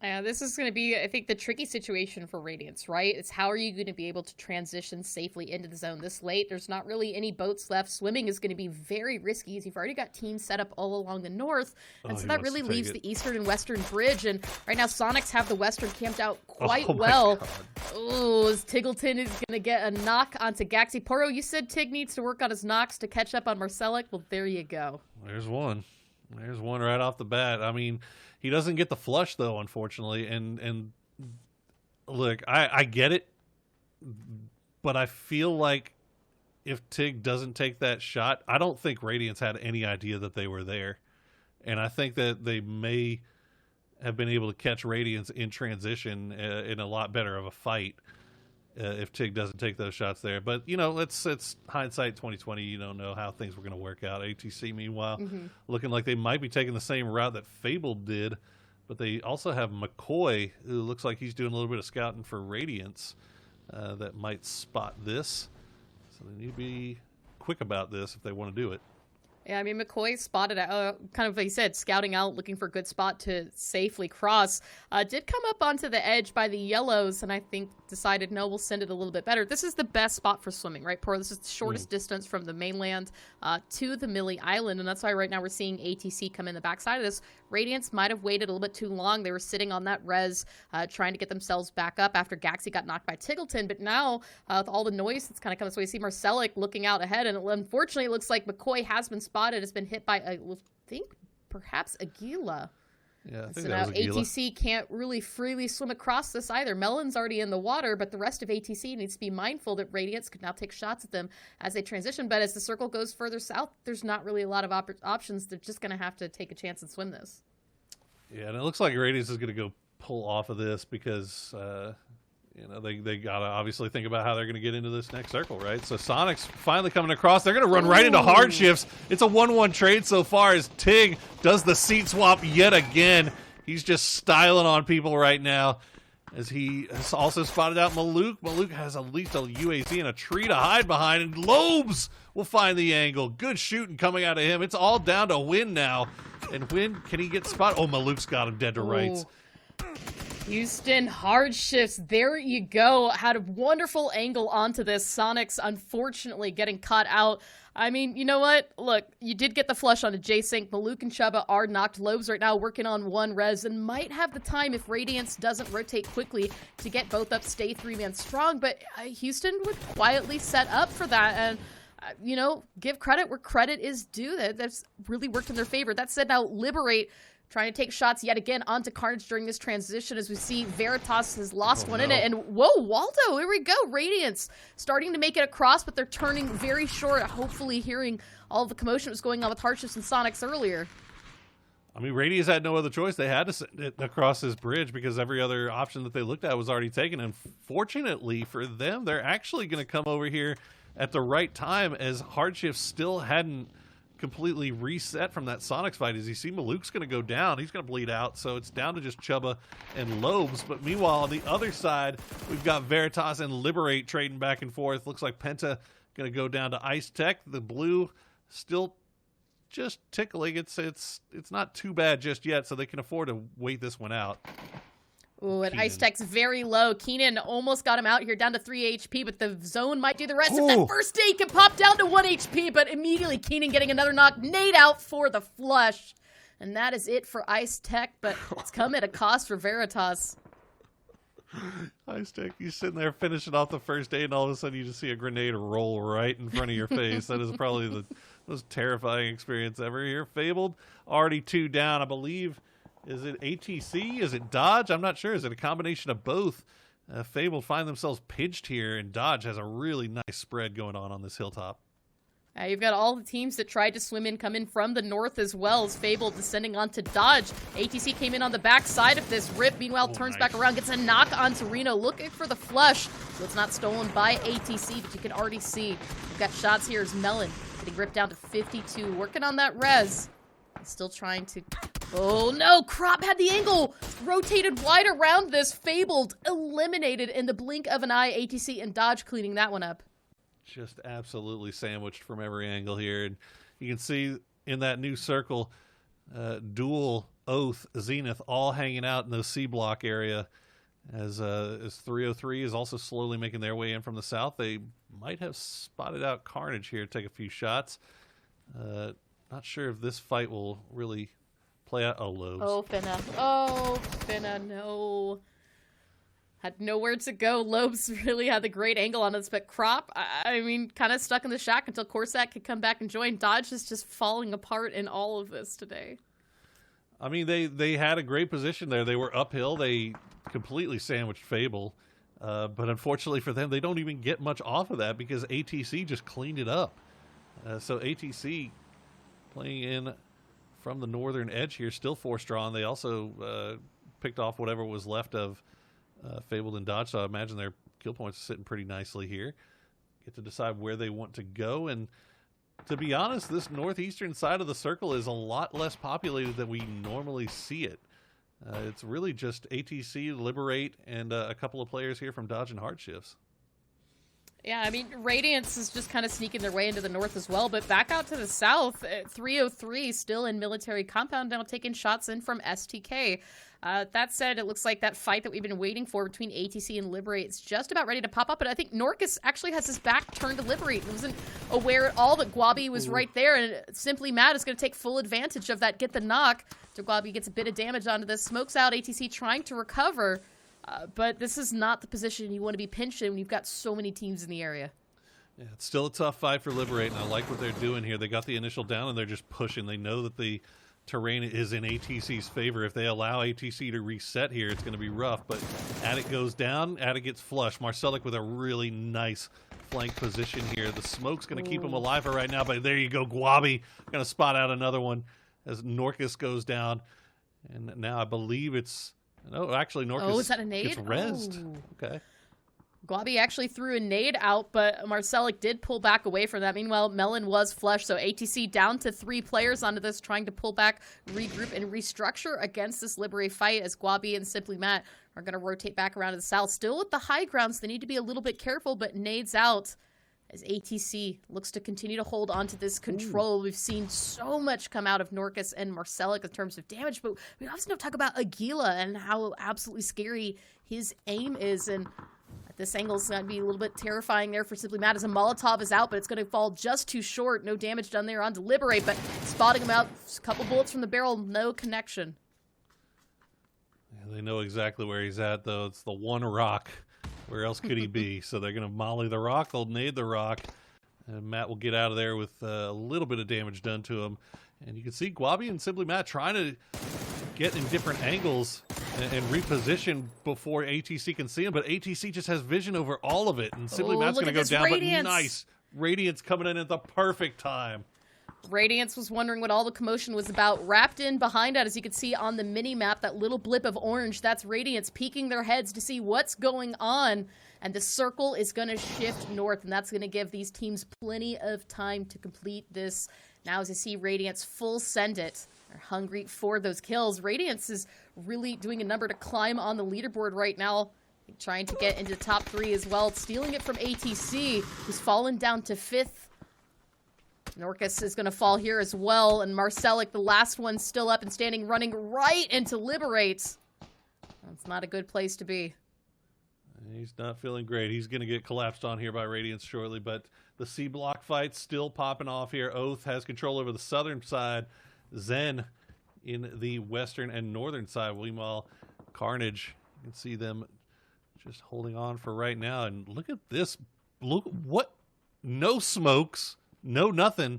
This is going to be, I think, the tricky situation for Radiance, right? It's how are you going to be able to transition safely into the zone this late? There's not really any boats left. Swimming is going to be very risky as you've already got teams set up all along the north. And so that really leaves the eastern and western bridge. And right now, Sonics have the western camped out quite well. Oh, Tiggleton is going to get a knock onto Gaxi. Poro, you said Tig needs to work on his knocks to catch up on Marcelic. Well, there you go. There's one. There's one right off the bat. I mean, he doesn't get the flush, though, unfortunately. And look, I get it, but I feel like if Tig doesn't take that shot, I don't think Radiance had any idea that they were there. And I think that they may have been able to catch Radiance in transition in a lot better of a fight if Tig doesn't take those shots there. But, it's hindsight 2020. You don't know how things were going to work out. ATC, meanwhile, looking like they might be taking the same route that Fabled did. But they also have McCoy, who looks like he's doing a little bit of scouting for Radiance that might spot this. So they need to be quick about this if they want to do it. Yeah, I mean, McCoy spotted out, kind of like you said, scouting out, looking for a good spot to safely cross. Did come up onto the edge by the yellows, and I think decided, no, we'll send it a little bit better. This is the best spot for swimming, right, Poro? This is the shortest distance from the mainland to the Millie Island, and that's why right now we're seeing ATC come in the backside of this. Radiance might have waited a little bit too long. They were sitting on that res, trying to get themselves back up after Gaxi got knocked by Tiggleton, but now with all the noise that's kind of coming this way, you see Marcelic looking out ahead, and unfortunately it looks like McCoy has been spotted. It's been hit by, I think, perhaps Aguila. Yeah, I think so that now was Aguila. ATC can't really freely swim across this either. Melon's already in the water, but the rest of ATC needs to be mindful that Radiance could now take shots at them as they transition. But as the circle goes further south, there's not really a lot of options. They're just going to have to take a chance and swim this. Yeah, and it looks like Radiance is going to go pull off of this because, they got to obviously think about how they're going to get into this next circle, right? So Sonic's finally coming across. They're going to run right into Hardships. It's a 1-1 trade so far as Tig does the seat swap yet again. He's just styling on people right now as he has also spotted out Maluk. Maluk has at least a UAC and a tree to hide behind, and Lobes will find the angle. Good shooting coming out of him. It's all down to Win now. And when can he get spotted? Oh, Maluk's got him dead to rights. Houston hard shifts. There you go. Had a wonderful angle onto this. Sonics unfortunately getting caught out. I mean, you know what? Look, you did get the flush on a J-Sync. Maluk and Chuba are knocked. Lobes right now working on one res and might have the time if Radiance doesn't rotate quickly to get both up, stay 3-man strong. But Houston would quietly set up for that. And you know, give credit where credit is due. That's really worked in their favor. That said, now Liberate trying to take shots yet again onto Carnage during this transition as we see Veritas has lost one in it. And whoa, Waldo, here we go. Radiance starting to make it across, but they're turning very short, hopefully hearing all of the commotion that was going on with Hardships and Sonics earlier. I mean, Radiance had no other choice. They had to send it across this bridge because every other option that they looked at was already taken. And fortunately for them, they're actually going to come over here at the right time as Hardships still hadn't completely reset from that Sonics fight. As you see, Maluk's going to go down. He's going to bleed out, so it's down to just Chuba and Lobes. But meanwhile, on the other side, we've got Veritas and Liberate trading back and forth. Looks like Penta going to go down to Ice Tech. The blue still just tickling. It's not too bad just yet, so they can afford to wait this one out. Ooh, and Ice Tech's very low. Keenan almost got him out here down to 3 HP, but the zone might do the rest. If that first aid can pop down to 1 HP, but immediately Keenan getting another knock. Nade out for the flush. And that is it for Ice Tech, but it's come at a cost for Veritas. Ice Tech, you sitting there finishing off the first aid, and all of a sudden you just see a grenade roll right in front of your face. That is probably the most terrifying experience ever here. Fabled, already 2 down, I believe. Is it ATC? Is it Dodge? I'm not sure. Is it a combination of both? Fabled find themselves pinched here, and Dodge has a really nice spread going on this hilltop. You've got all the teams that tried to swim in come in from the north as well as Fabled descending onto Dodge. ATC came in on the back side of this rip. Meanwhile, turns back around, gets a knock onto Reno, looking for the flush. So it's not stolen by ATC, but you can already see we've got shots here as Melon getting ripped down to 52. Working on that res. Still trying to... Oh no, Crop had the angle, rotated wide around this. Fabled, eliminated in the blink of an eye. ATC and Dodge cleaning that one up. Just absolutely sandwiched from every angle here. And you can see in that new circle, Duel, Oath, Zenith, all hanging out in the C block area. As 303 is also slowly making their way in from the south. They might have spotted out Carnage here, take a few shots. Not sure if this fight will really play out. Oh, Lobes. Oh, Finna. Oh, Finna, no. Had nowhere to go. Lobes really had the great angle on this, but Crop, I mean, kind of stuck in the shack until Corsac could come back and join. Dodge is just falling apart in all of this today. I mean, they had a great position there. They were uphill. They completely sandwiched Fable. But unfortunately for them, they don't even get much off of that because ATC just cleaned it up. So ATC playing in from the northern edge here, still 4 strong. They also picked off whatever was left of Fabled and Dodge, so I imagine their kill points are sitting pretty nicely here. Get to decide where they want to go, and to be honest, this northeastern side of the circle is a lot less populated than we normally see it. It's really just ATC, Liberate, and a couple of players here from Dodge and Hardships. Yeah, I mean, Radiance is just kind of sneaking their way into the north as well, but back out to the south, 303 still in military compound, now taking shots in from STK. That said, it looks like that fight that we've been waiting for between ATC and Liberate is just about ready to pop up, but I think Norcus actually has his back turned to Liberate. He wasn't aware at all that Guabi was right there, and Simply Mad is going to take full advantage of that, get the knock. So Guabi gets a bit of damage onto this, smokes out ATC trying to recover. But this is not the position you want to be pinched in when you've got so many teams in the area. Yeah, it's still a tough fight for Liberate, and I like what they're doing here. They got the initial down, and they're just pushing. They know that the terrain is in ATC's favor. If they allow ATC to reset here, it's going to be rough. But Attic goes down. Attic gets flushed. Marcelic with a really nice flank position here. The smoke's going to keep him alive for right now, but there you go. Guabi going to spot out another one as Norcus goes down. And now I believe it's... No, actually, Norcus is that a nade? gets rezzed. Oh. Okay. Guabi actually threw a nade out, but Marcelic did pull back away from that. Meanwhile, Melon was flushed, so ATC down to 3 players onto this, trying to pull back, regroup, and restructure against this Liberate fight as Guabi and Simply Matt are going to rotate back around to the south. Still with the high grounds, they need to be a little bit careful, but nades out. as ATC looks to continue to hold on to this control. We've seen so much come out of Norcus and Marcelic in terms of damage, but we also talk about Aguila and how absolutely scary his aim is. And at this angle, it's going to be a little bit terrifying there for Simply Mad as a Molotov is out, but it's going to fall just too short. No damage done there on Deliberate, but spotting him out, a couple bullets from the barrel, no connection. Yeah, they know exactly where he's at, though. It's the one rock. Where else could he be? So they're going to molly the rock. They'll nade the rock. And Matt will get out of there with a little bit of damage done to him. And you can see Guabi and Simply Matt trying to get in different angles and reposition before ATC can see him. But ATC just has vision over all of it. And Simply Matt's going to go down. Radiance. But nice. Radiance coming in at the perfect time. Radiance was wondering what all the commotion was about. Wrapped in behind that, as you can see on the mini-map, that little blip of orange, that's Radiance peeking their heads to see what's going on. And the circle is going to shift north, and that's going to give these teams plenty of time to complete this. Now as you see Radiance full send it, they're hungry for those kills. Radiance is really doing a number to climb on the leaderboard right now, trying to get into the top 3 as well. Stealing it from ATC, who's fallen down to 5th. Norcus is going to fall here as well, and Marcelic, the last one, still up and standing, running right into Liberate. That's not a good place to be. He's not feeling great. He's going to get collapsed on here by Radiance shortly, but the C block fight's still popping off here. Oath has control over the southern side. Zen in the western and northern side. Meanwhile, Carnage, you can see them just holding on for right now. And look at this. Look what? No smokes. No, nothing.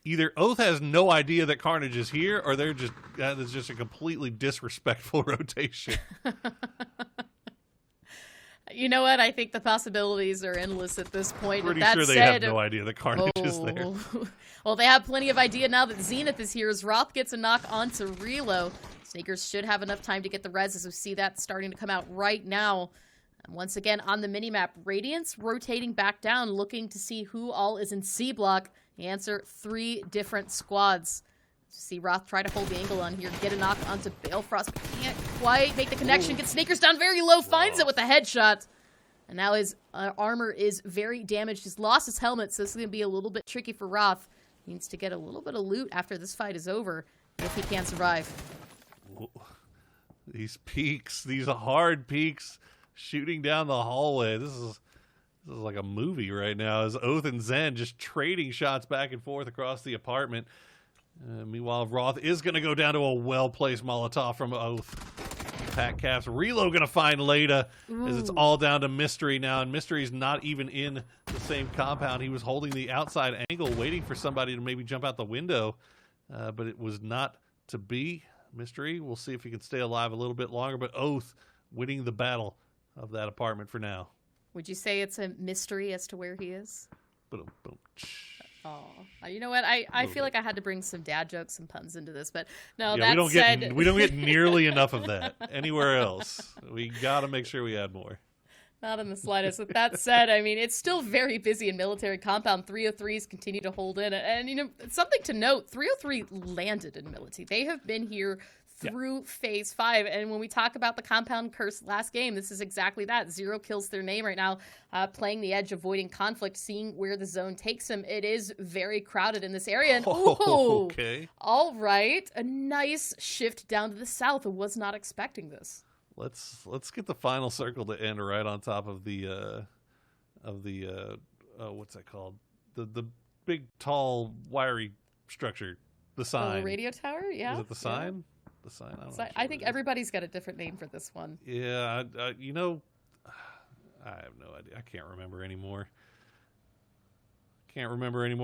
Either Oath has no idea that Carnage is here, or they're just it's just a completely disrespectful rotation. You know what? I think the possibilities are endless at this point. Pretty that sure they said, have no idea that Carnage is there. Well, they have plenty of idea now that Zenith is here. As Roth gets a knock onto Relo, Sneakers should have enough time to get the res, as we see that starting to come out right now. Once again, on the minimap, Radiance rotating back down, looking to see who all is in C block. The answer, 3 different squads. See Roth try to hold the angle on here, get a knock onto Balefrost, but can't quite make the connection. Get Sneakers down very low, finds it with a headshot. And now his armor is very damaged. He's lost his helmet, so this is going to be a little bit tricky for Roth. He needs to get a little bit of loot after this fight is over, if he can survive. These peaks, these hard peaks. Shooting down the hallway. This is like a movie right now. As Oath and Zen just trading shots back and forth across the apartment. Meanwhile, Roth is going to go down to a well-placed Molotov from Oath. Pat Caps. Relo going to find Leda as it's all down to Mystery now. And Mystery's not even in the same compound. He was holding the outside angle, waiting for somebody to maybe jump out the window. But it was not to be. Mystery, we'll see if he can stay alive a little bit longer. But Oath winning the battle of that apartment for now. Would you say it's a mystery as to where he is? Boom, boom. Oh, you know what? I feel like I had to bring some dad jokes and puns into this, but no, yeah, that we don't get nearly enough of that anywhere else. We got to make sure we add more. Not in the slightest. With that said, I mean, it's still very busy in military compound. 303s continue to hold in. And, you know, something to note, 303 landed in military. They have been here through phase 5. And when we talk about the compound curse last game, this is exactly that. 0 kills their name right now, playing the edge, avoiding conflict, seeing where the zone takes them. It is very crowded in this area. And, okay. All right. A nice shift down to the south. I was not expecting this. Let's get the final circle to end right on top of the what's that called? The big, tall, wiry structure. The sign. The radio tower? Yeah. Is it the sign? Yeah. The sign. I think everybody's got a different name for this one. Yeah, you know, I have no idea. I can't remember anymore.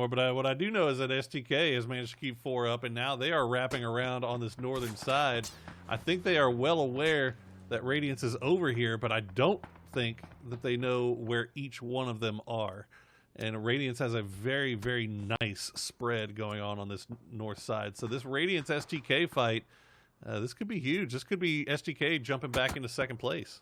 But what I do know is that STK has managed to keep 4 up, and now they are wrapping around on this northern side. I think they are well aware that Radiance is over here, but I don't think that they know where each one of them are. And Radiance has a very, very nice spread going on this north side. So this Radiance STK fight, this could be huge. This could be STK jumping back into second place.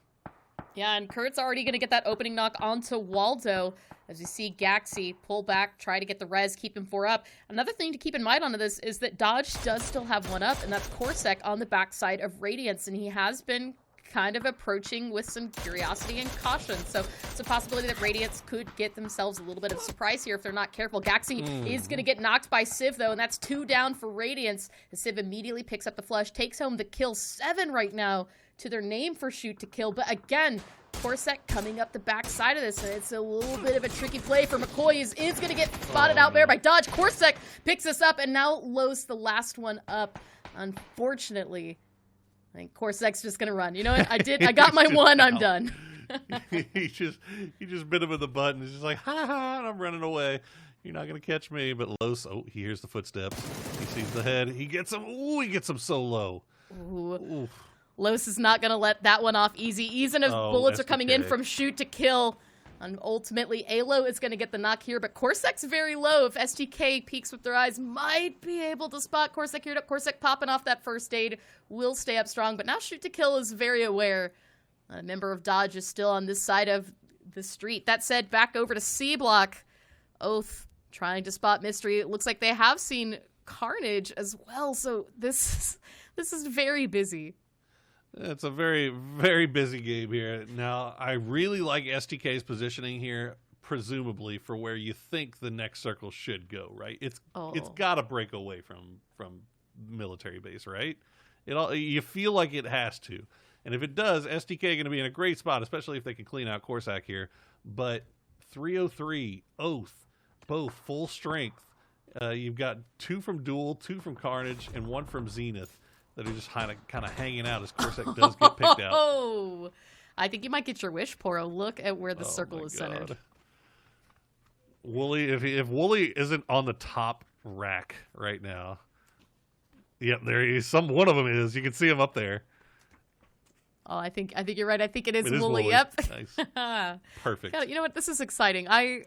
Yeah, and Kurt's already going to get that opening knock onto Waldo. As you see Gaxi pull back, try to get the res, keep him 4 up. Another thing to keep in mind on this is that Dodge does still have 1 up, and that's Corsac on the backside of Radiance, and he has been kind of approaching with some curiosity and caution. So it's a possibility that Radiance could get themselves a little bit of surprise here if they're not careful. Gaxi is going to get knocked by Civ, though, and that's 2 down for Radiance. The Civ immediately picks up the flush, takes home the kill. 7 right now to their name for Shoot to Kill. But again, Corsac coming up the backside of this, and it's a little bit of a tricky play for McCoy. Is going to get spotted out there by Dodge. Corsac picks this up, and now Lowe's the last one up. Unfortunately, I think Corsac's just going to run. You know what? I got my one. I'm done. he just bit him in the butt, and he's just like, ha ha, and I'm running away. You're not going to catch me. But Los, he hears the footsteps. He sees the head. He gets him. Ooh, he gets him so low. Ooh. Los is not going to let that one off easy. Even as bullets are coming in from Shoot to Kill. And ultimately, Alo is going to get the knock here, but Corsac's very low. If STK peeks with their eyes, might be able to spot Corsac here. Corsac popping off that first aid will stay up strong, but now Shoot to Kill is very aware. A member of Dodge is still on this side of the street. That said, back over to C Block. Oath trying to spot Mystery. It looks like they have seen Carnage as well, so this is very busy. It's a very, very busy game here. Now, I really like STK's positioning here, presumably for where you think the next circle should go, right? It's got to break away from military base, right? You feel like it has to. And if it does, STK going to be in a great spot, especially if they can clean out Corsac here. But 303, Oath, both full strength. You've got 2 from Duel, 2 from Carnage, and 1 from Zenith that are just kind of hanging out as Corsac does get picked out. Oh, I think you might get your wish, Poro. Look at where the circle is centered. Wooly, if Wooly isn't on the top rack right now, yep, there he is. One of them is. You can see him up there. Oh, I think you're right. I think it is Wooly. Wooly. Yep. Nice. Perfect. God, you know what? This is exciting. 3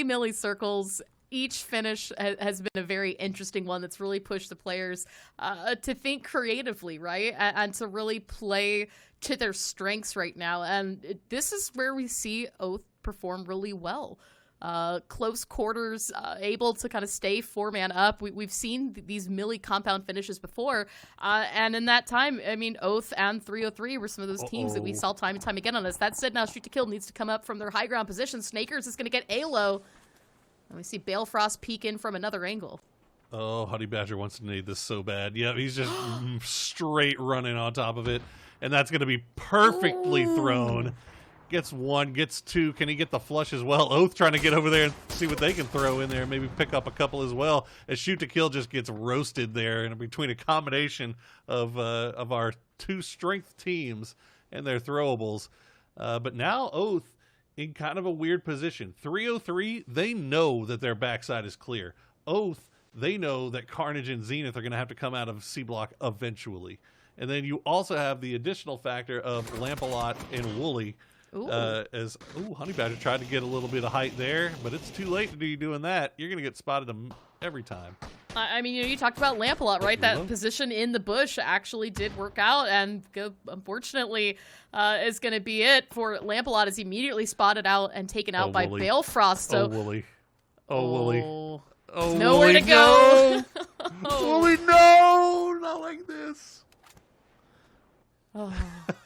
milli circles. Each finish has been a very interesting one that's really pushed the players to think creatively, right? And to really play to their strengths right now. And this is where we see Oath perform really well. Close quarters, able to kind of stay 4-man up. We've seen these milli compound finishes before. And in that time, I mean, Oath and 303 were some of those teams that we saw time and time again on us. That said, now Shoot to Kill needs to come up from their high ground position. Snakers is going to get Alo. And we see Balefrost peek in from another angle. Oh, Honey Badger wants to nade this so bad. Yeah, he's just straight running on top of it. And that's going to be perfectly thrown. Gets 1, gets 2. Can he get the flush as well? Oath trying to get over there and see what they can throw in there. Maybe pick up a couple as well. As Shoot to Kill just gets roasted there in between a combination of our 2 strength teams and their throwables. But now Oath in kind of a weird position. 303, they know that their backside is clear. Oath, they know that Carnage and Zenith are going to have to come out of C Block eventually. And then you also have the additional factor of Lampalot and Wooly. Honey Badger tried to get a little bit of height there, but it's too late to be doing that. You're going to get spotted every time. I mean, you talked about Lampalot, right? That position in the bush actually did work out, and unfortunately is going to be it for Lampalot, as he immediately spotted out and taken out by Balefrost. So, Wooly. Wooly. Nowhere to go. Wooly, no! Not like this. Oh,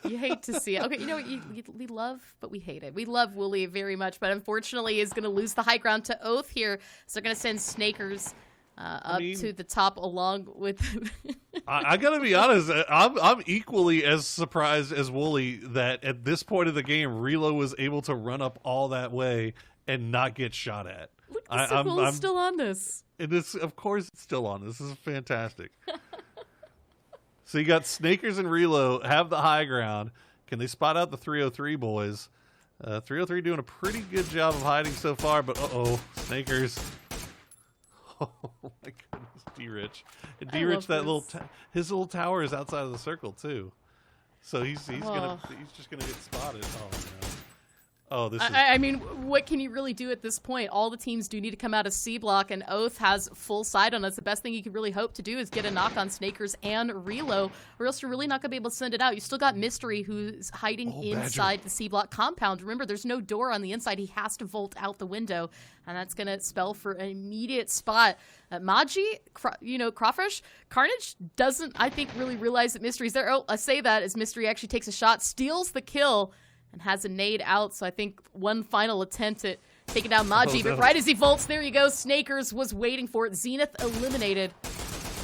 you hate to see it. Okay, you know what we love, but we hate it. We love Wooly very much, but unfortunately is going to lose the high ground to Oath here. So they're going to send Snakers up to the top along with... I got to be honest, I'm equally as surprised as Wooly that at this point of the game, Relo was able to run up all that way and not get shot at. Look, the circle is still on this. Of course it's still on. This is fantastic. So you got Snakers and Relo have the high ground. Can they spot out the 303 boys? 303 doing a pretty good job of hiding so far, but Snakers. Oh my goodness, D-Rich. And D-Rich, that his little tower is outside of the circle too. So he's just gonna get spotted. Oh, this is... I mean, what can you really do at this point? All the teams do need to come out of C block, and Oath has full side on us. The best thing you can really hope to do is get a knock on Snakers and Relo, or else you're really not going to be able to send it out. You still got Mystery, who's hiding inside the C block compound. Remember, there's no door on the inside. He has to volt out the window, and that's going to spell for an immediate spot. Maji, Crawfish, Carnage doesn't, I think, really realize that Mystery's there. Oh, I say that as Mystery actually takes a shot, steals the kill, and has a nade out, so I think one final attempt at taking down Maji, but right as he vaults, there you go, Snakers was waiting for it. Zenith eliminated.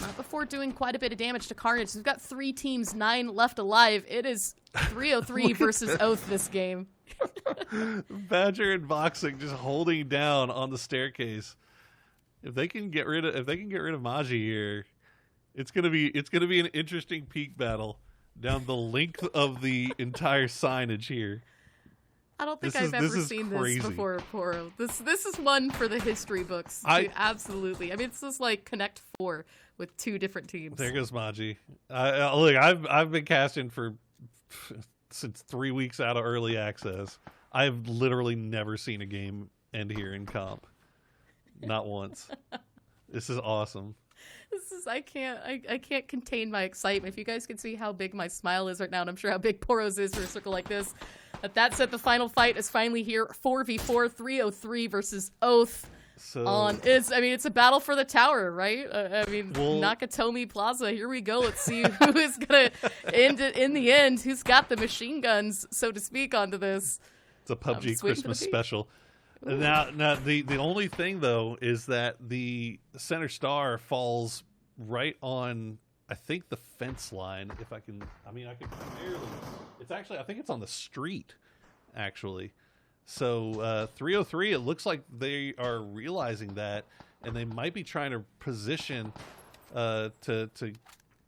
Not before doing quite a bit of damage to Carnage. We've got 3 teams, 9 left alive. It is 303 versus Oath this game. Badger and Boxing just holding down on the staircase. If they can get rid of Maji here, it's gonna be an interesting peak battle down the length of the entire signage here. I don't think I've ever seen this before, Poro. This is one for the history books. Absolutely. I mean, it's just like Connect 4 with 2 different teams. There goes Maji. Look, I've been casting since 3 weeks out of early access. I've literally never seen a game end here in comp. Not once. This is awesome. I can't contain my excitement. If you guys can see how big my smile is right now, and I'm sure how big Poro's is for a circle like this. But that said, the final fight is finally here. 4v4, 303 versus Oath. It's a battle for the tower, right? Nakatomi Plaza. Here we go. Let's see who is gonna end it in the end. Who's got the machine guns, so to speak, onto this? It's a PUBG Christmas special. Now, the only thing though is that the center star falls right on, I think, the fence line. I can barely. It's actually, I think it's on the street, actually. So 303. It looks like they are realizing that, and they might be trying to position to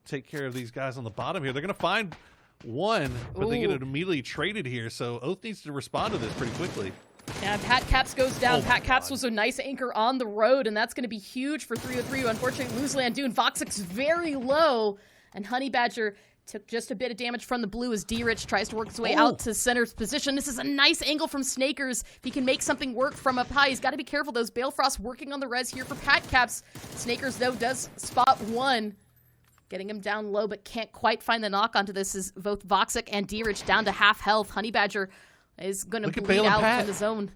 take care of these guys on the bottom here. They're going to find one, but they get it immediately traded here. So Oath needs to respond to this pretty quickly. Yeah, Pat Caps goes down. Pat Caps was a nice anchor on the road, and that's going to be huge for 303, who unfortunately lose Landoon. Voxic's very low, and Honey Badger took just a bit of damage from the blue as D-Rich tries to work his way out to center's position. This is a nice angle from Snakers. If he can make something work from up high, he's got to be careful. Those Balefrost working on the res here for Pat Caps. Snakers, though, does spot one, getting him down low, but can't quite find the knock onto this as both Voxic and D-Rich down to half health. Honey Badger is going to bleed out from the zone.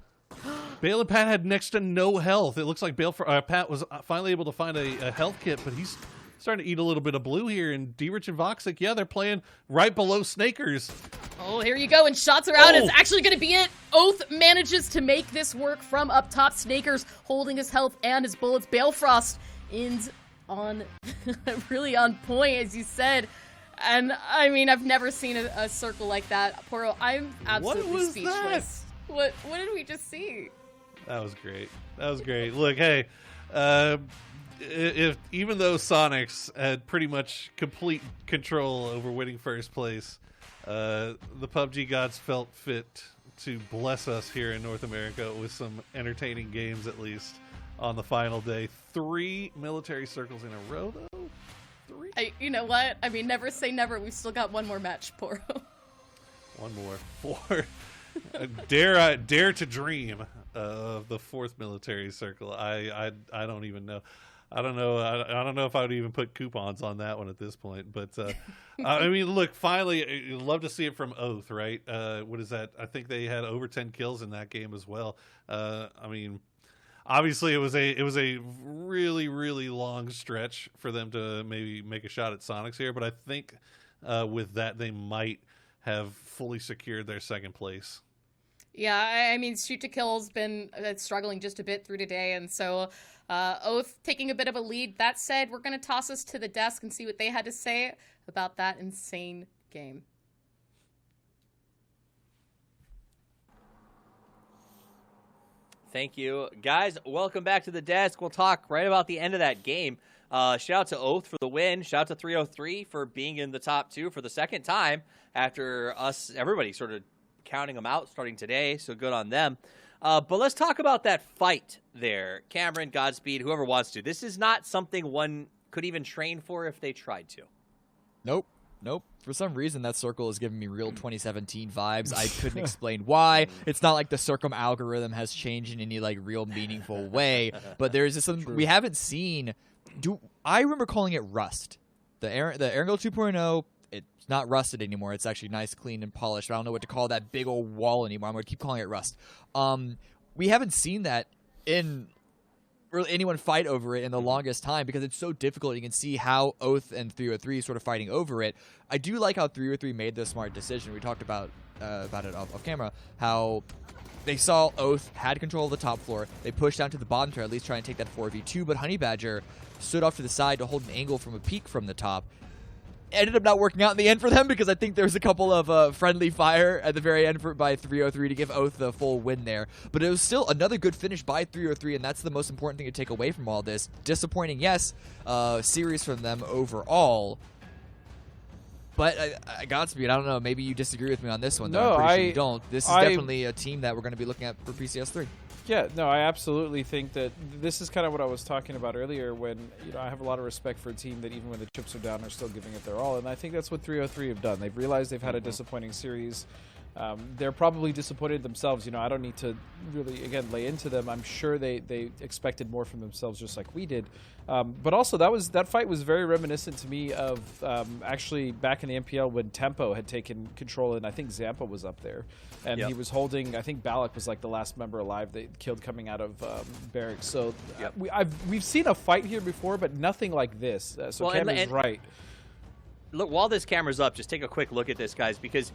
Bale and Pat had next to no health. It looks like Pat was finally able to find a health kit, but he's starting to eat a little bit of blue here. And D-Rich and Voxic, they're playing right below Snakers. Oh, here you go, and shots are out. It's actually going to be it. Oath manages to make this work from up top. Snakers holding his health and his bullets. Balefrost ends on really on point, as you said. And, I mean, I've never seen a circle like that. Poro, I'm absolutely speechless. What did we just see? That was great. Look, hey, even though Sonics had pretty much complete control over winning first place, the PUBG gods felt fit to bless us here in North America with some entertaining games, at least, on the final day. 3 military circles in a row, though? 3? You know what? I mean, never say never. We've still got one more match, Poro. One more. 4. Dare to dream of the 4th military circle. I don't even know. I don't know if I would even put coupons on that one at this point. But I mean, look, finally, you'd love to see it from Oath, right? What is that? I think they had over 10 kills in that game as well. I mean, obviously, it was a really, really long stretch for them to maybe make a shot at Sonics here. But I think with that, they might have fully secured their 2nd place. Yeah, I mean, Shoot to Kill's been struggling just a bit through today, and so Oath taking a bit of a lead. That said, we're going to toss us to the desk and see what they had to say about that insane game. Thank you. Guys, welcome back to the desk. We'll talk right about the end of that game. Shout out to Oath for the win. Shout out to 303 for being in the top 2 for the 2nd time after everybody sort of counting them out starting today, so good on them. But let's talk about that fight there. Cameron, Godspeed, whoever wants to. This is not something one could even train for if they tried to. Nope. Nope. For some reason, that circle is giving me real 2017 vibes. I couldn't explain why. It's not like the Circum algorithm has changed in any like real meaningful way, but there's just something we haven't seen. I remember calling it rust. The Erangel 2.0, it's not rusted anymore. It's actually nice, clean, and polished. I don't know what to call that big old wall anymore. I'm going to keep calling it rust. We haven't seen that in really anyone fight over it in the longest time because it's so difficult. You can see how Oath and 303 sort of fighting over it. I do like how 303 made the smart decision. We talked about it off camera, how they saw Oath had control of the top floor. They pushed down to the bottom to at least try and take that 4v2, but Honey Badger stood off to the side to hold an angle from a peek from the top. Ended up not working out in the end for them because I think there was a couple of friendly fire at the very end by 303 to give Oath the full win there. But it was still another good finish by 303, and that's the most important thing to take away from all this. Disappointing, yes, series from them overall. But Godspeed, I don't know, maybe you disagree with me on this one, though. I'm pretty sure you don't. This is definitely a team that we're going to be looking at for PCS3. Yeah, no, I absolutely think that this is kind of what I was talking about earlier when, I have a lot of respect for a team that even when the chips are down are still giving it their all, and I think that's what 303 have done. They've realized they've had a disappointing series. They're probably disappointed themselves. I don't need to really, again, lay into them. I'm sure they expected more from themselves just like we did. But also, that fight was very reminiscent to me of actually back in the MPL when Tempo had taken control, and I think Zampa was up there. And he was holding, I think Balak was like the last member alive they killed coming out of barracks. So we've seen a fight here before, but nothing like this. So Cam is right. Look, while this camera's up, just take a quick look at this, guys, because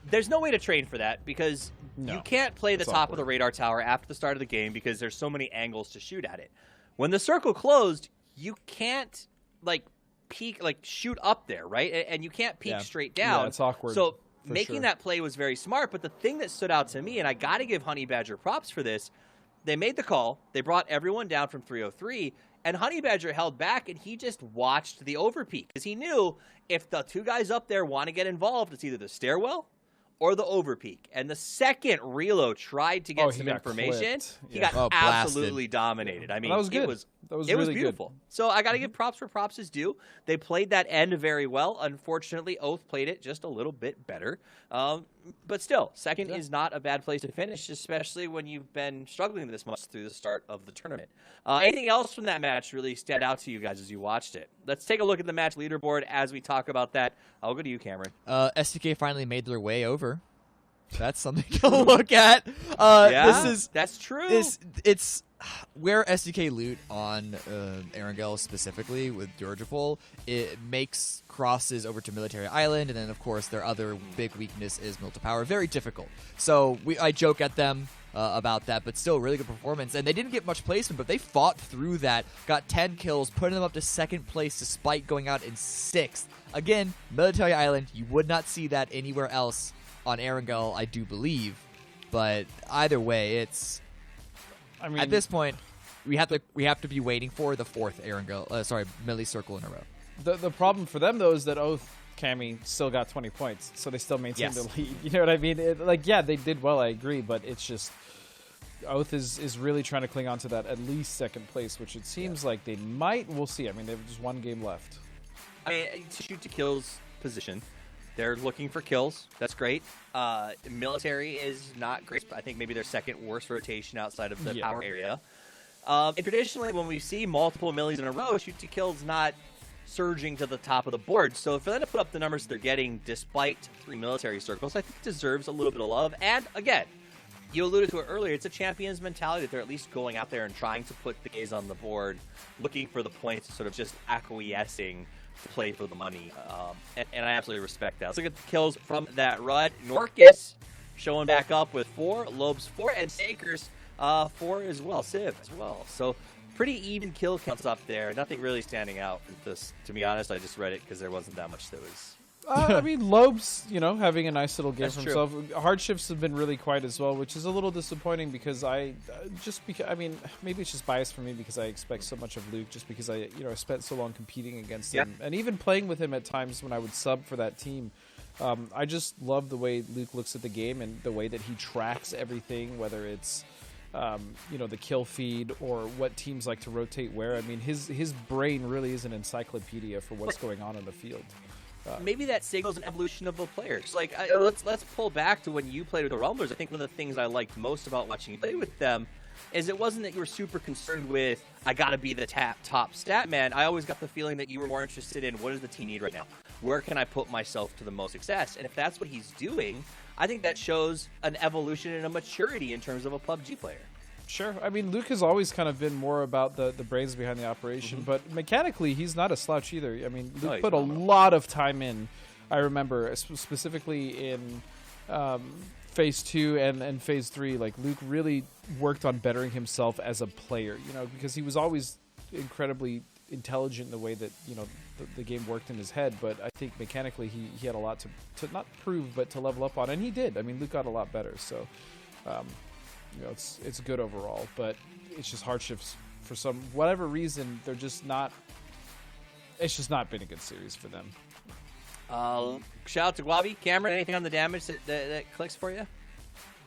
there's no way to train for that because you can't play the top of the radar tower after the start of the game because there's so many angles to shoot at it. When the circle closed, you can't shoot up there, right? And you can't peek straight down. Yeah, it's awkward. So making that play was very smart, but the thing that stood out to me, and I got to give Honey Badger props for this, they made the call, they brought everyone down from 303, and Honey Badger held back, and he just watched the overpeak because he knew if the two guys up there want to get involved, it's either the stairwell or the overpeak. And the second Relo tried to get some information, he got absolutely dominated. I mean, that was good. It was really beautiful. Good. So I got to give props where props is due. They played that end very well. Unfortunately, Oath played it just a little bit better. But still, second is not a bad place to finish, especially when you've been struggling this much through the start of the tournament. Anything else from that match really stand out to you guys as you watched it? Let's take a look at the match leaderboard as we talk about that. I'll go to you, Cameron. SDK finally made their way over. That's something to look at. That's true. It's where SDK loot on Erangel specifically with Dirigible, it makes crosses over to Military Island, and then of course their other big weakness is Milta Power. Very difficult. So I joke at them about that, but still really good performance. And they didn't get much placement, but they fought through that, got 10 kills, putting them up to second place despite going out in 6th. Again, Military Island, you would not see that anywhere else on Erangel, I do believe. But either way, at this point, we have to be waiting for the 4th Erangel, Millie Circle in a row. The problem for them though is that Oath Cammy still got 20 points, so they still maintain the lead. You know what I mean? They did well, I agree, but it's just Oath is really trying to cling on to that at least second place, which it seems like they might. We'll see. I mean, they have just one game left. I mean, to shoot to kills position. They're looking for kills. That's great. Military is not great. I think maybe their second worst rotation outside of the power area. And traditionally, when we see multiple millies in a row, shoot to kills not surging to the top of the board. So for them to put up the numbers they're getting despite 3 military circles, I think it deserves a little bit of love. And again, you alluded to it earlier, it's a champion's mentality that they're at least going out there and trying to put the A's on the board, looking for the points, sort of just acquiescing to play for the money. And I absolutely respect that. Let's look at the kills from that run. Norcus showing back up with 4, Lobes 4, and Sakers 4 as well, Civ as well. So pretty even kill counts up there. Nothing really standing out with this, to be honest. I just read it because there wasn't that much that was... I mean, Lobes, having a nice little game for himself. Hardships have been really quiet as well, which is a little disappointing because maybe it's just biased for me because I expect so much of Luke just because I spent so long competing against him and even playing with him at times when I would sub for that team. I just love the way Luke looks at the game and the way that he tracks everything, whether it's the kill feed or what teams like to rotate where. I mean, his brain really is an encyclopedia for what's going on in the field. Maybe that signals an evolution of a player. Just like let's pull back to when you played with the Rumblers. I think one of the things I liked most about watching you play with them is it wasn't that you were super concerned with, I got to be the top stat man. I always got the feeling that you were more interested in, what does the team need right now? Where can I put myself to the most success? And if that's what he's doing, I think that shows an evolution and a maturity in terms of a PUBG player. Sure. I mean, Luke has always kind of been more about the brains behind the operation, but mechanically, he's not a slouch either. I mean, Luke put a lot of time in. I remember, specifically in Phase 2 and Phase 3, like, Luke really worked on bettering himself as a player, you know, because he was always incredibly intelligent in the way that, you know, the game worked in his head, but I think mechanically he had a lot to not prove, but to level up on, and he did. I mean, Luke got a lot better, so... you know, it's good overall, but it's just hardships for whatever reason. They're just not. It's just not been a good series for them. Shout out to Guavi. Cameron, anything on the damage that clicks for you?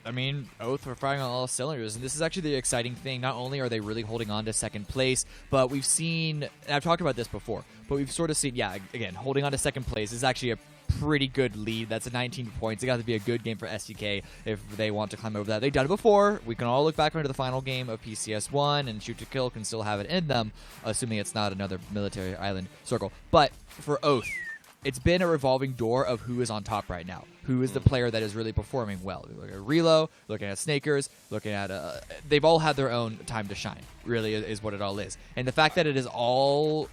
I mean, Oath were firing on all cylinders, and this is actually the exciting thing. Not only are they really holding on to second place, but we've seen, and I've talked about this before, but we've sort of seen, yeah, again, holding on to second place is actually a pretty good lead. That's a 19 points. It got to be a good game for SDK if they want to climb over that. They've done it before. We can all look back into the final game of PCS1, and Shoot to Kill can still have it in them, assuming it's not another military island circle. But for Oath, it's been a revolving door of who is on top right now. Who is the player that is really performing well? Look at Relo, looking at Snakers, looking at... they've all had their own time to shine, really, is what it all is. And the fact that it is all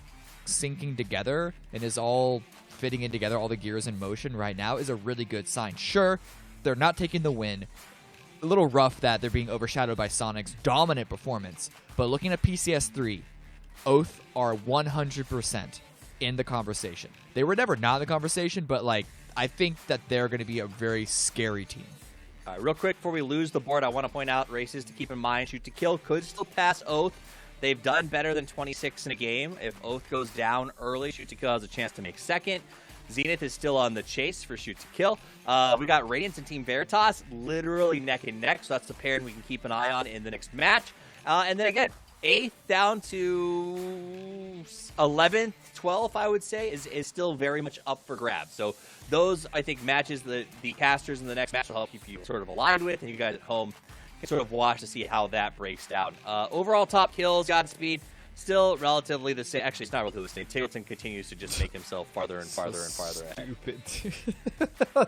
syncing together and is all fitting in together, all the gears in motion right now, is a really good sign. Sure, they're not taking the win. A little rough that they're being overshadowed by Sonic's dominant performance. But looking at PCS3, Oath are 100% in the conversation. They were never not in the conversation, but like I think that they're going to be a very scary team. All right, real quick before we lose the board, I want to point out races to keep in mind. Shoot to Kill could still pass Oath. They've done better than 26 in a game. If Oath goes down early, Shoot to Kill has a chance to make second. Zenith is still on the chase for Shoot to Kill. We got Radiance and Team Veritas literally neck and neck, so that's the pairing we can keep an eye on in the next match. And then again, 8th down to 11th, 12th, I would say, is still very much up for grabs. So those, I think, matches the casters in the next match will help keep you sort of aligned with, and you guys at home can sort of watch to see how that breaks down. Overall top kills, Godspeed, still relatively the same. Actually, it's not relatively the same. Tingleton continues to just make himself farther and farther and farther ahead. Stupid.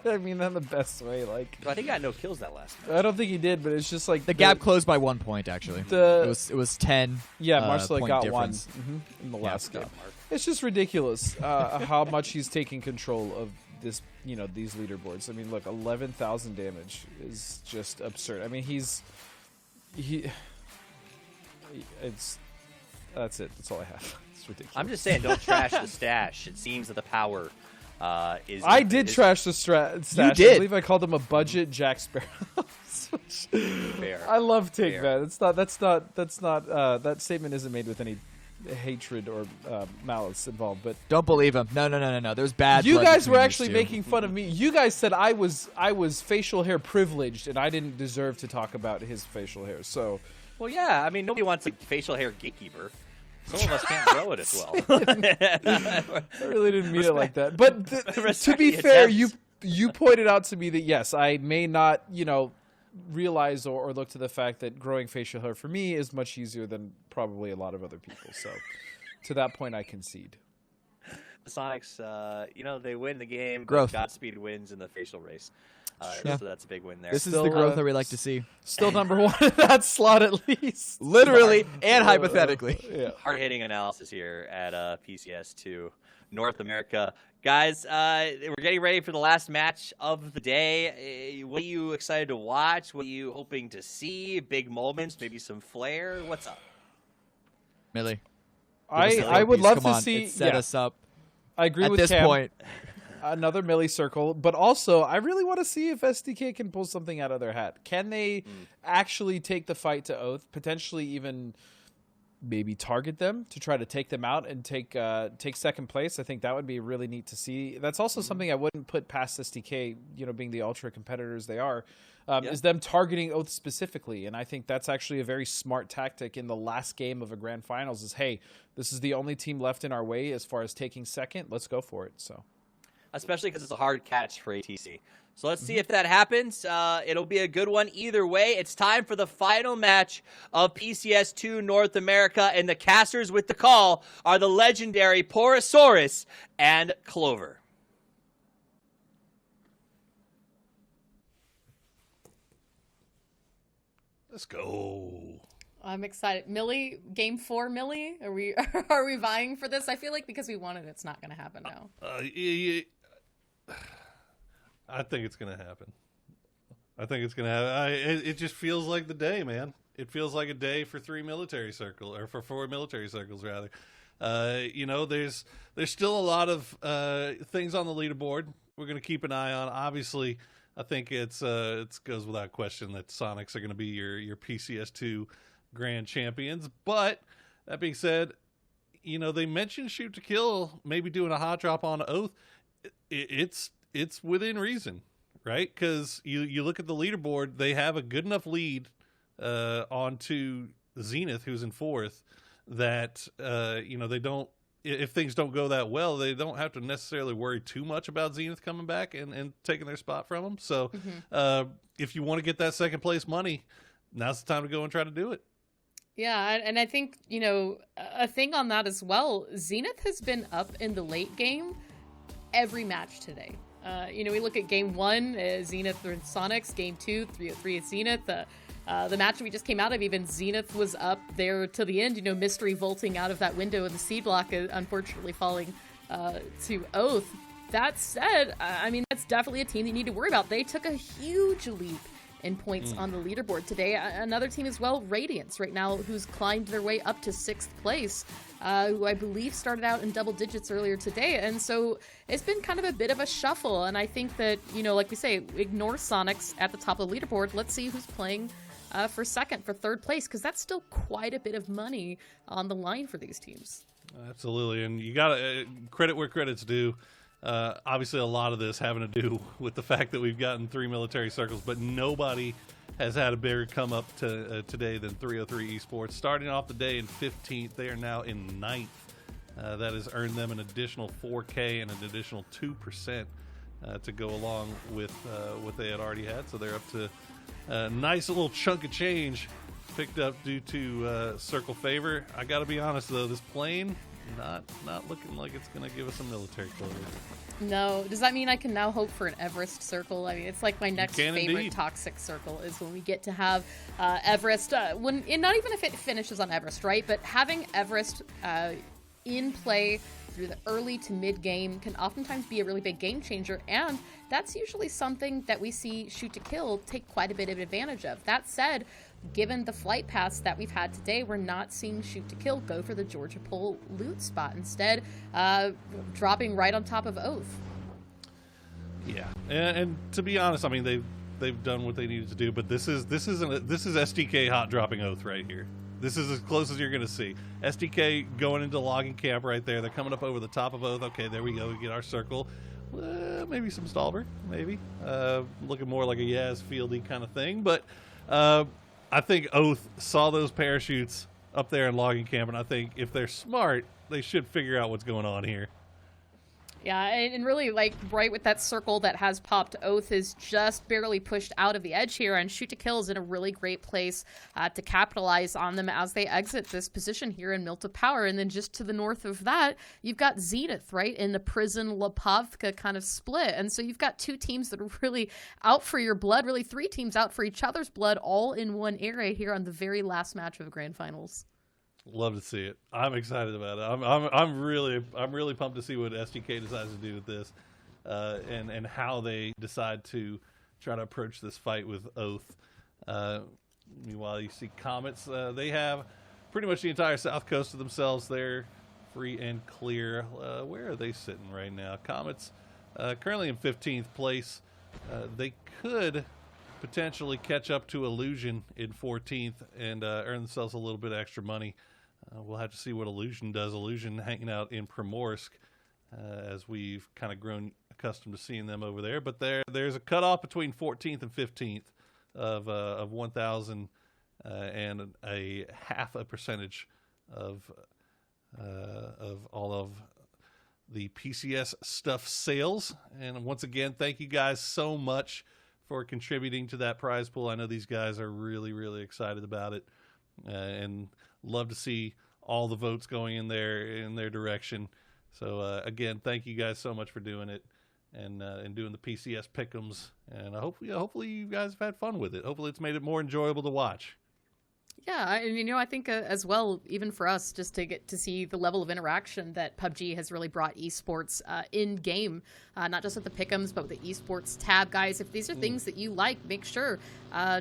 I mean that in the best way. Like, I think he got no kills that last match. I don't think he did, but it's just like The gap closed by 1 point, actually. It was 10. Yeah, Marcelo point got difference. one in the last game. It's just ridiculous how much he's taking control of this. You know, these leaderboards. I mean, look, 11,000 damage is just absurd. I mean, that's it. That's all I have. It's ridiculous. I'm just saying, don't trash the stash. It seems that the power is... I did trash the stash. You did. I believe I called him a budget Jack Sparrow. Fair. I love Take Man. That statement isn't made with any hatred or malice involved. But Don't believe him. No. There's bad you blood guys were between actually these two. making fun of me. You guys said I was facial hair privileged and I didn't deserve to talk about his facial hair. So... Well, yeah. I mean, nobody wants a facial hair gatekeeper. Some of us can't grow it as well. I really didn't mean it like that. But to be fair, you pointed out to me that, yes, I may not, realize or look to the fact that growing facial hair for me is much easier than probably a lot of other people. So to that point, I concede. The Sonics, they win the game. Growth. Godspeed wins in the facial race. Yeah. So that's a big win there. This is Still, the growth that we like to see. Still number one in that slot at least. Literally and hypothetically. Yeah. Hard-hitting analysis here at PCS2 North America. Guys, we're getting ready for the last match of the day. What are you excited to watch? What are you hoping to see? Big moments, maybe some flair? What's up? Millie. I would love Come to on, see. it set us up I agree at with this Cam. point. Another Millie circle, but also I really want to see if SDK can pull something out of their hat. Can they actually take the fight to Oath, potentially even maybe target them to try to take them out and take second place? I think that would be really neat to see. That's also something I wouldn't put past SDK, being the ultra competitors they are, is them targeting Oath specifically. And I think that's actually a very smart tactic in the last game of a grand finals is, hey, this is the only team left in our way as far as taking second. Let's go for it. So. especially because it's a hard catch for ATC. So let's see if that happens. It'll be a good one either way. It's time for the final match of PCS2 North America, and the casters with the call are the legendary Porosaurus and Clover. Let's go. I'm excited. Millie, game 4, Millie? Are we vying for this? I feel like because we won it, it's not going to happen now. I think it's going to happen. It just feels like the day, man. It feels like a day for 4 military circles, rather. There's still a lot of things on the leaderboard we're going to keep an eye on. Obviously, I think it goes without question that Sonics are going to be your PCS2 Grand Champions. But that being said, they mentioned Shoot to Kill, maybe doing a hot drop on Oath. It's within reason, right? Because you look at the leaderboard, they have a good enough lead onto Zenith, who's in 4th, that they don't. If things don't go that well, they don't have to necessarily worry too much about Zenith coming back and taking their spot from them. So if you want to get that second place money, now's the time to go and try to do it. Yeah, and I think, a thing on that as well, Zenith has been up in the late game every match today. We look at game 1, Zenith versus Sonics, game 2, 303 at Zenith. The match we just came out of, even Zenith was up there to the end, Mystery vaulting out of that window in the C block, unfortunately falling to Oath. That said, that's definitely a team that you need to worry about. They took a huge leap in points on the leaderboard today. Another team as well, Radiance, right now, who's climbed their way up to 6th place, who I believe started out in double digits earlier today. And so it's been kind of a bit of a shuffle. And I think that, like we say, ignore Sonics at the top of the leaderboard. Let's see who's playing for 3rd place, because that's still quite a bit of money on the line for these teams. Absolutely. And you got to credit where credit's due. Obviously, a lot of this having to do with the fact that we've gotten 3 military circles, but nobody has had a bigger come up to today than 303 Esports. Starting off the day in 15th, they are now in 9th. That has earned them an additional 4K and an additional 2% to go along with what they had already had. So they're up to a nice little chunk of change picked up due to circle favor. I got to be honest, though, this plane not looking like it's going to give us a military clover. No. Does that mean I can now hope for an Everest circle? It's like my next favorite indeed. toxic circle is when we get to have Everest. Not even if it finishes on Everest, right? But having Everest in play through the early to mid game can oftentimes be a really big game changer, and that's usually something that we see Shoot to Kill take quite a bit of advantage of. That said, given the flight paths that we've had today, we're not seeing Shoot to Kill go for the Georgia Pole loot spot. Instead, dropping right on top of Oath. Yeah, and to be honest, they've done what they needed to do, but this is SDK hot dropping Oath right here. This is as close as you're going to see. SDK going into logging camp right there. They're coming up over the top of Oath. Okay, there we go. We get our circle. Maybe some Stalber, maybe. Looking more like a Yaz Fieldy kind of thing. But I think Oath saw those parachutes up there in logging camp, and I think if they're smart, they should figure out what's going on here. Yeah, and really, right with that circle that has popped, Oath is just barely pushed out of the edge here, and Shoot to Kill is in a really great place to capitalize on them as they exit this position here in Milta Power. And then just to the north of that, you've got Zenith, right, in the Prison Lepavka kind of split. And so you've got 2 teams that are really out for your blood, really 3 teams out for each other's blood, all in one area here on the very last match of the Grand Finals. Love to see it. I'm excited about it. I'm really pumped to see what SDK decides to do with this, and how they decide to try to approach this fight with Oath. Meanwhile, you see Comets. They have pretty much the entire south coast to themselves. They're free and clear. Where are they sitting right now? Comets currently in 15th place. They could potentially catch up to Illusion in 14th and earn themselves a little bit of extra money. We'll have to see what Illusion does. Illusion hanging out in Primorsk, as we've kind of grown accustomed to seeing them over there. But there's a cutoff between 14th and 15th of 1,000 and a half a percentage of all of the PCS stuff sales. And once again, thank you guys so much for contributing to that prize pool. I know these guys are really, really excited about it, and love to see all the votes going in their direction. So again, thank you guys so much for doing it and doing the PCS pick'ems. And hopefully you guys have had fun with it. Hopefully it's made it more enjoyable to watch. Yeah, and I think as well, even for us, just to get to see the level of interaction that PUBG has really brought esports in game, not just with the pick'ems, but with the esports tab, guys. If these are things that you like, make sure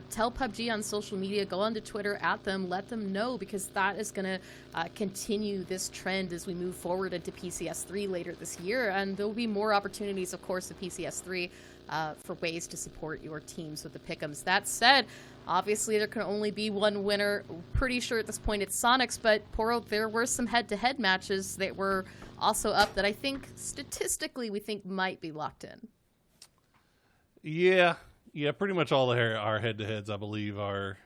tell PUBG on social media, go onto Twitter at them, let them know, because that is going to continue this trend as we move forward into PCS3 later this year, and there will be more opportunities, of course, to PCS3 for ways to support your teams with the pick'ems. That said, obviously, there can only be one winner. Pretty sure at this point it's Sonics, but Poro, there were some head-to-head matches that were also up that I think statistically we think might be locked in. Yeah, pretty much all our head-to-heads, I believe, are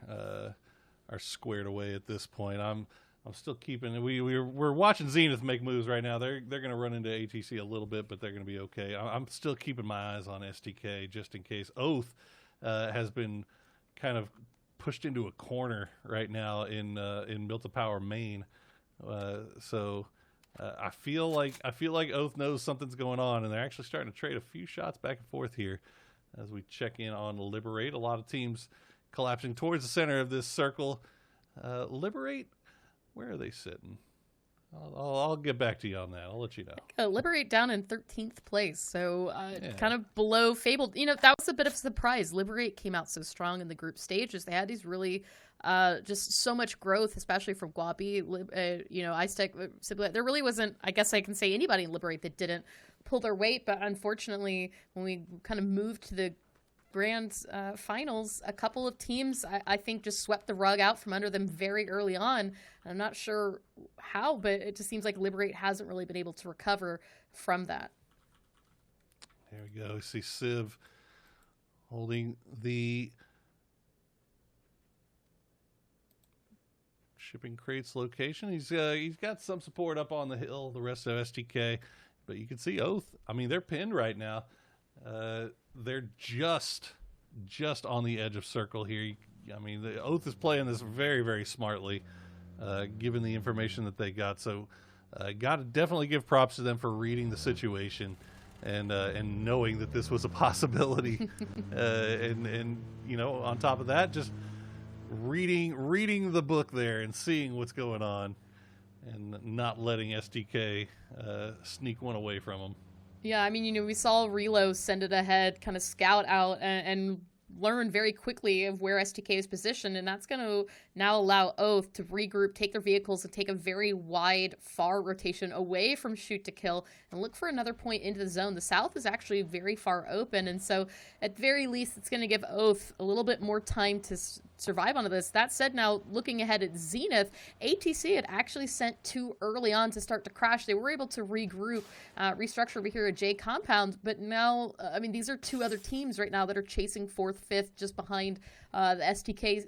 squared away at this point. I'm still keeping. We're watching Zenith make moves right now. They're going to run into ATC a little bit, but they're going to be okay. I'm still keeping my eyes on STK just in case. Oath has been kind of pushed into a corner right now in Built to Power main. So I feel like Oath knows something's going on, and they're actually starting to trade a few shots back and forth here as we check in on Liberate. A lot of teams collapsing towards the center of this circle. Liberate, where are they sitting? I'll get back to you on that. I'll let you know. Liberate down in 13th place, so kind of below Fabled. That was a bit of a surprise. Liberate came out so strong in the group stages. They had these really just so much growth, especially from Guapi, Icetech. There really wasn't, I guess I can say, anybody in Liberate that didn't pull their weight, but unfortunately, when we kind of moved to the Grand Finals, a couple of teams, I think, just swept the rug out from under them very early on. I'm not sure how, but it just seems like Liberate hasn't really been able to recover from that. There we go. We see Civ holding the shipping crates location. He's got some support up on the hill, the rest of STK, but you can see Oath. I mean, they're pinned right now. They're just on the edge of circle here. I mean, the Oath is playing this very, very smartly, given the information that they got. So, got to definitely give props to them for reading the situation and knowing that this was a possibility. And on top of that, just reading the book there and seeing what's going on, and not letting STK sneak one away from them. Yeah, I mean, we saw Relo send it ahead, kind of scout out and learn very quickly of where STK is positioned, and that's going to now allow Oath to regroup, take their vehicles, and take a very wide, far rotation away from shoot to kill, and look for another point into the zone. The south is actually very far open, and so at very least, it's going to give Oath a little bit more time to survive onto this. That said, now looking ahead at Zenith, ATC had actually sent too early on to start to crash. They were able to regroup, restructure over here at J Compound, but now, these are two other teams right now that are chasing 4th, 5th, just behind the STK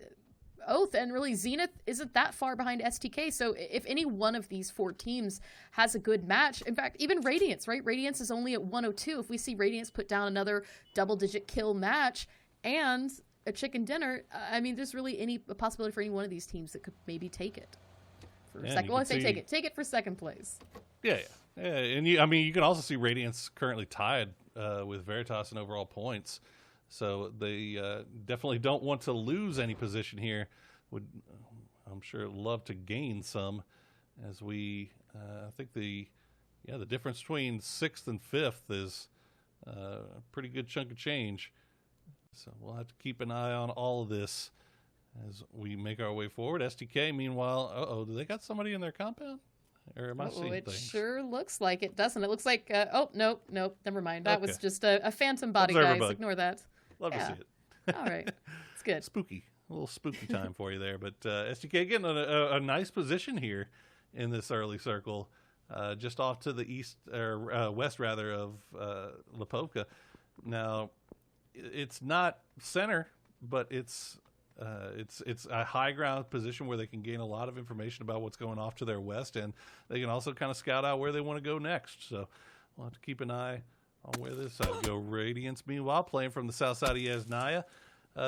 Oath, and really Zenith isn't that far behind STK, so if any one of these 4 teams has a good match, in fact, even Radiance, right? Radiance is only at 102. If we see Radiance put down another double-digit kill match and a chicken dinner, there's really a possibility for any one of these teams that could maybe take it for second. Well, I say take it for second place. Yeah, and you can also see Radiance currently tied with Veritas in overall points. So they definitely don't want to lose any position here. Would, I'm sure, love to gain some, as we I think the difference between 6th and 5th is a pretty good chunk of change. So we'll have to keep an eye on all of this as we make our way forward. STK, meanwhile, do they got somebody in their compound? Or am I seeing it things? Sure looks like it, doesn't it? Looks like, nope, never mind. That was just a phantom body, guys. Ignore that. Love to see it. All right. It's good. Spooky. A little spooky time for you there. But STK getting a nice position here in this early circle, just off to the east, or west, rather, of Lipovka. Now, it's not center, but it's It's a high ground position where they can gain a lot of information about what's going off to their west, and they can also kind of scout out where they want to go next. So we'll have to keep an eye on where this side go. Radiance, meanwhile, playing from the south side of Yasnaya.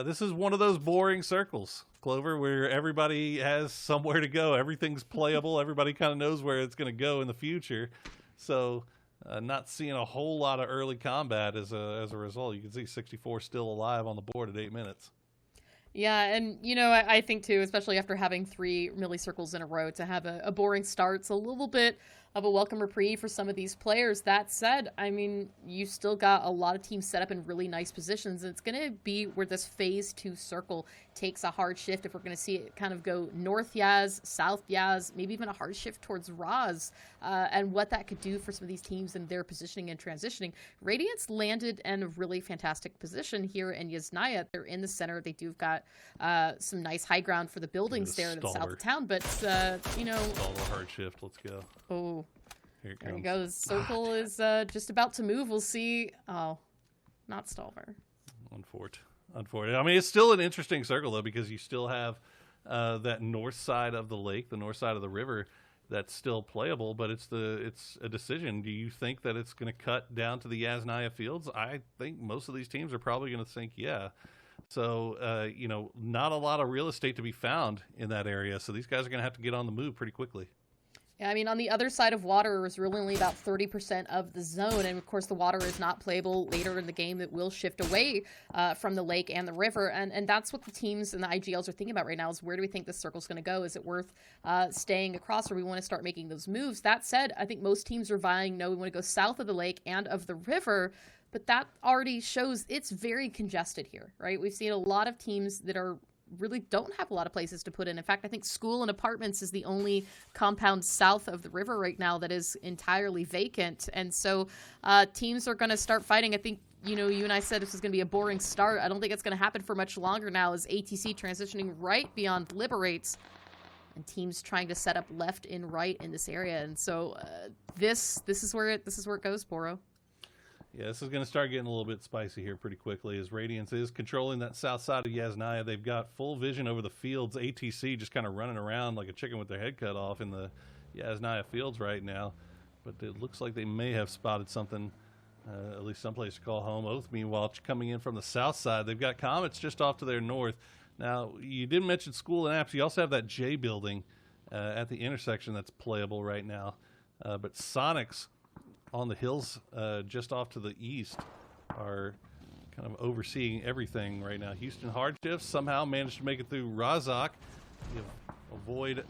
This is one of those boring circles, Clover, where everybody has somewhere to go. Everything's playable. Everybody kind of knows where it's going to go in the future. So not seeing a whole lot of early combat as a result. You can see 64 still alive on the board at 8 minutes. Yeah, and, you know, I think, too, especially after having 3 milli-circles in a row, to have a boring start's a little bit of a welcome reprieve for some of these players. That said, I mean, you still got a lot of teams set up in really nice positions, and it's going to be where this Phase 2 circle takes a hard shift if we're going to see it kind of go North Yaz, South Yaz, maybe even a hard shift towards Raz, and what that could do for some of these teams and their positioning and transitioning. Radiance landed in a really fantastic position here in Yasnaya. They're in the center. They do got some nice high ground for the buildings there to the south of town, but, you know... Stalwart hard shift. Let's go. Oh. Here it There comes. you go. The circle is just about to move. We'll see. Oh, not Stalver. Unfortunate. I mean, it's still an interesting circle, though, because you still have that north side of the lake, the north side of the river, that's still playable, but it's a decision. Do you think that it's going to cut down to the Yasnaya fields? I think most of these teams are probably going to think, yeah. So, you know, not a lot of real estate to be found in that area, so these guys are going to have to get on the move pretty quickly. Yeah, I mean, on the other side of water is really only about 30% of the zone, and of course the water is not playable later in the game. It will shift away from the lake and the river, and that's what the teams and the IGLs are thinking about right now, is where do we think this circle's going to go? Is it worth staying across, or we want to start making those moves? That said, I think most teams are vying, no, we want to go south of the lake and of the river, but that already shows it's very congested here, right? We've seen a lot of teams that really don't have a lot of places to put in. In fact, I think school and apartments is the only compound south of the river right now that is entirely vacant. And so teams are going to start fighting. I think, you know, you and I said this is going to be a boring start. I don't think it's going to happen for much longer now, as ATC transitioning right beyond Liberates and teams trying to set up left and right in this area. And so this is where it goes, Boro. Yeah, this is going to start getting a little bit spicy here pretty quickly, as Radiance is controlling that south side of Yasnaya. They've got full vision over the fields. ATC just kind of running around like a chicken with their head cut off in the Yasnaya fields right now. But it looks like they may have spotted something, at least someplace to call home. Oath, meanwhile, coming in from the south side. They've got Comets just off to their north. Now, you didn't mention school and apps. You also have that J building at the intersection that's playable right now. But Sonics on the hills just off to the east are kind of overseeing everything right now. Houston Hardships somehow managed to make it through Razak. You avoid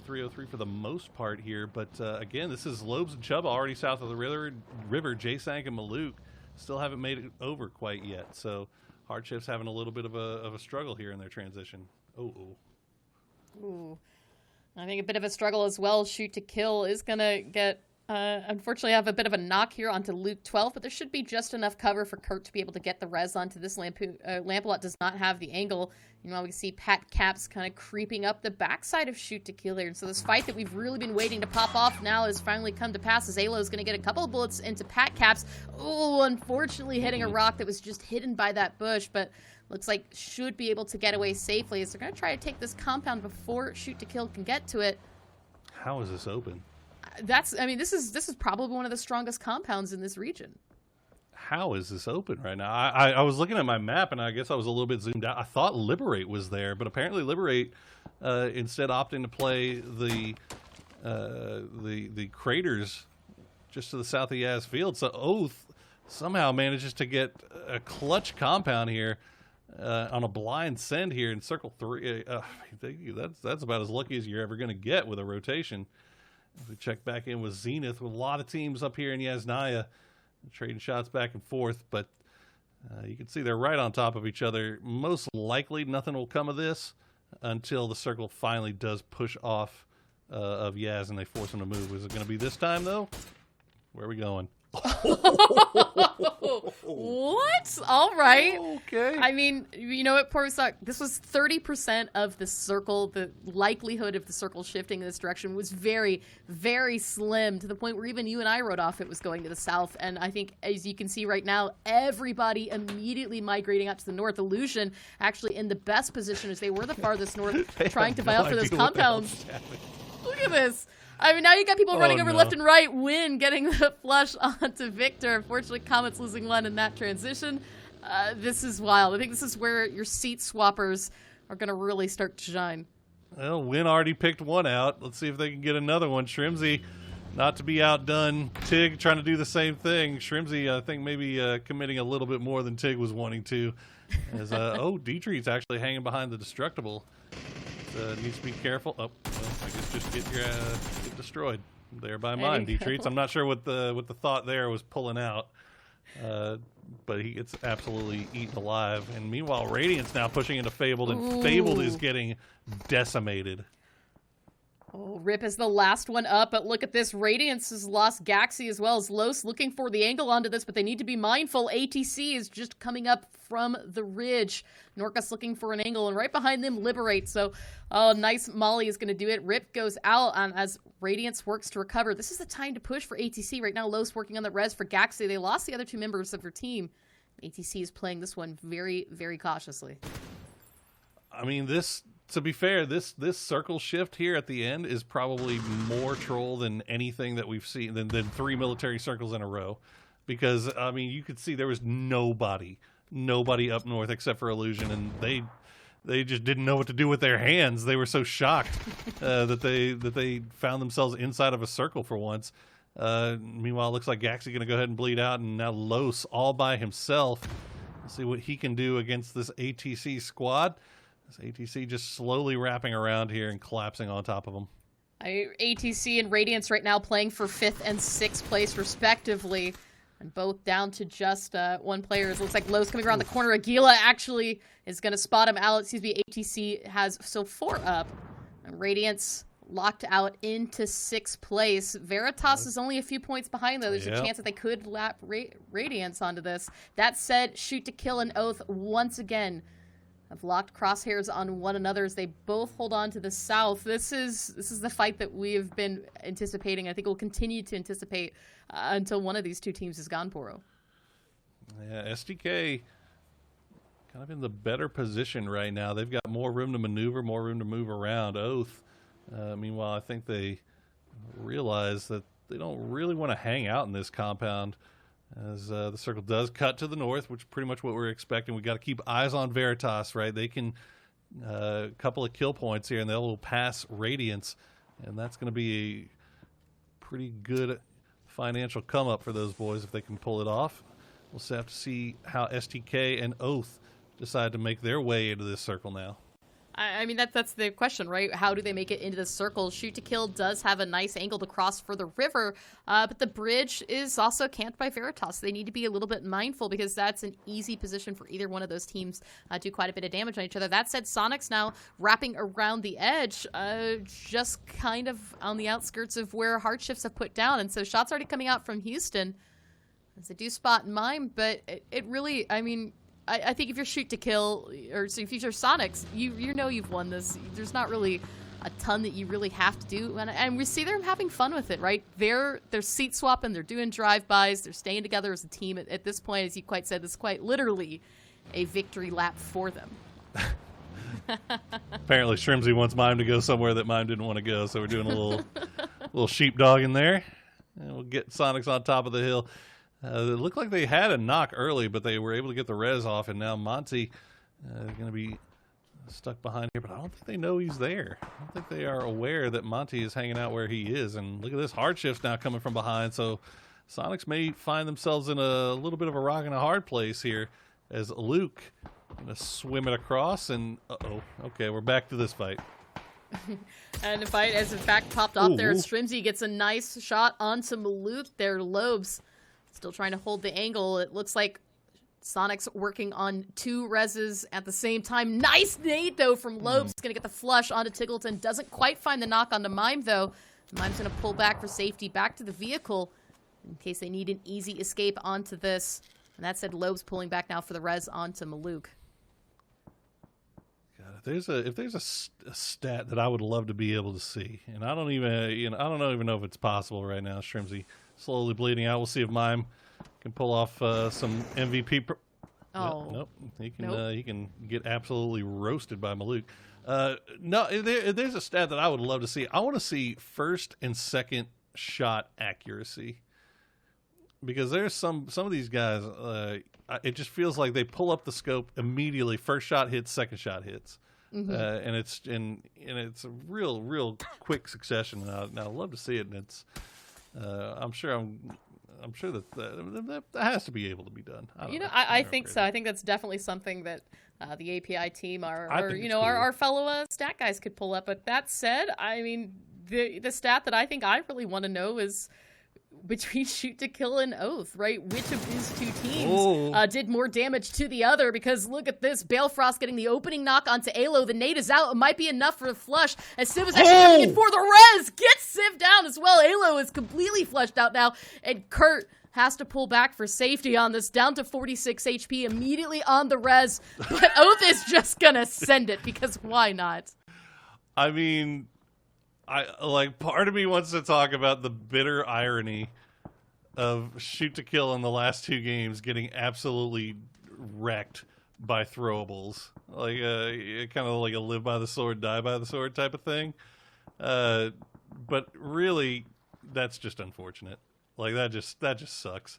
303 for the most part here, but again, this is Lobes and Chuba already south of the river. J-Sank and Maluk still haven't made it over quite yet, so Hardships having a little bit of a struggle here in their transition. Ooh. I think a bit of a struggle as well. Shoot to kill is going to get unfortunately, I have a bit of a knock here onto Luke 12, but there should be just enough cover for Kurt to be able to get the res onto this Lampalot does not have the angle. You know, we can see Pat Caps kind of creeping up the backside of Shoot to Kill here. And so this fight that we've really been waiting to pop off now has finally come to pass, as Alo is going to get a couple of bullets into Pat Caps. Oh, unfortunately hitting a rock that was just hidden by that bush, but looks like should be able to get away safely, as they're going to try to take this compound before Shoot to Kill can get to it. How is this open? I mean, this is probably one of the strongest compounds in this region. How is this open right now? I was looking at my map, and I guess I was a little bit zoomed out. I thought Liberate was there, but apparently Liberate instead opting to play the craters just to the south of Yaz Field. So Oath somehow manages to get a clutch compound here on a blind send here in Circle 3. That's about as lucky as you're ever going to get with a rotation. If we check back in with Zenith, with a lot of teams up here in Yasnaya trading shots back and forth, but you can see they're right on top of each other. Most likely nothing will come of this until the circle finally does push off of Yaz and they force him to move. Is it going to be this time, though? Where are we going? What? All right. Okay. I mean, you know what, Porsock? This was 30% of the circle. The likelihood of the circle shifting in this direction was very, very slim, to the point where even you and I wrote off it was going to the south. And I think, as you can see right now, everybody immediately migrating out to the north. Illusion actually in the best position, as they were the farthest north, trying to buy out for those compounds. Look at this. I mean, now you got people running over left and right. Win getting the flush onto Victor. Unfortunately, Comet's losing one in that transition. This is wild. I think this is where your seat swappers are going to really start to shine. Well, Win already picked one out. Let's see if they can get another one. Shrimzy, not to be outdone. Tig trying to do the same thing. Shrimzy, I think, maybe committing a little bit more than Tig was wanting to. As Dietrich's actually hanging behind the Destructible. Needs to be careful. Oh, well, I guess just get destroyed there by mine, Dietrich. I'm not sure what the thought there was pulling out, but he gets absolutely eaten alive. And meanwhile, Radiant's now pushing into Fabled, and Fabled is getting decimated. Oh, Rip is the last one up, but look at this. Radiance has lost Gaxi as well as Los looking for the angle onto this, but they need to be mindful. ATC is just coming up from the ridge. Norcus looking for an angle, and right behind them, Liberate. So, nice Molly is going to do it. Rip goes out as Radiance works to recover. This is the time to push for ATC. Right now, Los working on the res for Gaxi. They lost the other two members of their team. ATC is playing this one very, very cautiously. I mean, to be fair, this circle shift here at the end is probably more troll than anything that we've seen, than 3 military circles in a row. Because, I mean, you could see there was nobody up north except for Illusion, and they just didn't know what to do with their hands. They were so shocked that they found themselves inside of a circle for once. Meanwhile, it looks like Gaxi going to go ahead and bleed out, and now Los all by himself. Let's see what he can do against this ATC squad. This ATC just slowly wrapping around here and collapsing on top of them. ATC and Radiance right now playing for 5th and 6th place respectively, and both down to just one player. It looks like Lowe's coming around the corner. Aguila actually is going to spot him out. ATC has 4 up, and Radiance locked out into 6th place. Veritas is only a few points behind, though. There's a chance that they could lap Radiance onto this. That said, Shoot to Kill and Oath once again have locked crosshairs on one another as they both hold on to the south. This is the fight that we have been anticipating. I think we'll continue to anticipate until one of these two teams is gone, Poro. Yeah, SDK kind of in the better position right now. They've got more room to maneuver, more room to move around. Oath, meanwhile, I think they realize that they don't really want to hang out in this compound, as the circle does cut to the north, which is pretty much what we're expecting. We got to keep eyes on Veritas, right? They can a couple of kill points here, and they'll pass Radiance, and that's going to be a pretty good financial come up for those boys if they can pull it off. We'll just have to see how STK and Oath decide to make their way into this circle now. I mean, that's the question, right? How do they make it into the circle? Shoot to Kill does have a nice angle to cross for the river, but the bridge is also camped by Veritas. They need to be a little bit mindful because that's an easy position for either one of those teams to do quite a bit of damage on each other. That said, Sonic's now wrapping around the edge, just kind of on the outskirts of where Hardshifts have put down. And so shots already coming out from Houston as they do spot Mime, but it really, I mean, I think if you're Shoot to Kill, or if you're Sonics, you know you've won this. There's not really a ton that you really have to do. And we see them having fun with it, right? They're seat swapping, they're doing drive-bys, they're staying together as a team. At this point, as you quite said, this is quite literally a victory lap for them. Apparently, Shrimzy wants Mime to go somewhere that Mime didn't want to go, so we're doing a little sheepdog in there. And we'll get Sonics on top of the hill. It looked like they had a knock early, but they were able to get the res off, and now Monty is going to be stuck behind here, but I don't think they know he's there. I don't think they are aware that Monty is hanging out where he is, and look at this, Hardshift's now coming from behind, so Sonics may find themselves in a little bit of a rock and a hard place here as Luke going to swim it across, and okay, we're back to this fight. And the fight has in fact popped off there. Shrimzy gets a nice shot onto Luke there. Lobes still trying to hold the angle. It looks like Sonic's working on 2 reses at the same time. Nice nade, though, from Lobes. Going to get the flush onto Tiggleton. Doesn't quite find the knock onto Mime, though. Mime's going to pull back for safety. Back to the vehicle. in case they need an easy escape onto this. And that said, Loeb's pulling back now for the res onto Maluk. God, if there's a stat that I would love to be able to see, and I don't even know if it's possible right now. Shrimsy slowly bleeding out. We'll see if Mime can pull off some MVP. Nope. He can get absolutely roasted by Maluk. No, there's a stat that I would love to see. I want to see first and second shot accuracy, because there's some of these guys. It just feels like they pull up the scope immediately. First shot hits, second shot hits, and it's a real quick succession. And I'd love to see it. And it's I'm sure that has to be able to be done. I think so. I think that's definitely something that the API team our fellow stat guys could pull up. But that said, I mean, the stat that I think I really want to know is between Shoot to Kill and Oath, right? Which of these two teams did more damage to the other? Because look at this, Balefrost getting the opening knock onto Alo. The nade is out. It might be enough for the flush. As Civ is actually coming in for the res. Gets Civ down as well. Alo is completely flushed out now. And Kurt has to pull back for safety on this, down to 46 HP immediately on the res. But Oath is just going to send it, because why not? I mean, part of me wants to talk about the bitter irony of Shoot to Kill in the last two games getting absolutely wrecked by throwables, kind of like a live by the sword, die by the sword type of thing. But really, that's just unfortunate. Like that just sucks.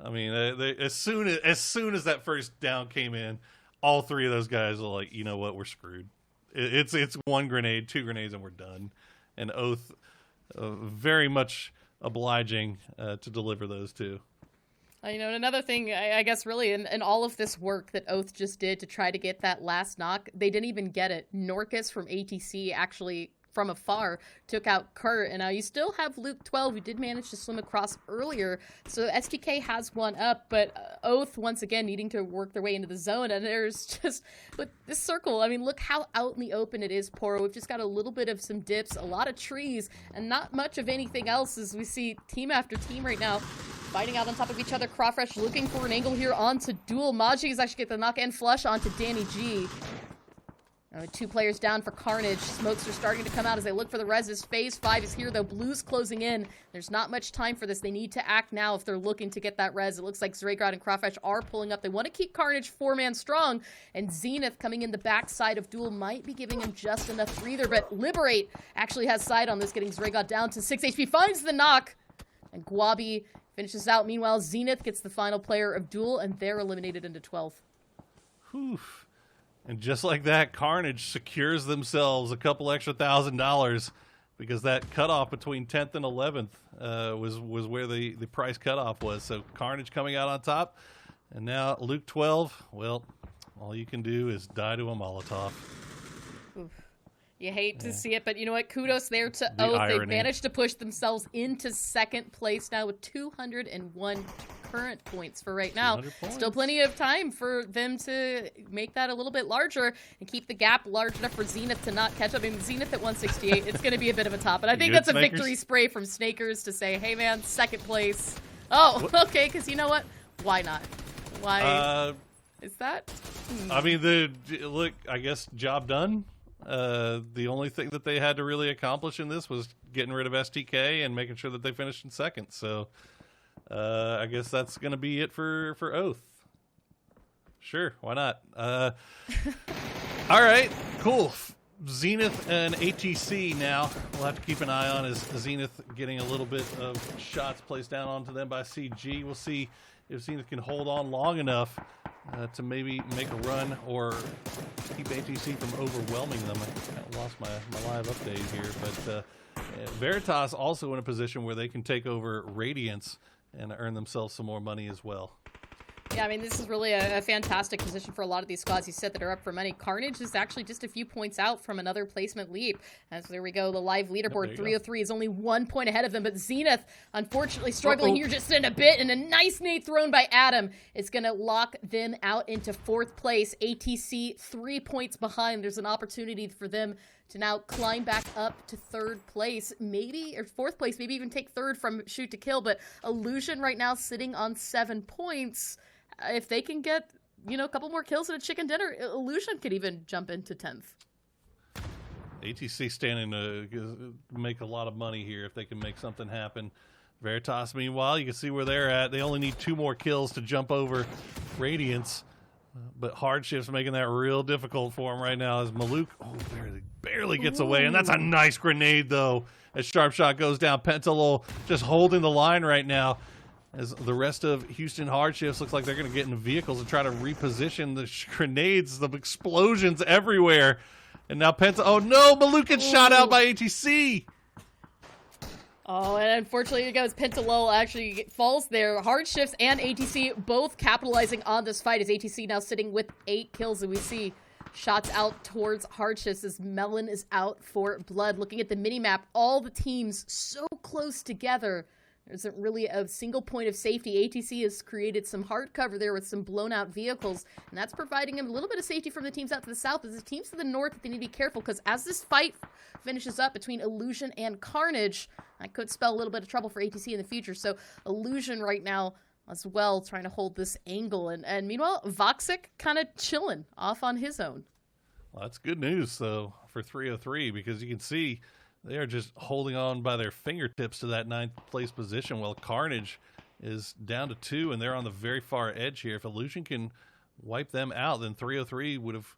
I mean, as soon as that first down came in, all three of those guys are like, you know what, we're screwed. It's one grenade, two grenades, and we're done. And Oath, very much obliging to deliver those two. And another thing, I guess, really, in all of this work that Oath just did to try to get that last knock, they didn't even get it. Norcus from ATC actually, from afar, took out Kurt. And now you still have Luke 12, who did manage to swim across earlier. So STK has one up, but Oath, once again, needing to work their way into the zone. And there's just, with this circle, I mean, look how out in the open it is, Poro. We've just got a little bit of some dips, a lot of trees, and not much of anything else, as we see team after team right now fighting out on top of each other. Crawfresh looking for an angle here onto Duel. Maji is actually get the knock and flush onto Danny G. Two players down for Carnage. Smokes are starting to come out as they look for the reses. Phase 5 is here, though. Blue's closing in. There's not much time for this. They need to act now if they're looking to get that res. It looks like Zregrod and Crawfish are pulling up. They want to keep Carnage 4-man strong, and Zenith coming in the backside of Duel might be giving him just enough breather, but Liberate actually has side on this, getting Zregrod down to 6 HP. Finds the knock, and Guabi finishes out. Meanwhile, Zenith gets the final player of Duel, and they're eliminated into 12. Whew. And just like that, Carnage secures themselves a couple extra $1,000, because that cutoff between 10th and 11th was where the price cutoff was. So Carnage coming out on top. And now Luke 12, well, all you can do is die to a Molotov. Oof. You hate to see it, but you know what? Kudos there to Oath. They've managed to push themselves into second place now with 201 current points for right now. Still plenty of time for them to make that a little bit larger and keep the gap large enough for Zenith to not catch up. I mean, Zenith at 168, it's going to be a bit of a top. And I think that's a victory spray from Snakers to say, hey, man, second place. Oh, okay, because you know what? Why not? Why is that? I mean, look, I guess job done. The only thing that they had to really accomplish in this was getting rid of STK and making sure that they finished in second. So I guess that's going to be it for Oath. Sure, why not? All right, cool. Zenith and ATC now. We'll have to keep an eye on as Zenith getting a little bit of shots placed down onto them by CG. We'll see if Zenith can hold on long enough to maybe make a run or keep ATC from overwhelming them. I lost my live update here, but Veritas also in a position where they can take over Radiance and earn themselves some more money as well. Yeah, I mean, this is really a fantastic position for a lot of these squads you said that are up for money. Carnage is actually just a few points out from another placement leap. And so there we go. The live leaderboard, 303 is only 1 point ahead of them. But Zenith, unfortunately, struggling here just in a bit. And a nice nade thrown by Adam is going to lock them out into 4th place. ATC 3 points behind. There's an opportunity for them to now climb back up to 3rd place, maybe, or 4th place, maybe even take 3rd from shoot to kill. But Illusion right now sitting on 7 points. If they can get, a couple more kills and a chicken dinner, Illusion could even jump into 10th. ATC standing to make a lot of money here if they can make something happen. Veritas, meanwhile, you can see where they're at. They only need 2 more kills to jump over Radiance. But Hardship's making that real difficult for him right now as Maluk barely gets away. And that's a nice grenade, though, as Sharpshot goes down. Pentalol just holding the line right now as the rest of Houston Hardships looks like they're going to get in vehicles and try to reposition the grenades, the explosions everywhere. And now oh no, Maluk gets shot out by ATC. Oh, and unfortunately it goes. Pentalol actually falls there. Hardships and ATC both capitalizing on this fight as ATC now sitting with 8 kills. And we see shots out towards Hardships as Melon is out for blood. Looking at the minimap, all the teams so close together. There isn't really a single point of safety. ATC has created some hard cover there with some blown out vehicles, and that's providing them a little bit of safety from the teams out to the south. As the teams to the north, they need to be careful because as this fight finishes up between Illusion and Carnage, that could spell a little bit of trouble for ATC in the future. So Illusion right now as well trying to hold this angle, and meanwhile Voxic kind of chilling off on his own. Well, that's good news though for 303 because you can see they are just holding on by their fingertips to that 9th place position while Carnage is down to 2 and they're on the very far edge here. If Illusion can wipe them out, then 303 would have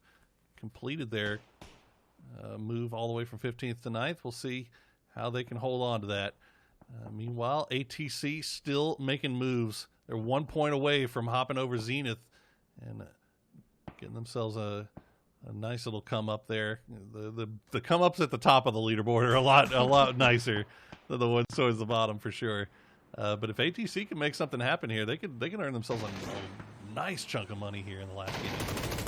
completed their move all the way from 15th to 9th. We'll see how they can hold on to that. Meanwhile, ATC still making moves. They're 1 point away from hopping over Zenith and getting themselves a nice little come up there. The come ups at the top of the leaderboard are a lot nicer than the ones towards the bottom for sure. But if ATC can make something happen here, they can earn themselves a nice chunk of money here in the last game.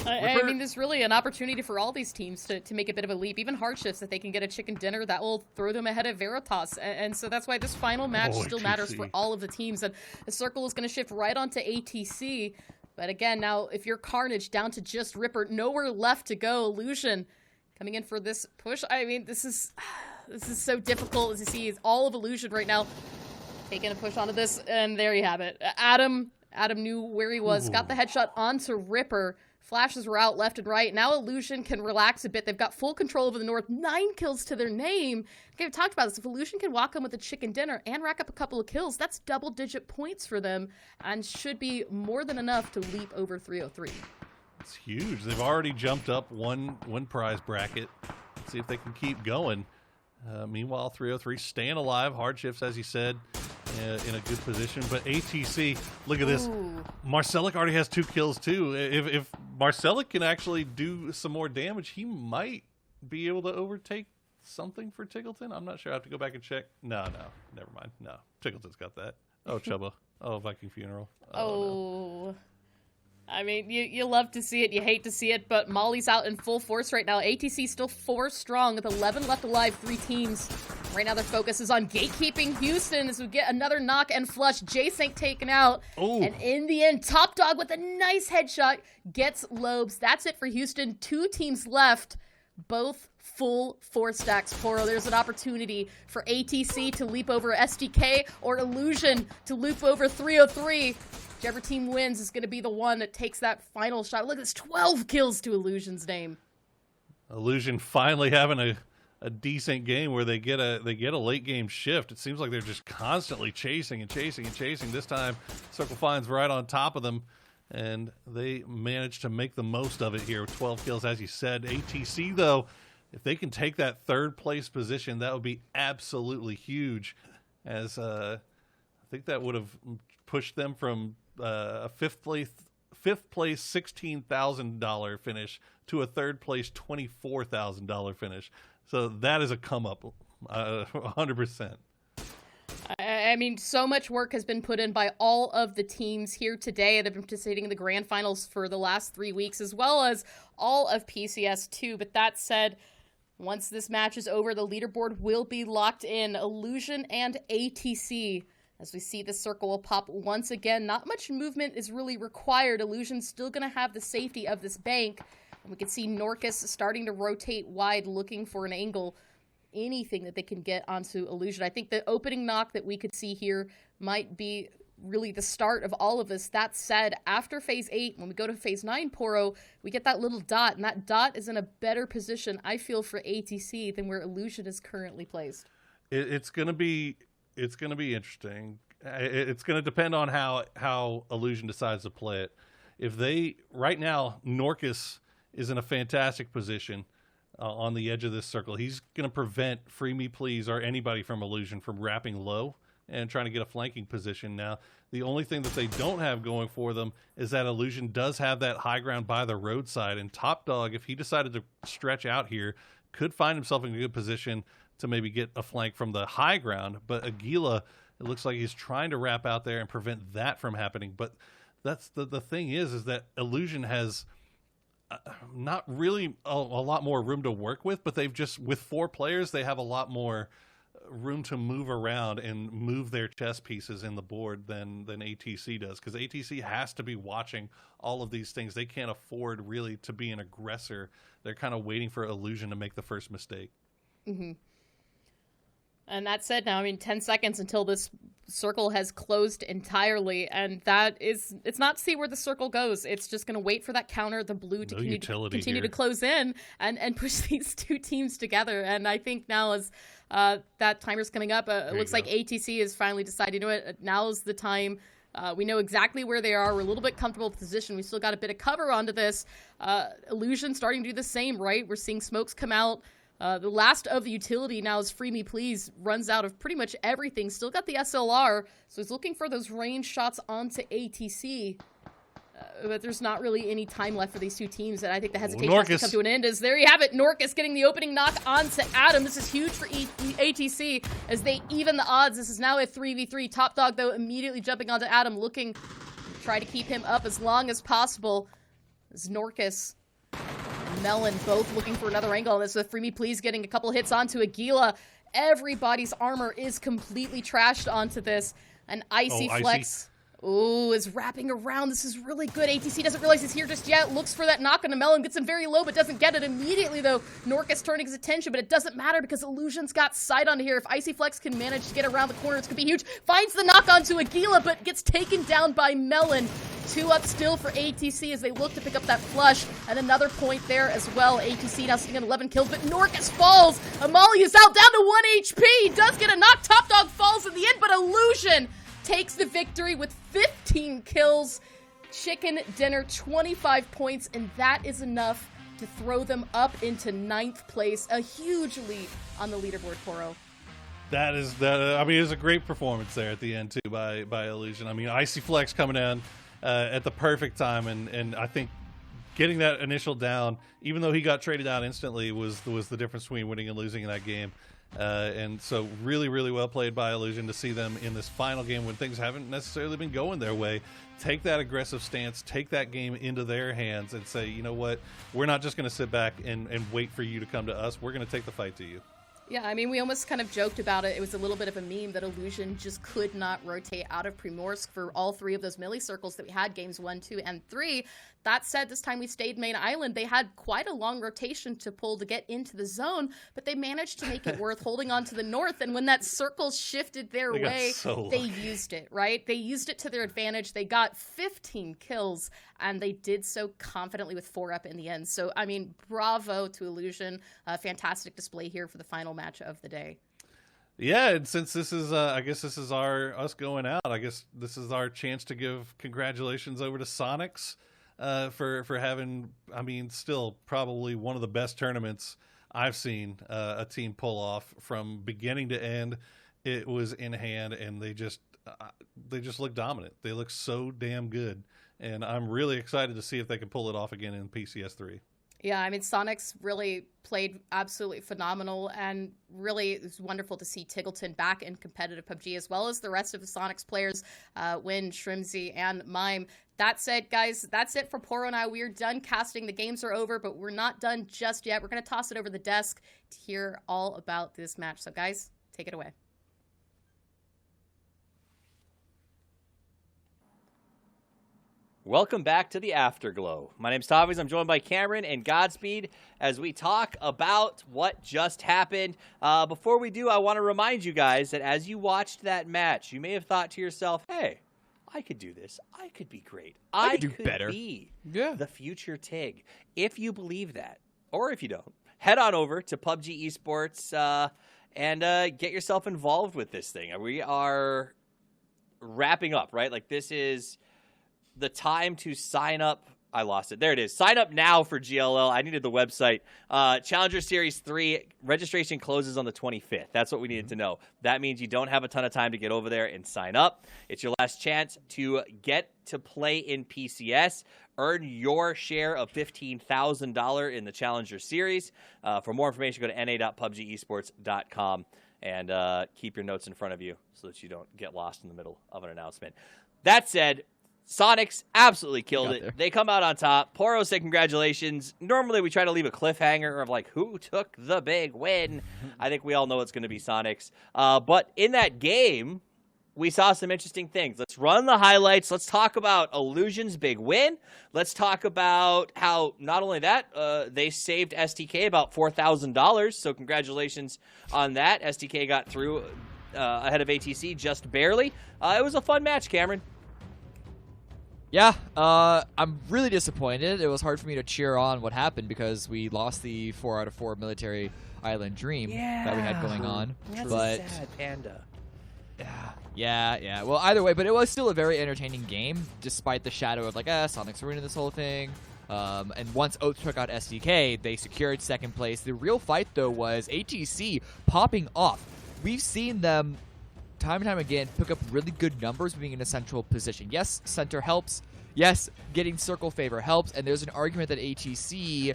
I mean, there's really an opportunity for all these teams to make a bit of a leap. Even Hardships, if they can get a chicken dinner, that will throw them ahead of Veritas. And so that's why this final match still matters for all of the teams. And the circle is going to shift right onto ATC. But again, now if you're Carnage down to just Ripper, nowhere left to go. Illusion coming in for this push. I mean, this is so difficult to see. Is all of Illusion right now taking a push onto this, and there you have it. Adam knew where he was, got the headshot onto Ripper. Flashes were out left and right. Now Illusion can relax a bit. They've got full control over the north. 9 kills to their name. We've talked about this. If Illusion can walk in with a chicken dinner and rack up a couple of kills, that's double-digit points for them and should be more than enough to leap over 303. It's huge. They've already jumped up one prize bracket. Let's see if they can keep going. Meanwhile, 303 staying alive. Hardships, as you said, in a good position. But ATC, look at this. Marcelic already has 2 kills, too. If Marcelic can actually do some more damage, he might be able to overtake something for Tiggleton. I'm not sure. I have to go back and check. No, never mind. No, Tiggleton's got that. Oh, Chubba. Oh, Viking Funeral. Oh. I mean, you love to see it, you hate to see it, but Molly's out in full force right now. ATC still 4 strong with 11 left alive, 3 teams. Right now their focus is on gatekeeping Houston as we get another knock and flush. J-Sync taken out. Ooh. And in the end, Top Dog with a nice headshot gets Lobes. That's it for Houston. 2 teams left, both full 4 stacks. Poro, there's an opportunity for ATC to leap over SDK or Illusion to loop over 303. Whichever team wins is going to be the one that takes that final shot. Look, it's 12 kills to Illusion's name. Illusion finally having a decent game where they get a late game shift. It seems like they're just constantly chasing and chasing and chasing. This time, Circle Fine's right on top of them, and they managed to make the most of it here with 12 kills, as you said. ATC, though, if they can take that 3rd place position, that would be absolutely huge, as I think that would have pushed them from a 5th place $16,000 finish to a 3rd place $24,000 finish. So that is a come up, 100%. I mean, so much work has been put in by all of the teams here today that have been participating in the Grand Finals for the last 3 weeks, as well as all of PCS2. But that said, once this match is over, the leaderboard will be locked in. Illusion and ATC. As we see the circle will pop once again, not much movement is really required. Illusion's still going to have the safety of this bank. And we can see Norcus starting to rotate wide, looking for an angle. Anything that they can get onto Illusion. I think the opening knock that we could see here might be really the start of all of this. That said, after Phase 8, when we go to Phase 9, Poro, we get that little dot, and that dot is in a better position, I feel, for ATC than where Illusion is currently placed. It's gonna be interesting. It's gonna depend on how Illusion decides to play it. If they right now, Norcus is in a fantastic position. On the edge of this circle. He's going to prevent Free Me Please or anybody from Illusion from wrapping low and trying to get a flanking position. Now, the only thing that they don't have going for them is that Illusion does have that high ground by the roadside, and Top Dog, if he decided to stretch out here, could find himself in a good position to maybe get a flank from the high ground. But Aguila, it looks like he's trying to wrap out there and prevent that from happening. But that's the thing is that Illusion has not really a lot more room to work with, but they've just, with 4 players, they have a lot more room to move around and move their chess pieces in the board than ATC does, because ATC has to be watching all of these things. They can't afford really to be an aggressor. They're kind of waiting for Illusion to make the first mistake. Mm-hmm. And that said, now, I mean, 10 seconds until this circle has closed entirely, and it's not to see where the circle goes. It's just going to wait for that counter, the blue, to continue to close in and push these two teams together. And I think now, as that timer's coming up, it looks like ATC is finally decided, you know what, now's the time. We know exactly where they are. We're a little bit comfortable position. We still got a bit of cover onto this. Illusion starting to do the same, right? We're seeing smokes come out. The last of the utility now is Free Me Please, runs out of pretty much everything. Still got the SLR, so he's looking for those range shots onto ATC. But there's not really any time left for these two teams, and I think the hesitation has to come to an end. As there you have it, Norcus getting the opening knock onto Adam. This is huge for ATC as they even the odds. This is now a 3v3. Top Dog, though, immediately jumping onto Adam, looking to try to keep him up as long as possible. As Norcus and Melon both looking for another angle on this, with Free Me Please getting a couple hits onto Aguila. Everybody's armor is completely trashed onto this. And Icy Flex... Ooh, is wrapping around. This is really good. ATC doesn't realize he's here just yet. Looks for that knock on a Melon. Gets him very low, but doesn't get it immediately, though. Norcus turning his attention, but it doesn't matter because Illusion's got sight onto here. If Icy Flex can manage to get around the corner, it's going to be huge. Finds the knock onto Aguila, but gets taken down by Melon. 2 up still for ATC as they look to pick up that flush. And another point there as well. ATC now sitting at 11 kills, but Norcus falls. Amalia is out, down to 1 HP. He does get a knock. Top Dog falls in the end, but Illusion takes the victory with 15 kills. Chicken Dinner, 25 points, and that is enough to throw them up into 9th place. A huge lead on the leaderboard, Poro. That is that. I mean, it was a great performance there at the end too by Illusion. I mean, Icy Flex coming down at the perfect time, and I think getting that initial down, even though he got traded out instantly, was the difference between winning and losing in that game. And so really, really well played by Illusion to see them in this final game when things haven't necessarily been going their way. Take that aggressive stance, take that game into their hands and say, you know what, we're not just going to sit back and wait for you to come to us. We're going to take the fight to you. Yeah, I mean, we almost kind of joked about it. It was a little bit of a meme that Illusion just could not rotate out of Primorsk for all 3 of those melee circles that we had, games 1, 2, and 3. That said, this time we stayed main island. They had quite a long rotation to pull to get into the zone, but they managed to make it worth holding on to the north. And when that circle shifted their way, they used it, right? They used it to their advantage. They got 15 kills, and they did so confidently with 4 up in the end. So, I mean, bravo to Illusion. Fantastic display here for the final match of the day. Yeah, and since this is, I guess this is us going out, I guess this is our chance to give congratulations over to Sonics for having, I mean, still probably one of the best tournaments I've seen a team pull off from beginning to end. It was in hand, and they just look dominant. They look so damn good, and I'm really excited to see if they can pull it off again in PCS3. Yeah, I mean, Sonics really played absolutely phenomenal, and really it was wonderful to see Tiggleton back in competitive PUBG, as well as the rest of the Sonics players, Win, Shrimzy, and Mime. That said, guys, that's it for Poro and I. We're done casting. The games are over, but we're not done just yet. We're going to toss it over the desk to hear all about this match. So, guys, take it away. Welcome back to the Afterglow. My name's Tavies. I'm joined by Cameron and Godspeed as we talk about what just happened. Before we do, I want to remind you guys that as you watched that match, you may have thought to yourself, hey, I could do this. I could be great. I could better. Be the future Tig. If you believe that, or if you don't, head on over to PUBG Esports and get yourself involved with this thing. We are wrapping up, right? Like, this is the time to sign up. I lost it. There it is. Sign up now for GLL. I needed the website. Challenger Series 3, registration closes on the 25th. That's what we needed to know. That means you don't have a ton of time to get over there and sign up. It's your last chance to get to play in PCS, earn your share of $15,000 in the Challenger Series. For more information, go to na.pubgesports.com and keep your notes in front of you so that you don't get lost in the middle of an announcement. That said, Sonics absolutely killed it. They come out on top. Poro said congratulations. Normally we try to leave a cliffhanger of like who took the big win. I think we all know it's going to be Sonics. But in that game, we saw some interesting things. Let's run the highlights. Let's talk about Illusion's big win. Let's talk about how not only that, they saved STK about $4,000. So congratulations on that. STK got through ahead of ATC just barely. It was a fun match, Cameron. Yeah, I'm really disappointed. It was hard for me to cheer on what happened because we lost the 4 out of 4 military island dream that we had going on. That's but sad, Panda. Yeah. Well, either way, but it was still a very entertaining game, despite the shadow of like, Sonic's ruining this whole thing. And once Oath took out SDK, they secured second place. The real fight, though, was ATC popping off. We've seen them time and time again pick up really good numbers being in a central position. Yes, center helps. Yes, getting circle favor helps. And there's an argument that ATC,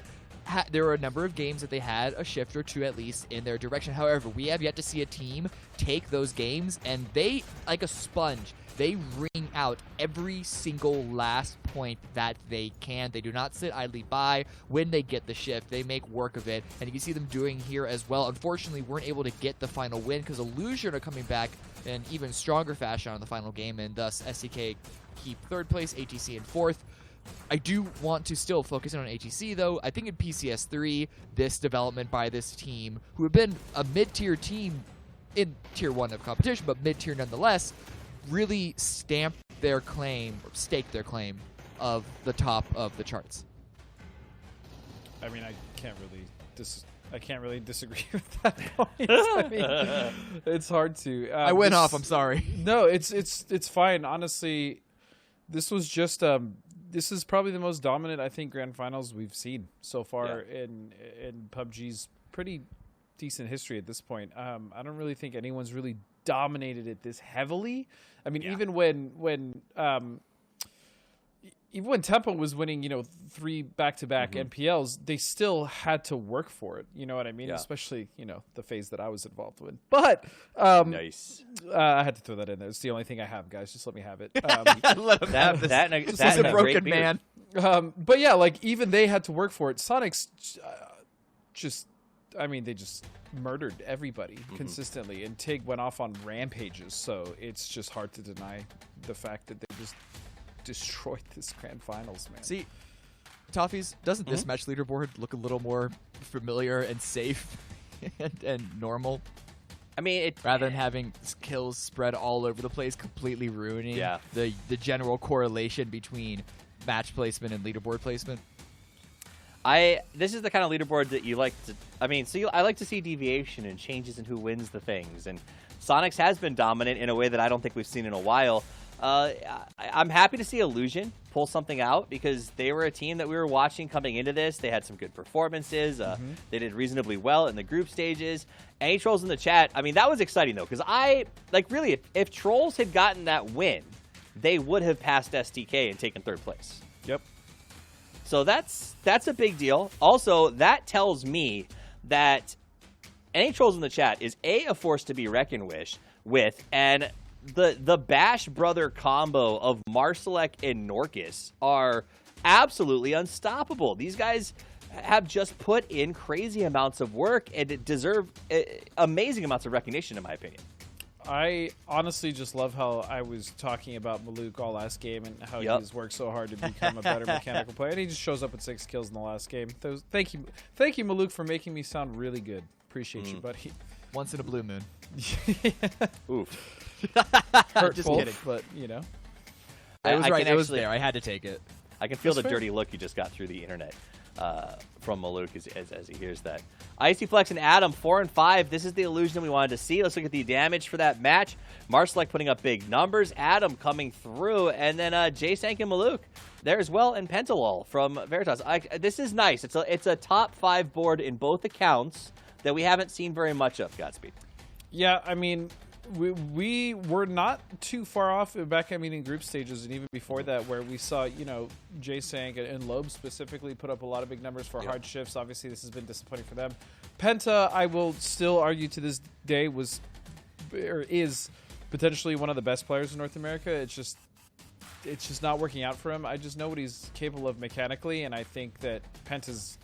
there were a number of games that they had a shift or two at least in their direction. However, we have yet to see a team take those games, and they, like a sponge, they wring out every single last point that they can. They do not sit idly by when they get the shift. They make work of it, and you can see them doing here as well. Unfortunately, weren't able to get the final win because Illusion are coming back in even stronger fashion on the final game, and thus SCK keep third place, ATC in fourth. I do want to still focus in on ATC, though. I think in PCS3, this development by this team, who have been a mid-tier team in Tier 1 of competition, but mid-tier nonetheless, really stamp their claim, or stake their claim, of the top of the charts. I mean, I can't really disagree with that point. I mean, it's hard to. I went off. I'm sorry. No, it's fine. Honestly, this was just this is probably the most dominant, I think, Grand Finals we've seen so far in PUBG's pretty decent history at this point. I don't really think anyone's really dominated it this heavily. I mean, even when Tempo was winning, 3 back-to-back NPLs, they still had to work for it. You know what I mean? Yeah. Especially, the phase that I was involved with. But nice. I had to throw that in there. It's the only thing I have, guys. Just let me have it. That's a broken man. But yeah, like even they had to work for it. Sonics they just murdered everybody consistently, and Tig went off on rampages. So it's just hard to deny the fact that they just destroyed this Grand Finals, man. See, Toffees, doesn't this match leaderboard look a little more familiar and safe and normal? I mean, rather than having kills spread all over the place, completely ruining the general correlation between match placement and leaderboard placement. This is the kind of leaderboard that you like to. I mean, I like to see deviation and changes in who wins the things. And Sonics has been dominant in a way that I don't think we've seen in a while. I'm happy to see Illusion pull something out because they were a team that we were watching coming into this. They had some good performances. They did reasonably well in the group stages. Any trolls in the chat? I mean, that was exciting though, because if trolls had gotten that win, they would have passed STK and taken third place. Yep. So that's a big deal. Also, that tells me that NA Trolls in the chat is a force to be reckoned with, and the Bash brother combo of Marsalek and Norcus are absolutely unstoppable. These guys have just put in crazy amounts of work and deserve amazing amounts of recognition, in my opinion. I honestly just love how I was talking about Maluk all last game and how he's worked so hard to become a better mechanical player, and he just shows up with 6 kills in the last game. Thank you, Maluk, for making me sound really good. Appreciate you, buddy. Once in a blue moon. Oof. Hurtful, just kidding. but you know, It was right. It was actually- there. I had to take it. I can feel That's the fair. dirty look you just got through the internet from Maluk as he hears that. Icy Flex and Adam, 4 and 5. This is the illusion we wanted to see. Let's look at the damage for that match. Marsalek putting up big numbers. Adam coming through. And then J-Sank and Maluk there as well. And Pentalol from Veritas. This is nice. It's a top 5 board in both accounts that we haven't seen very much of, Godspeed. yeah. I mean, we were not too far off back. I mean, in group stages and even before that, where we saw J-Sank and Loeb specifically put up a lot of big numbers for hard shifts. Obviously, this has been disappointing for them. Penta, I will still argue to this day, is potentially one of the best players in North America. It's just not working out for him. I just know what he's capable of mechanically, and I think that Penta's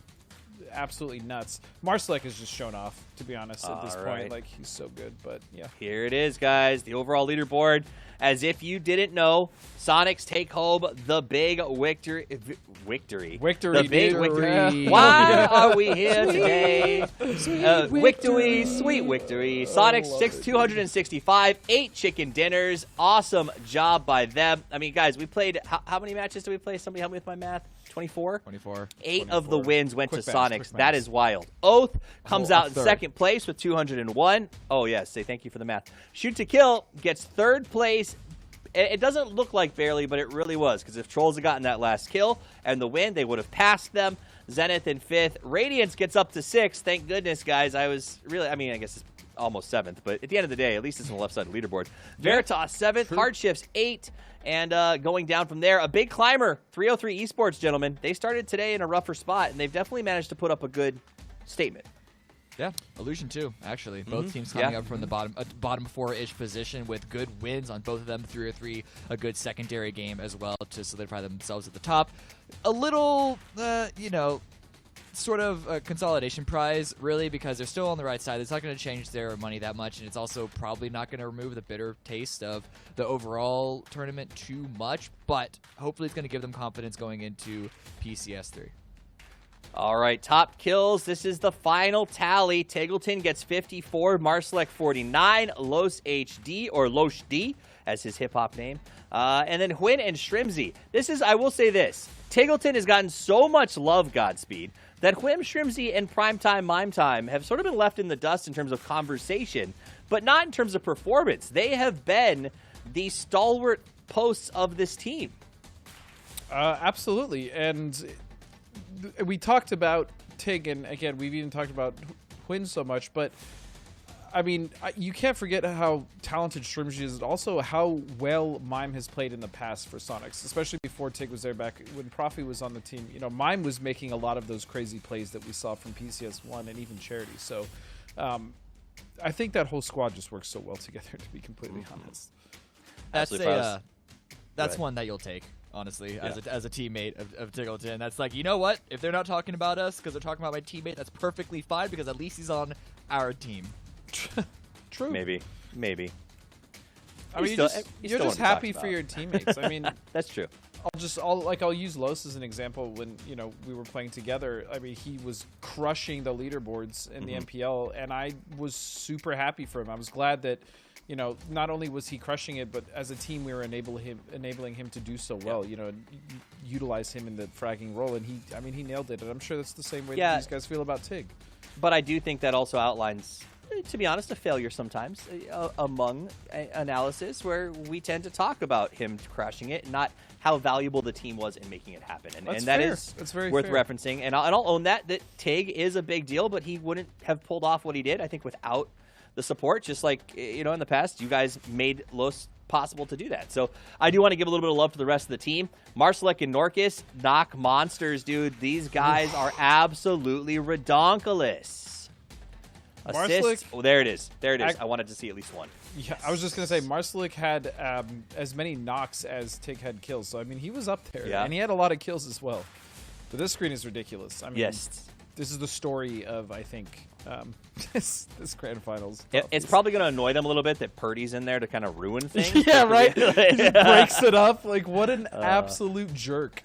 absolutely nuts. Marsalek has just shown off, to be honest, at this point. Like, he's so good, but yeah. Here it is, guys. The overall leaderboard. As if you didn't know, Sonics take home the big victory. The big victory. Why are we here today? Victory, sweet victory. Sonics 265, 8 chicken dinners. Awesome job by them. I mean, guys, we played. How many matches did we play? Somebody help me with my math. 24? 24. 8 of the wins went Quick to maths, Sonics. quick That maths. is wild. Oath comes out in third. second place with 201. Oh, yes. Say thank you for the math. Shoot to Kill gets third place. It doesn't look like barely, but it really was, because if Trolls had gotten that last kill and the win, they would have passed them. Zenith in 5th. Radiance gets up to 6th. Thank goodness, guys. I guess it's almost 7th, but at the end of the day, at least it's on the left side of the leaderboard. Veritas 7th. Hardships 8th. And going down from there, a big climber, 303 Esports, gentlemen. They started today in a rougher spot, and they've definitely managed to put up a good statement. Yeah, Illusion too, actually. Both teams coming up from the bottom 4-ish position with good wins on both of them. 303, a good secondary game as well to solidify themselves at the top. A little, sort of a consolidation prize, really, because they're still on the right side. It's not going to change their money that much, and it's also probably not going to remove the bitter taste of the overall tournament too much, but hopefully it's going to give them confidence going into PCS3. All right, top kills. This is the final tally. Taggleton gets 54, Marsalek 49, Los HD, or Losh D, as his hip-hop name. And then Hwin and Shrimzy. I will say this. Taggleton has gotten so much love, Godspeed, that Hwim, Shrimzy, and Primetime Mime Time have sort of been left in the dust in terms of conversation, but not in terms of performance. They have been the stalwart posts of this team. Absolutely, and we talked about Tig, and again, we've even talked about Hwin so much, but I mean, you can't forget how talented Shrimzy is, and also how well Mime has played in the past for Sonics, especially before Tig was there back when Profi was on the team. Mime was making a lot of those crazy plays that we saw from PCS1 and even Charity. So I think that whole squad just works so well together, to be completely honest. That's one that you'll take, honestly, as a teammate of Tiggleton. That's like, you know what? If they're not talking about us because they're talking about my teammate, that's perfectly fine, because at least he's on our team. True. Maybe. I mean, you're just happy for your teammates. I mean, That's true. I'll use Los as an example. When we were playing together, I mean, he was crushing the leaderboards in the MPL, and I was super happy for him. I was glad that not only was he crushing it, but as a team we were enabling him to do so well. Utilize him in the fragging role, and he nailed it. And I'm sure that's the same way that these guys feel about Tig. But I do think that also outlines, to be honest, a failure sometimes among analysis, where we tend to talk about him crashing it, not how valuable the team was in making it happen. And that fair. is That's very worth fair. referencing. And I'll own that Tig is a big deal, but he wouldn't have pulled off what he did, I think, without the support. Just like, in the past, you guys made Los possible to do that. So I do want to give a little bit of love to the rest of the team. Marsalek and Norcus, knock monsters, dude. These guys are absolutely redonkulous. Assist. Oh, there it is. There it is. I wanted to see at least one. Yeah, I was just going to say, Marsalek had as many knocks as Tig had kills. So, I mean, he was up there. Yeah. And he had a lot of kills as well. But this screen is ridiculous. I mean, yes. This is the story of, I think, this Grand Finals. It's probably going to annoy them a little bit that Purdy's in there to kind of ruin things. Yeah, right? He just breaks it up. Like, what an absolute jerk.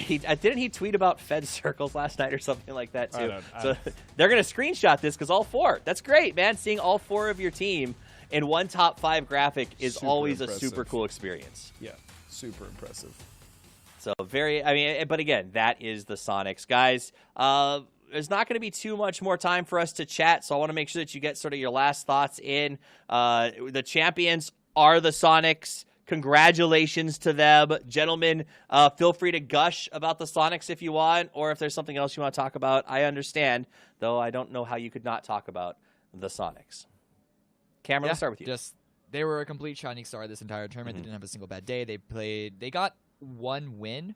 Didn't he tweet about Fed circles last night or something like that, too? So they're going to screenshot this because all four. That's great, man. Seeing all four of your team in one top 5 graphic is super always impressive. a super cool experience. Yeah, super impressive. So but again, that is the Sonics. Guys, there's not going to be too much more time for us to chat, so I want to make sure that you get sort of your last thoughts in. The champions are the Sonics. Congratulations to them. Gentlemen, feel free to gush about the Sonics if you want, or if there's something else you want to talk about. I understand, though I don't know how you could not talk about the Sonics. Cameron, let's start with you. They were a complete shining star this entire tournament. They didn't have a single bad day. They got one win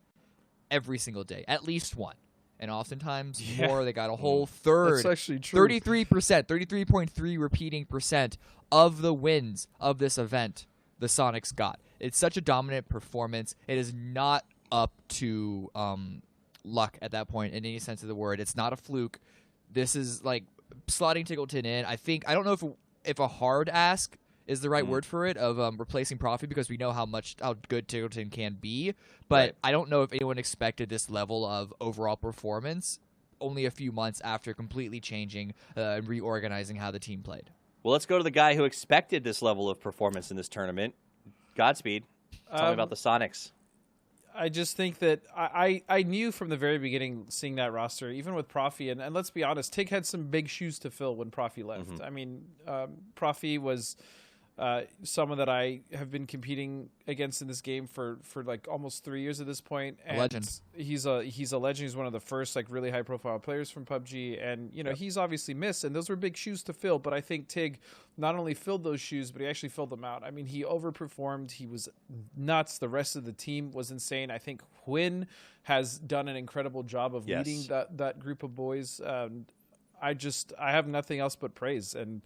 every single day, at least one. And oftentimes more. They got a whole third. That's actually true. 33%, 33.3 repeating percent of the wins of this event the Sonics got. It's such a dominant performance. It is not up to luck at that point in any sense of the word. It's not a fluke. This is like slotting Tiggleton in. I don't know if a hard ask is the right word for it, of replacing Profi, because we know how good Tiggleton can be. But I don't know if anyone expected this level of overall performance only a few months after completely changing and reorganizing how the team played. Well, let's go to the guy who expected this level of performance in this tournament. Godspeed. Tell me about the Sonics. I just think that I knew from the very beginning, seeing that roster, even with Profi, and let's be honest, Tig had some big shoes to fill when Profi left. I mean, Profi was someone that I have been competing against in this game for like almost 3 years at this point. And a legend. He's a legend. He's one of the first like really high profile players from PUBG, and he's obviously missed, and those were big shoes to fill. But I think Tig not only filled those shoes, but he actually filled them out. I mean, he overperformed. He was nuts. The rest of the team was insane. I think Huynh has done an incredible job of leading that group of boys. I have nothing else but praise. And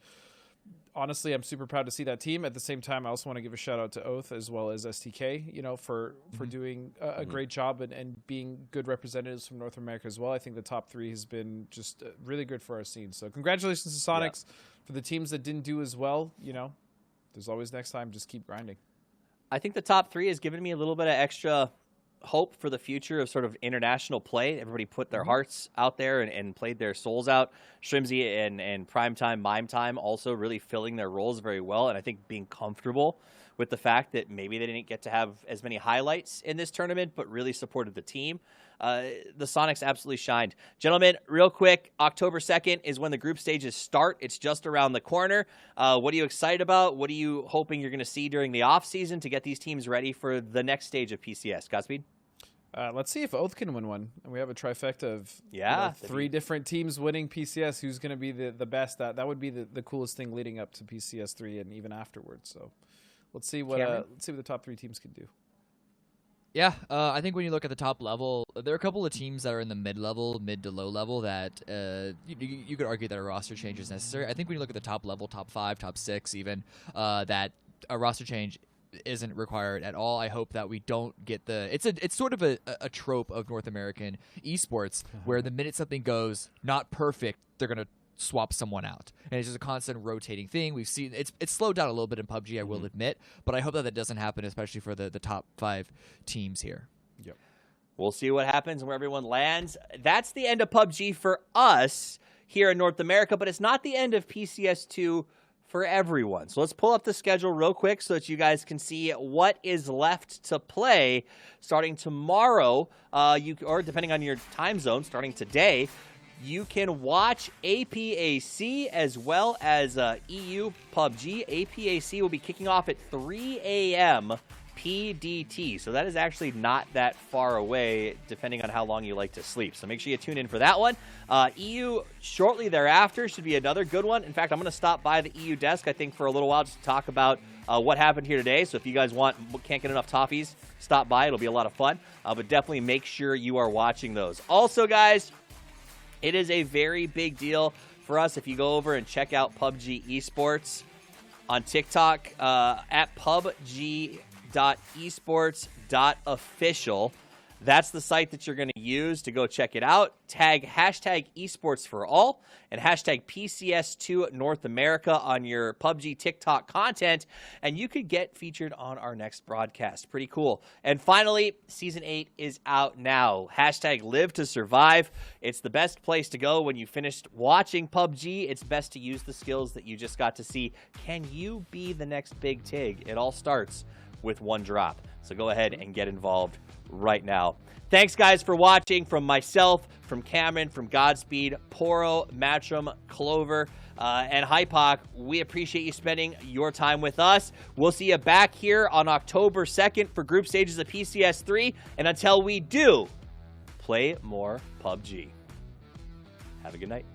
honestly, I'm super proud to see that team. At the same time, I also want to give a shout out to Oath as well as STK, for doing a great job and being good representatives from North America as well. I think the top 3 has been just really good for our scene. So congratulations to Sonics. For the teams that didn't do as well, there's always next time. Just keep grinding. I think the top 3 has given me a little bit of extra hope for the future of sort of international play. Everybody put their hearts out there and played their souls out. Shrimsy and Primetime, Mime Time also really filling their roles very well, and I think being comfortable with the fact that maybe they didn't get to have as many highlights in this tournament, but really supported the team. The Sonics absolutely shined. Gentlemen, real quick, October 2nd is when the group stages start. It's just around the corner. What are you excited about? What are you hoping you're going to see during the offseason to get these teams ready for the next stage of PCS? Godspeed. Let's see if Oath can win one. And we have a trifecta of 3 different teams winning PCS. Who's going to be the best? That would be the coolest thing leading up to PCS3 and even afterwards. So let's see what the top 3 teams can do. Yeah, I think when you look at the top level, there are a couple of teams that are in the mid to low level that you could argue that a roster change is necessary. I think when you look at the top level, top 5, top 6 even, that a roster change isn't required at all. I hope that we don't get it's sort of a trope of North American esports where the minute something goes not perfect, they're going to swap someone out, and it's just a constant rotating thing. We've seen it's slowed down a little bit in PUBG, I will admit, but I hope that doesn't happen, especially for the top 5 teams here. Yep. We'll see what happens and where everyone lands. That's the end of PUBG for us here in North America, but it's not the end of PCS2 for everyone. So let's pull up the schedule real quick so that you guys can see what is left to play starting tomorrow, or depending on your time zone, starting today. You can watch APAC as well as EU PUBG. APAC will be kicking off at 3 a.m. PDT. So that is actually not that far away, depending on how long you like to sleep. So make sure you tune in for that one. EU shortly thereafter should be another good one. In fact, I'm going to stop by the EU desk, I think, for a little while just to talk about what happened here today. So if you guys can't get enough toffees, stop by. It'll be a lot of fun. But definitely make sure you are watching those. Also, guys, it is a very big deal for us if you go over and check out PUBG Esports on TikTok at PUBG.esports.official. That's the site that you're going to use to go check it out. Tag hashtag esports for all and hashtag PCS2 North America on your PUBG TikTok content, and you could get featured on our next broadcast. Pretty cool. And finally, Season 8 is out now. Hashtag live to survive. It's the best place to go when you finished watching PUBG. It's best to use the skills that you just got to see. Can you be the next big TIG? It all starts with one drop. So go ahead and get involved right now. Thanks, guys, for watching. From myself, from Cameron, from Godspeed, Poro, Matchum, Clover, and Hypoc, we appreciate you spending your time with us. We'll see you back here on October 2nd for group stages of PCS3. And until we do, play more PUBG. Have a good night.